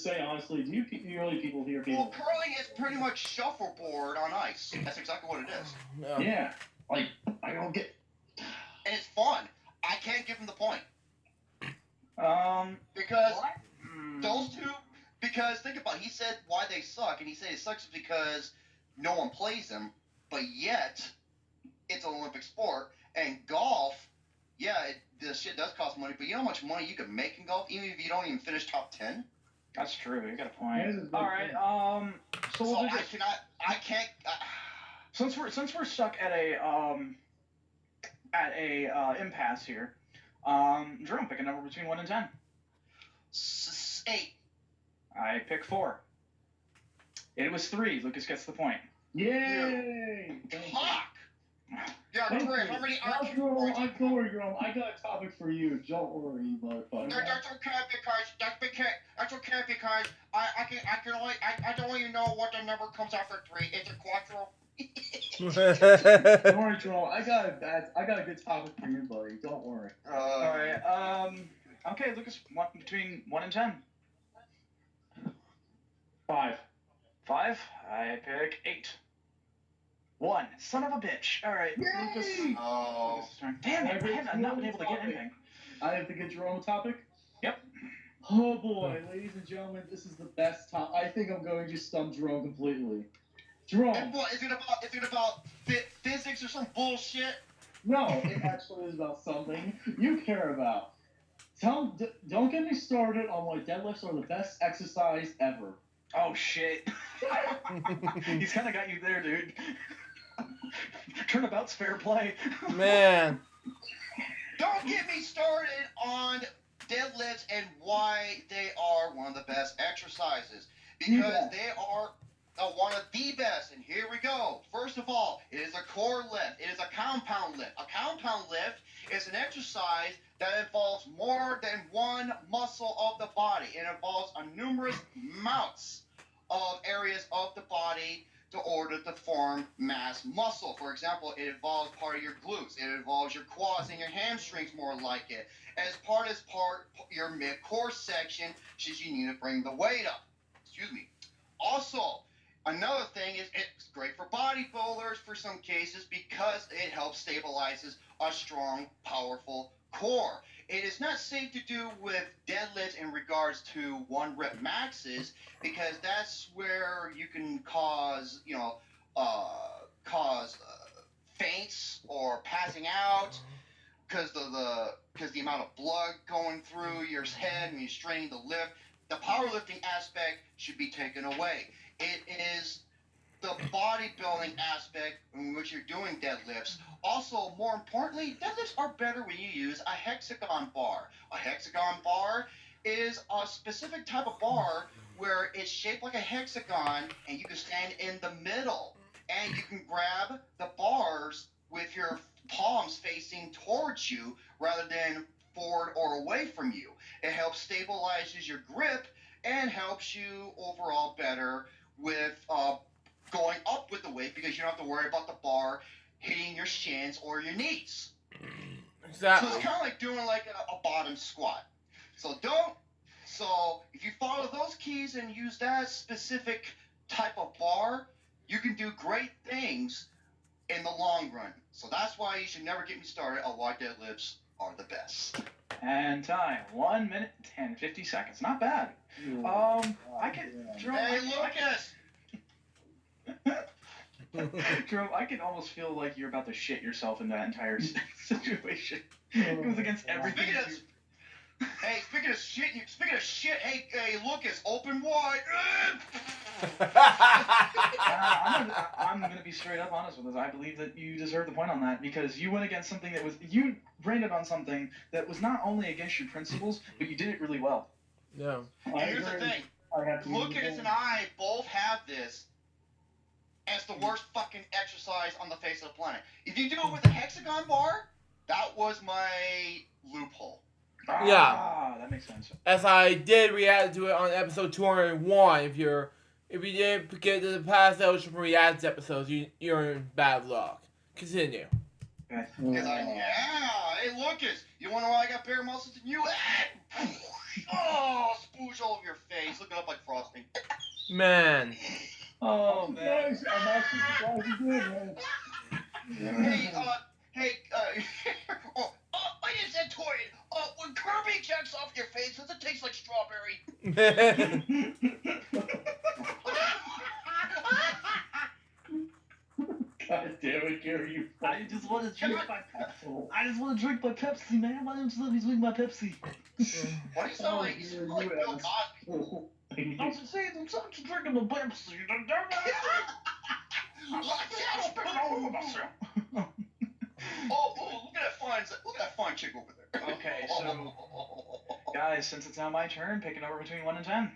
say honestly, do you really people here? Well, curling is pretty much shuffleboard on ice. That's exactly what it is. Yeah. Like, I don't get. And it's fun. I can't give him the point. Because those two. Because think about it, he said why they suck, and he said it sucks because no one plays them, but yet it's an Olympic sport. And golf, the shit does cost money, but you know how much money you can make in golf, even if you don't even finish top 10? That's true. You got a point. All right. So I can't. Since we're stuck at a impasse here, Jerome, pick a number between 1 and 10. 8. I pick 4. It was 3. Lucas gets the point. Yay! Fuck! Yeah, Trey, how many Don't worry, Jerome. I got a topic for you. Don't worry, motherfucker. That's okay because I don't even know what the number comes after 3. Is it quattro? Don't worry, Jerome. I got a good topic for you, buddy. Don't worry. All right. Okay, Lucas. Between 1 and 10. 5. 5. I pick 8. 1. Son of a bitch. All right, Lucas. Oh. Damn it! I have not been able to get anything. I have to get Jerome a topic. Yep. Oh boy, ladies and gentlemen, this is the best topic. I think I'm going to stump Jerome completely. Jerome. And what is it about physics or some bullshit? No, it actually is about something you care about. Don't get me started on why deadlifts are the best exercise ever. Oh shit! He's kind of got you there, dude. Turnabout's fair play. Man. Don't get me started on deadlifts and why they are one of the best exercises. Because they are one of the best. And here we go. First of all, it is a core lift. It is a compound lift. A compound lift is an exercise that involves more than one muscle of the body. It involves a numerous amounts of areas of the body to order to form mass muscle. For example, it involves part of your glutes. It involves your quads and your hamstrings more like it. As part your mid-core section should you need to bring the weight up. Excuse me. Also, Another thing is it's great for bodybuilders for some cases because it helps stabilizes a strong, powerful core. It is not safe to do with deadlifts in regards to 1 rep maxes because that's where you can cause, faints or passing out because the amount of blood going through your head and you're straining the lift. The powerlifting aspect should be taken away. It is the bodybuilding aspect in which you're doing deadlifts. Also, more importantly, deadlifts are better when you use a hexagon bar. A hexagon bar is a specific type of bar where it's shaped like a hexagon and you can stand in the middle and you can grab the bars with your palms facing towards you rather than forward or away from you. It helps stabilizes your grip and helps you overall better with going up with the weight because you don't have to worry about the bar hitting your shins or your knees. Exactly. So it's kind of like doing like a bottom squat. So if you follow those keys and use that specific type of bar, you can do great things in the long run. So that's why you should never get me started on why deadlifts are the best. And time, 1 minute 10, 50 seconds. Not bad. I can. Jerome, Hey, Lucas! Jerome, I can almost feel like you're about to shit yourself in that entire situation. It goes against everything. Speaking of shit, hey, Lucas, open wide. I'm gonna be straight up honest with this. I believe that you deserve the point on that because you went against something that was you branded on something that was not only against your principles, but you did it really well. Yeah. And here's the thing, Lucas and I both have this as the worst fucking exercise on the face of the planet. If you do it with a hexagon bar, that was my loophole. Yeah. That makes sense. As I did react to it on episode 201, if you didn't get to the past eligible react episodes, you're in bad luck. Continue. Okay. Hey Lucas, you wonder why I got bigger muscles than you? Oh, spooge all over your face, looking up like frosting. Man. Oh man. Nice. I'm actually surprised you did, man. I just said Torian, when Kirby checks off your face, does it taste like strawberry? God damn it, Gary, you I just want to drink my Pepsi, man. Why don't you let me drink my Pepsi? Why do you sound like you sound like Bill Cosby? I'm just saying, I'm just drinking the Pepsi. Look at that fine chick over there. Okay, so guys, since it's now my turn, pick a number between 1 and 10.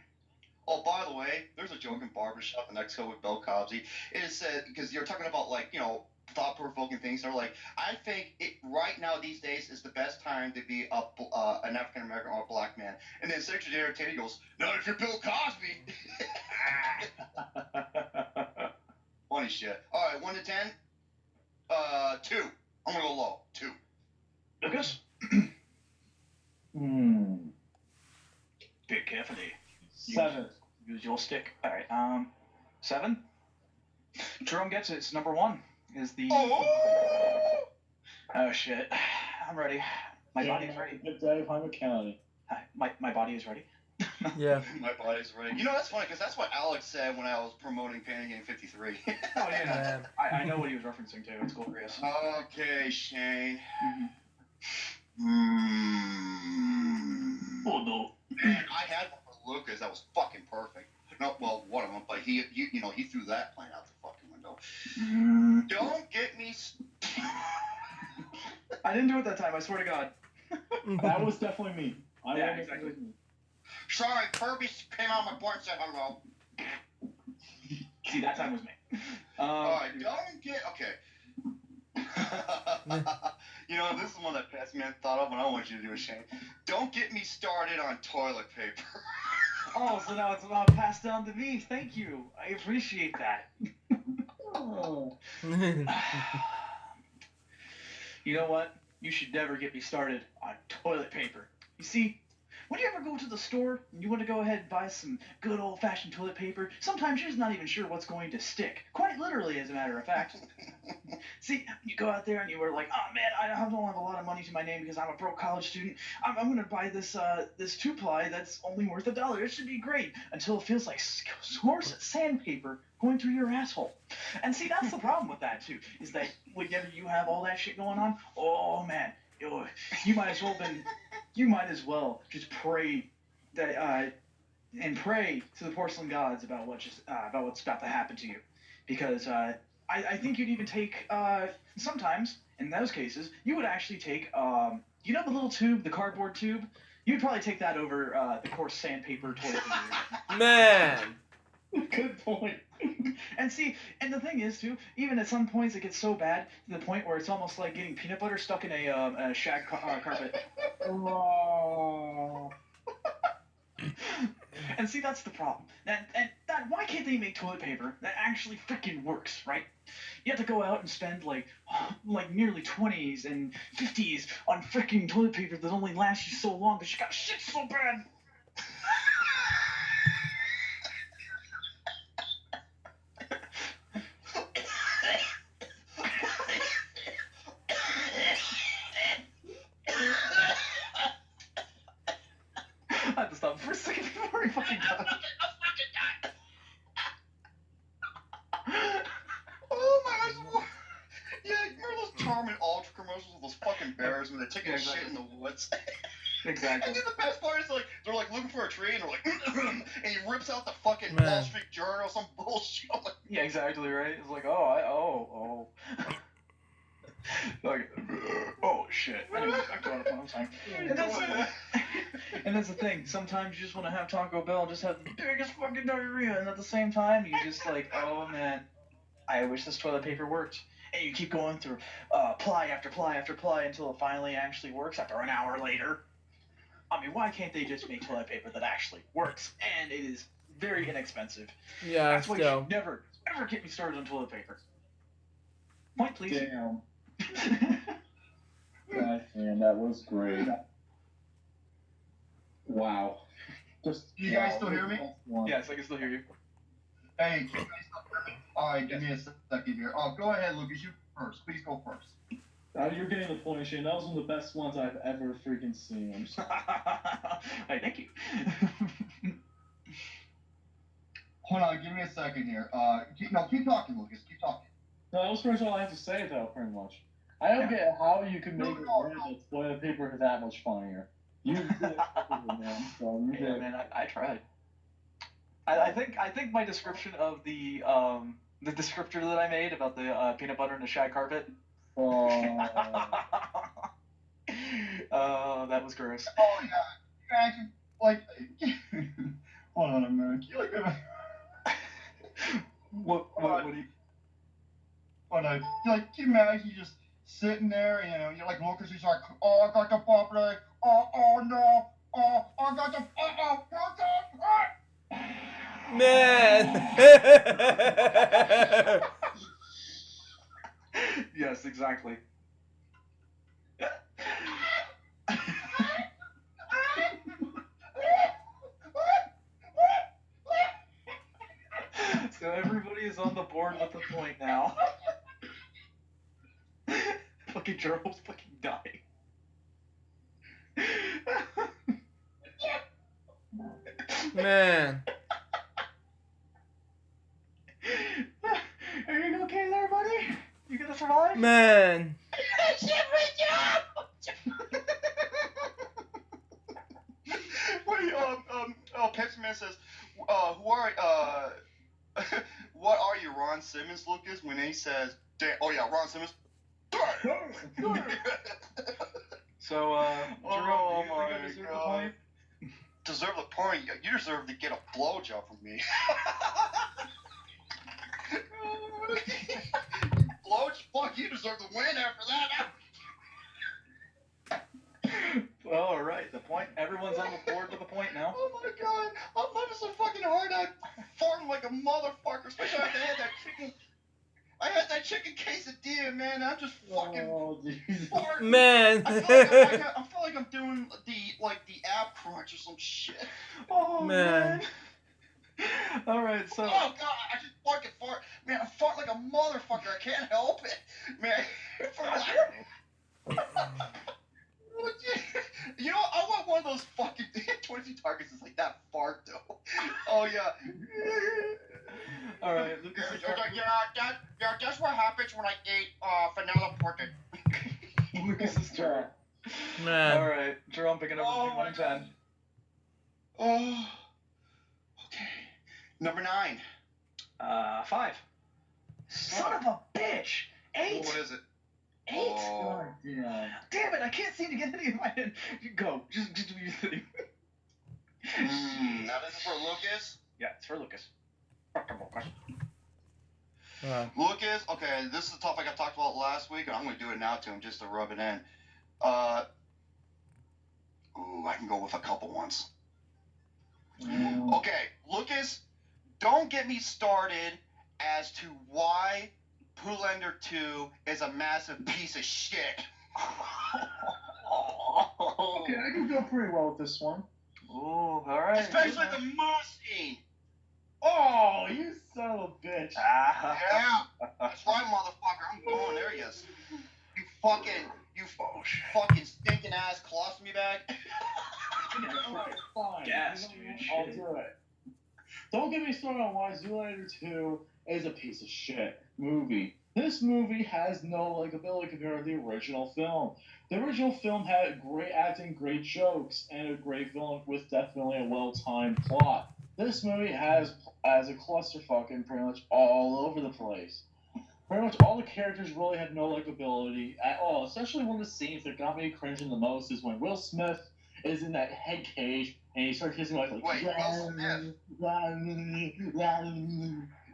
Oh, by the way, there's a joke in Barbershop the next with Bill Cosby. It said, because you're talking about, like, thought-provoking things. They're like, I think it right now these days is the best time to be an African-American or a black man. And then Secretary Teddy goes, not if you're Bill Cosby. Funny shit. All right, 1 to 10? 2. I'm going to go low. 2. Lucas? Pick carefully. 7. Use your stick. All right. 7. Jerome gets it. It's number 1. Is the. Oh shit! I'm ready. My body's ready. Good day, Hyman County. My body is ready. Yeah. My body's ready. That's funny because that's what Alex said when I was promoting Panic Game 53. Oh yeah. I know what he was referencing to. It's glorious. Okay, Shane. Oh no. Man, I had one for Lucas that was fucking perfect. No, well, one of them, but he threw that plan out the fucking window. Don't get me. I didn't do it that time. I swear to God. That was definitely me. Yeah, exactly. Sorry, Kirby came out of my board and said hello. See, that time was me. Alright, don't get. Okay. This is one that Past Man thought of, and I want you to do it, Shane. Don't get me started on toilet paper. Oh, so now it's about passed down to me. Thank you. I appreciate that. Oh. You know what? You should never get me started on toilet paper. You see, when you ever go to the store and you want to go ahead and buy some good old-fashioned toilet paper, sometimes you're just not even sure what's going to stick. Quite literally, as a matter of fact. See, you go out there and you were like, oh man, I don't have a lot of money to my name because I'm a broke college student. I'm going to buy this 2-ply that's only worth $1. It should be great. Until it feels like scores of sandpaper going through your asshole. And see, that's the problem with that too, is that whenever you have all that shit going on, oh man, you might as well just pray that and pray to the porcelain gods about what's about to happen to you, because I think you'd even take sometimes in those cases you would actually take you know the little tube, the cardboard tube, you'd probably take that over the coarse sandpaper toilet paper. Man. Good point. And see, and the thing is too, even at some points it gets so bad to the point where it's almost like getting peanut butter stuck in a shag carpet. Oh. And see, that's the problem. And why can't they make toilet paper that actually freaking works, right? You have to go out and spend like nearly 20s and 50s on freaking toilet paper that only lasts you so long because you got shit so bad. I had to stop for a second before he fucking got it. Oh my gosh. Yeah, you remember those Charmin Ultra commercials with those fucking bears when they're taking a shit in the woods? Exactly. And then the best part is like they're like looking for a tree and they're like and he rips out the fucking Man. Wall Street Journal, some bullshit. I'm like, Yeah, exactly right. It's like, oh. Like, oh shit. Anyway, back to what I'm saying. And that's the thing. Sometimes you just want to have Taco Bell and just have the biggest fucking diarrhea, and at the same time, you just like, oh man, I wish this toilet paper worked. And you keep going through ply after ply after ply until it finally actually works after an hour later. I mean, why can't they just make toilet paper that actually works? And it is very inexpensive. Yeah, That's why you still. should never, ever get me started on toilet paper. Point, please. Damn. God, man, that was great. Wow. Just You guys still hear me? Yes, I can still hear you. hey, can you guys stop here? Alright, give me a second here. Oh, go ahead, Lucas, you first. Please go first. You're getting the point, Shane. That was one of the best ones I've ever freaking seen. I'm just... Hey, thank you. Hold on, give me a second here. Keep talking, Lucas. Keep talking. No, that was pretty much all I have to say, though, pretty much. I don't get how you could make a brand that's toilet paper that much funnier. You did it, man. So you Yeah, did. man, I tried. I think my description of the descriptor that I made about the peanut butter and the shag carpet. That was gross. Oh, yeah. You actually, like... Hold on a minute. You like... What do you... But like, can you imagine you just sitting there, you know, you're like Lucas, he's like, oh, I got the bubbly, oh no, oh, I got the, Man. Yes, exactly. So everybody is on the board with the point now. Fucking Jerome's fucking dying. Man. Are you okay there, buddy? You gonna survive? Man. Wait, Pepsi says, what are you, Ron Simmons, Lucas? When he says, oh yeah, Ron Simmons. So, Jerome, do you think I deserve the point? Deserve the point? You deserve to get a blowjob from me. Fuck, you deserve to win after that. Well, all right, the point. Everyone's on the board with the point now. Oh my god, I'm having so fucking hard. I'm farting like a motherfucker, especially after I had that chicken. I had that chicken quesadilla, man. I'm just fucking farting. Man. I feel like I'm doing the ab crunch or some shit. Oh Man. All right, so. Oh god, I just fucking fart. Man, I fart like a motherfucker. I can't help it, man. You know, I want one of those fucking 22 targets that's like that fart though. Oh yeah. All right, Lucas. That's what happens when I ate vanilla pudding. Lucas's turn. Man. All right, Jerome picking up Oh, 1 and 10. Oh. Okay. Number 9. 5. Son of a bitch. 8. What is it? 8. Oh. Damn it! I can't seem to get any of my. Go. Just do your thing. Now this is for Lucas. Yeah, it's for Lucas. Lucas, okay, this is the topic I talked about last week, and I'm going to do it now to him just to rub it in. I can go with a couple ones. Okay, Lucas, don't get me started as to why Poolander 2 is a massive piece of shit. Okay, I can go pretty well with this one. Oh, all right. Especially the moose scene. Oh, you son of a bitch. Yeah, that's right, motherfucker. I'm going there, yes. You fucking stinking ass colostomy bag. Fine. Gas, You know dude. what? I'll do it. Don't get me started on why Zoolander 2 is a piece of shit movie. This movie has no likability compared to the original film. The original film had great acting, great jokes, and a great villain with definitely a well-timed plot. This movie has a clusterfuck and pretty much all over the place. Pretty much all the characters really have no likability at all. Especially one of the scenes that got me cringing the most is when Will Smith is in that head cage and he starts kissing like Wait, Will Smith?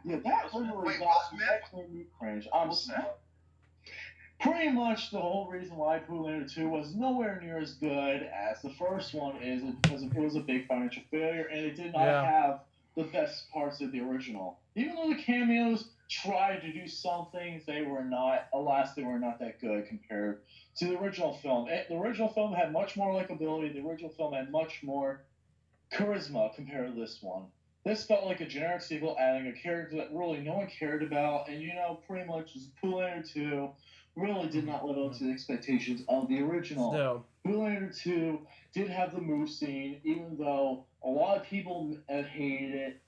Yeah, that literally Wait, Will Smith? made me cringe. I'm sorry. Pretty much the whole reason why Poolander 2 was nowhere near as good as the first one is because it was a big financial failure and it did not have the best parts of the original. Even though the cameos tried to do some things, they were not that good compared to the original film. The original film had much more likability. The original film had much more charisma compared to this one. This felt like a generic sequel adding a character that really no one cared about, and pretty much Poolander 2 really did not live up to the expectations of the original. No. Poolander 2 did have the move scene, even though a lot of people hated it.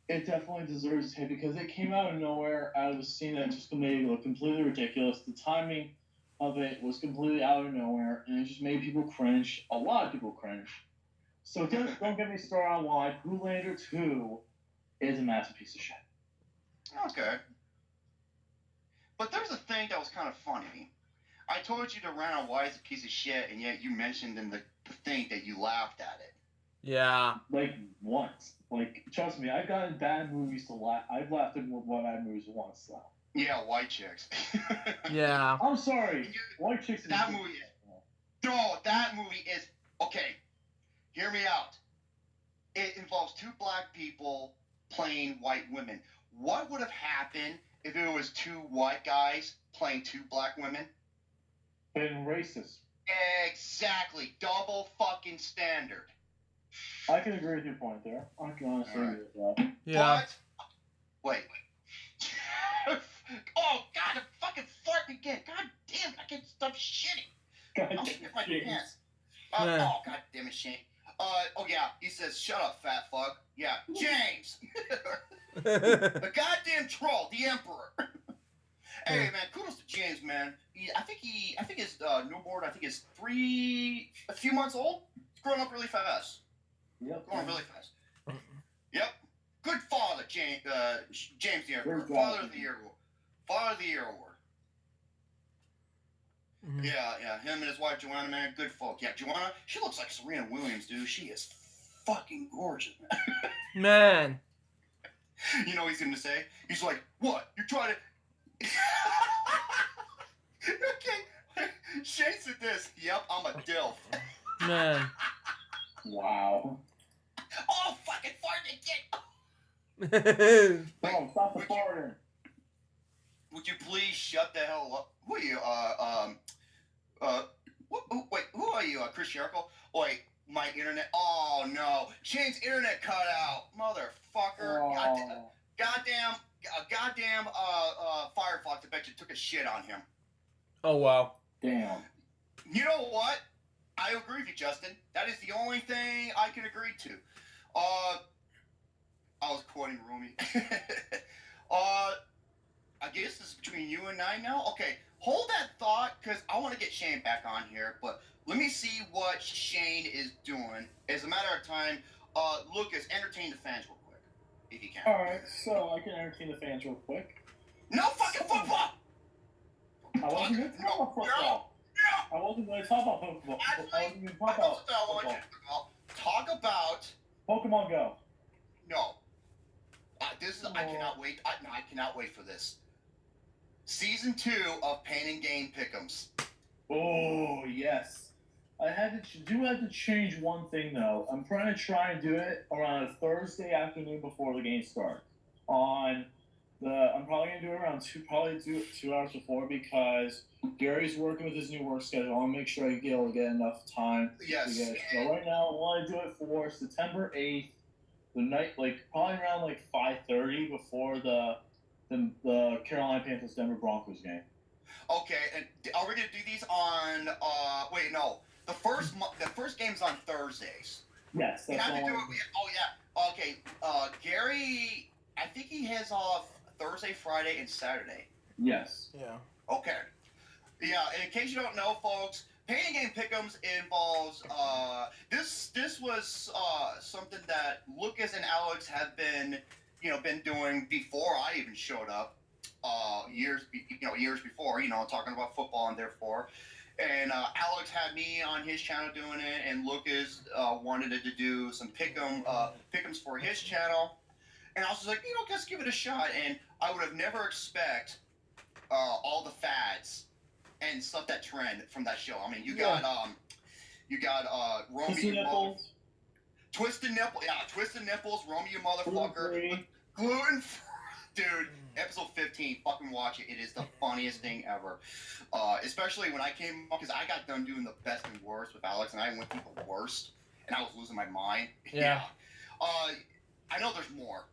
It definitely deserves it because it came out of nowhere, out of a scene that just made it look completely ridiculous. The timing of it was completely out of nowhere, and it just made people cringe. A lot of people cringe. So don't get me started on why Poolander 2 is a massive piece of shit. Okay. But there's a thing that was kind of funny. I told you to rant on why it's a piece of shit, and yet you mentioned in the thing that you laughed at it. Yeah. Like, once. Like, trust me, I've gotten bad movies to laugh. I've laughed at bad movies once, though. Yeah, White Chicks. Yeah. I'm sorry. White Chicks is... That movie is... Okay, hear me out. It involves 2 black people playing white women. What would have happened if it was 2 white guys playing 2 black women? Been racist. Exactly. Double fucking standard. I can agree with your point there. I can honestly agree with that. Yeah. But... Wait. Oh, God, I'm fucking farting again. God damn it, I can't stop shitting. I'll shit my pants. Yeah. Oh, God damn it, Shane. Oh, yeah, he says, shut up, fat fuck. Yeah, James. The goddamn troll, the emperor. Hey, man, kudos to James, man. I think his newborn, is a few months old. He's growing up really fast. Yep. Growing really fast. Yep. Good father, James the Emperor. Good Father guy. of the Year. Father of the Year award. Mhm. Yeah, him and his wife Joanna, man, good folk. Yeah, Joanna, she looks like Serena Williams, dude. She is fucking gorgeous, man. Man. You know what he's gonna say? He's like, what? You're trying to... Okay. Shane said this. Yep, I'm a dilf. Man. Wow. Oh, fucking fart again. Oh, stop the farting. We would you please shut the hell up? Who are you? Wait, who are you? Chris Jericho? Wait, my internet. Oh no, Shane's internet cut out, motherfucker. Oh. Goddamn, Firefox. I bet you took a shit on him. Oh wow. Damn. You know what? I agree with you, Justin. That is the only thing I can agree to. I was quoting Rumi. I guess this is between you and I now. Okay, hold that thought, because I want to get Shane back on here, but let me see what Shane is doing. As a matter of time, Lucas, entertain the fans real quick, if you can. Alright, so I can entertain the fans real quick. No fucking football! I wasn't going to talk about football. I wasn't going to talk about football. I wasn't going to talk about football. Talk about Pokemon Go. No. This is. I cannot wait. I cannot wait for this. Season 2 of Pain and Gain Pick'ems. Oh yes. I have to change one thing though. I'm trying to do it around a Thursday afternoon before the game starts. I'm probably gonna do it around 2 hours before, because Gary's working with his new work schedule. I want to make sure I get enough time. Yes. So right now, I want to do it for September 8th. The night, probably around 5:30 before the Carolina Panthers Denver Broncos game. Okay, and are we gonna do these on? Wait, no. The first game's on Thursdays. Yes, We that's have to all. do it. Oh yeah. Okay. Gary, I think he has off Thursday, Friday, and Saturday. Yes. Yeah. Okay. Yeah. In case you don't know, folks, Pain and Gain Pick'ems involves this was something that Lucas and Alex have been doing before I even showed up. Years before, talking about football, and therefore, and Alex had me on his channel doing it, and Lucas wanted to do some pick'ems for his channel, and I was just like, just give it a shot, and I would have never expect all the fads and stuff that trend from that show. I mean, you got Romeo, Twisted Nipples, Romeo motherfucker, gluten, dude. Episode 15, fucking watch it. It is the funniest thing ever. Especially when I came up, because I got done doing the best and worst with Alex, and I went through the worst, and I was losing my mind. Yeah. I know there's more.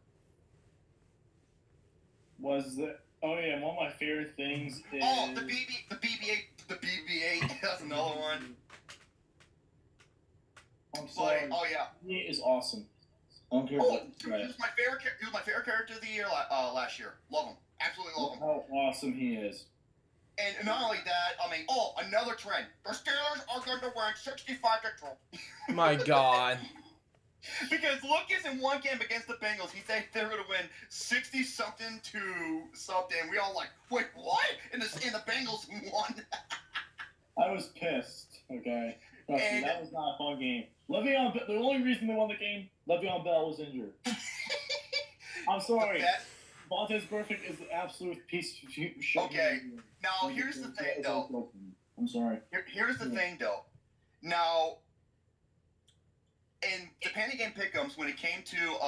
Oh yeah, one of my favorite things is the BB-8. That's another one. I'm sorry. Oh yeah. BB-8 is awesome. I don't care Oh, what. dude, he was my favorite character of the year last year. Love him. Absolutely love him. How awesome he is. And not only that, I mean, another trend. The Steelers are going to win 65-2. My God. Because Lucas in one game against the Bengals, he said they're going to win 60-something to something. We all like, wait, what? And the Bengals won. I was pissed. Okay. Trust me, that was not a fun game. The only reason they won the game, Le'Veon Bell was injured. I'm sorry. Vontaze Burfict is the absolute piece of shit. Okay. Now, here's the thing, though. I'm sorry. Here's the thing, though. Now, in the Pain and Gain Pick'ems, when it came to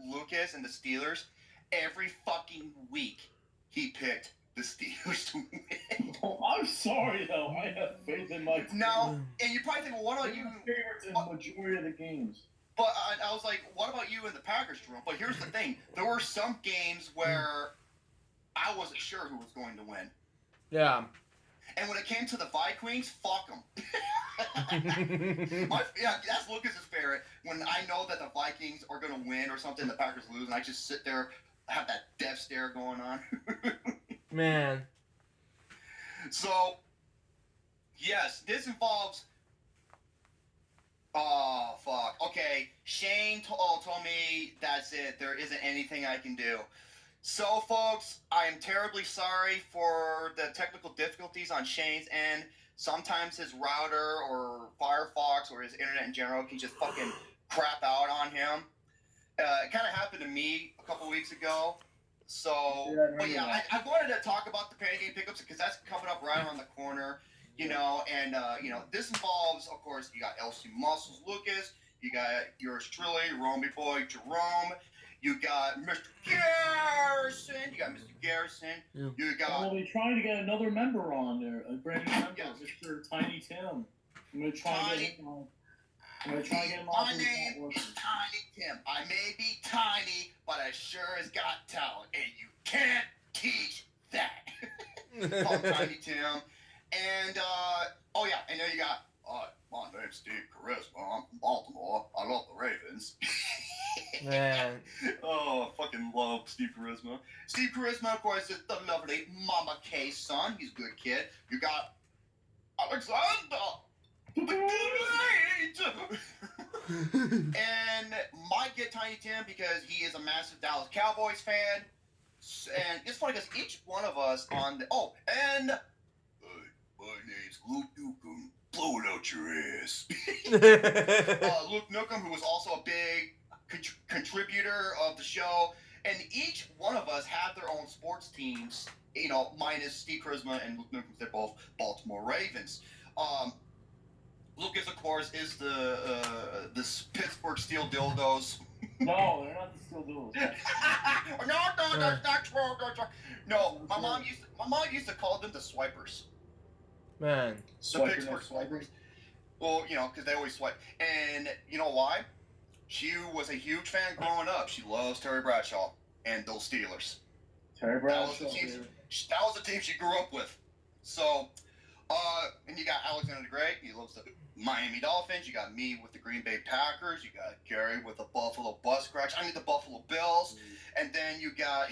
Lucas and the Steelers, every fucking week he picked the Steelers to win. Oh, I'm sorry, though. I have faith in my team. Now, and you probably think, well, what about you? Favorites in the majority of the games. But I was like, what about you in the Packers, Jerome? But here's the thing. There were some games where I wasn't sure who was going to win. Yeah. And when it came to the Vikings, fuck them. That's Lucas's favorite. When I know that the Vikings are going to win or something, the Packers lose, and I just sit there, have that death stare going on. Man. So, yes, this involves... Oh, fuck. Okay, Shane told me that's it. There isn't anything I can do. So, folks, I am terribly sorry for the technical difficulties on Shane's end. Sometimes his router or Firefox or his internet in general can just fucking crap out on him. It kind of happened to me a couple weeks ago. So, I wanted to talk about the Pain and Gain Pick'ems because that's coming up right around the corner. And this involves, of course, you got LC Muscles Lucas, You got yours truly, Romy Boy Jerome. You got Mr. Garrison. You got Mr. Garrison. Yeah. You got. We'll be trying to get another member on there, a brand new member, Yes. Mr. Tiny Tim. I'm gonna try and get him on. I'm gonna try and get him on. My name is Tiny Tim. I may be tiny, but I sure has got talent, and you can't teach that. Call him Tiny Tim. And, oh yeah, and then you got, my name's Steve Charisma. I'm from Baltimore. I love the Ravens. Man. Oh, I fucking love Steve Charisma. Steve Charisma, of course, is the lovely Mama K's son. He's a good kid. You got Alexander. And might get Tiny Tim because he is a massive Dallas Cowboys fan. And it's funny because each one of us on the... Oh, and... my name's Luke Newcomb. Blow it out your ass. Luke Newcomb, who was also a big contributor of the show. And each one of us have their own sports teams, you know, minus Steve Charisma and Luke Newcomb. They're both Baltimore Ravens. Lucas, of course, is the Pittsburgh Steel Dildos. No, they're not the Steel Duels. No, that's not true. That's true. No, my mom used to call them the swipers. Man. The Pittsburgh swipers. Well, you know, because they always swipe. And you know why? She was a huge fan growing up. She loves Terry Bradshaw and those Steelers. Terry Bradshaw. That was the team she grew up with. So, and you got Alexander the Great. He loves the Miami Dolphins. You got me with the Green Bay Packers. You got Gary with the Buffalo the Buffalo Bills. And then you got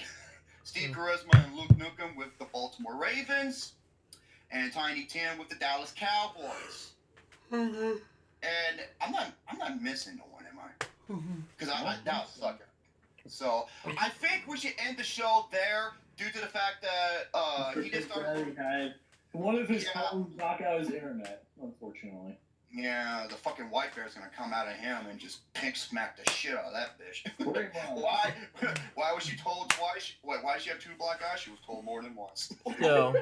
Steve Charisma and Luke Newcomb with the Baltimore Ravens. And Tiny Tim with the Dallas Cowboys. Mm-hmm. And I'm not missing no one, am I? Because I Dallas sucker. So I think we should end the show there due to the fact that he just started. Had one of his phones knock out his internet, unfortunately. Yeah, the fucking white bear's gonna come out of him and just pink smack the shit out of that bitch. Pretty much. Why? Why was she told twice? Why did she have two black eyes? She was told more than once. No.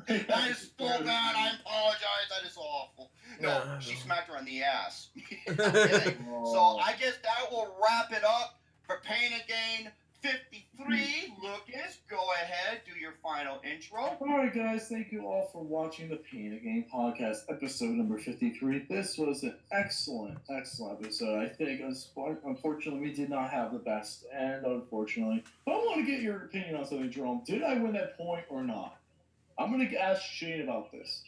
That is so bad. I apologize. That is awful. No, she smacked her on the ass. So I guess that will wrap it up for Pain and Gain 53. Lucas, go ahead, do your final intro. Alright guys, thank you all for watching the Pain and Gain podcast, episode number 53. This was an excellent episode. I think, unfortunately, we did not have the best, and unfortunately, but I want to get your opinion on something, Jerome. Did I win that point or not? I'm going to ask Shane about this.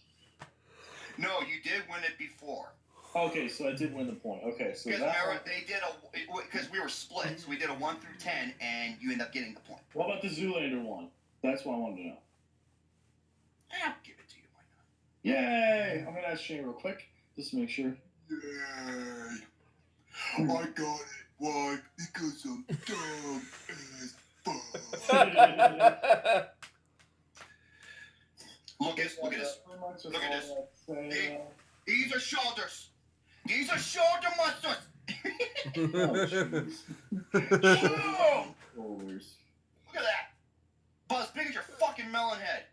No, you did win it before. Okay, so I did win the point. Okay, so because they did because we were split, so we did a 1 through 10, and you end up getting the point. What about the Zoolander one? That's what I wanted to know. I'll give it to you. Why not? Yay! I'm gonna ask Shane real quick just to make sure. Yay! I got it. Why? Because I'm dumb as fuck. Look at this. These are shoulders. These are shoulder muscles. Shoulders. Look at that. About as big as your fucking melon head.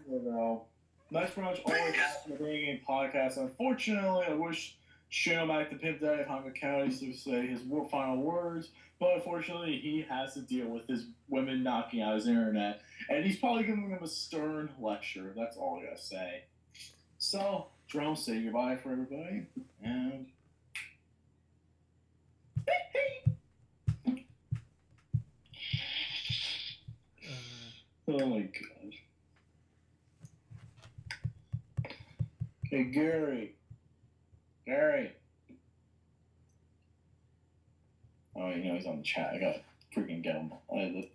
Well, that's pretty much all we have for the Pain Game podcast. Unfortunately, I wish Shane back to Pimp Daddy of Honda County to say his final words, but unfortunately, he has to deal with his women knocking out his internet, and he's probably giving them a stern lecture. That's all I gotta say. So, Jerome, say goodbye for everybody, and. Oh my god. Hey, Gary. Oh, you know he's on the chat. I gotta freaking get him. Absolutely!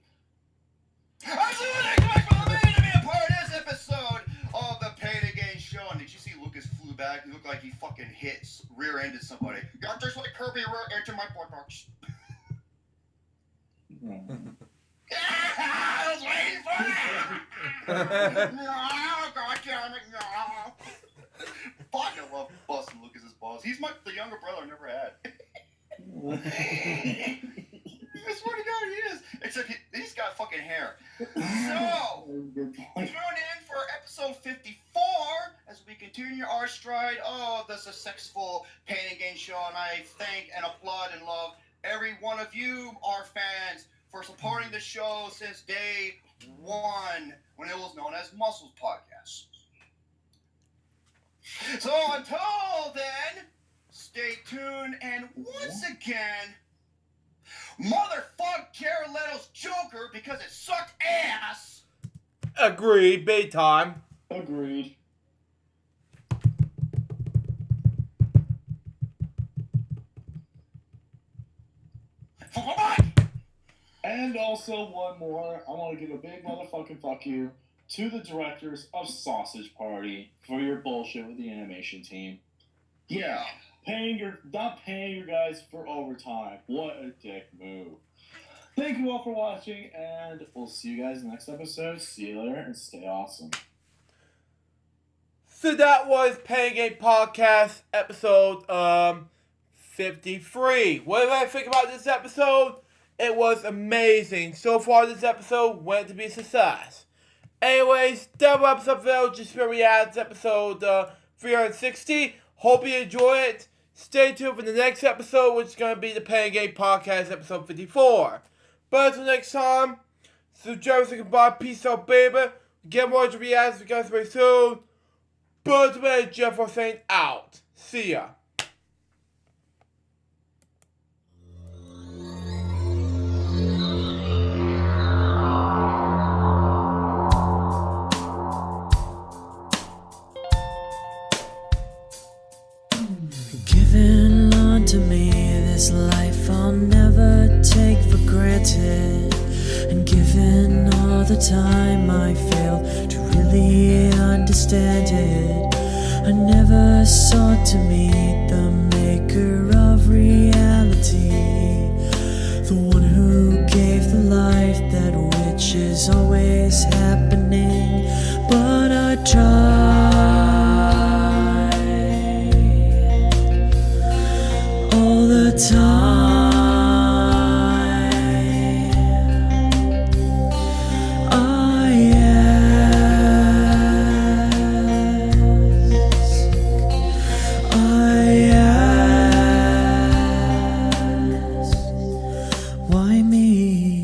Thanks for letting me to be a part of this episode of the Pain and Gain show. And did you see Lucas flew back? He looked like he fucking rear-ended somebody. Got just like Kirby rear-ended my buttocks. I was waiting for it! No, God damn it, no. Fuck, I love busting Lucas's balls. He's the younger brother I never had. I swear to God, he is. Except he's got fucking hair. So, tune in for episode 54 as we continue continue our stride of the successful Pain and Gain show, and I thank and applaud and love every one of you, our fans, for supporting the show since day one, when it was known as Muscles Podcast. So until then, stay tuned, and once again, motherfuck Jared Leto's Joker because it sucked ass. Agreed, big time. Agreed. And also one more, I want to give a big motherfucking fuck you to the directors of Sausage Party for your bullshit with the animation team. Yeah, not paying your guys for overtime. What a dick move. Thank you all for watching, and we'll see you guys next episode. See you later, and stay awesome. So that was Pain Game Podcast episode 53. What did I think about this episode? It was amazing. So far this episode went to be a success. Anyways, double episode of LJPCBM episode 360. Hope you enjoy it. Stay tuned for the next episode, which is going to be the Pain Game Podcast episode 54. But until next time, so Joe saying goodbye. Peace out, baby. Get more to react with you guys very soon. But today, Jeff was saying out. See ya. Given unto me this life I'll never take for granted, and given all the time I failed to really understand it, I never sought to meet the maker of reality, the one who gave the life that which is always happening, but I tried all the time. I ask, why me?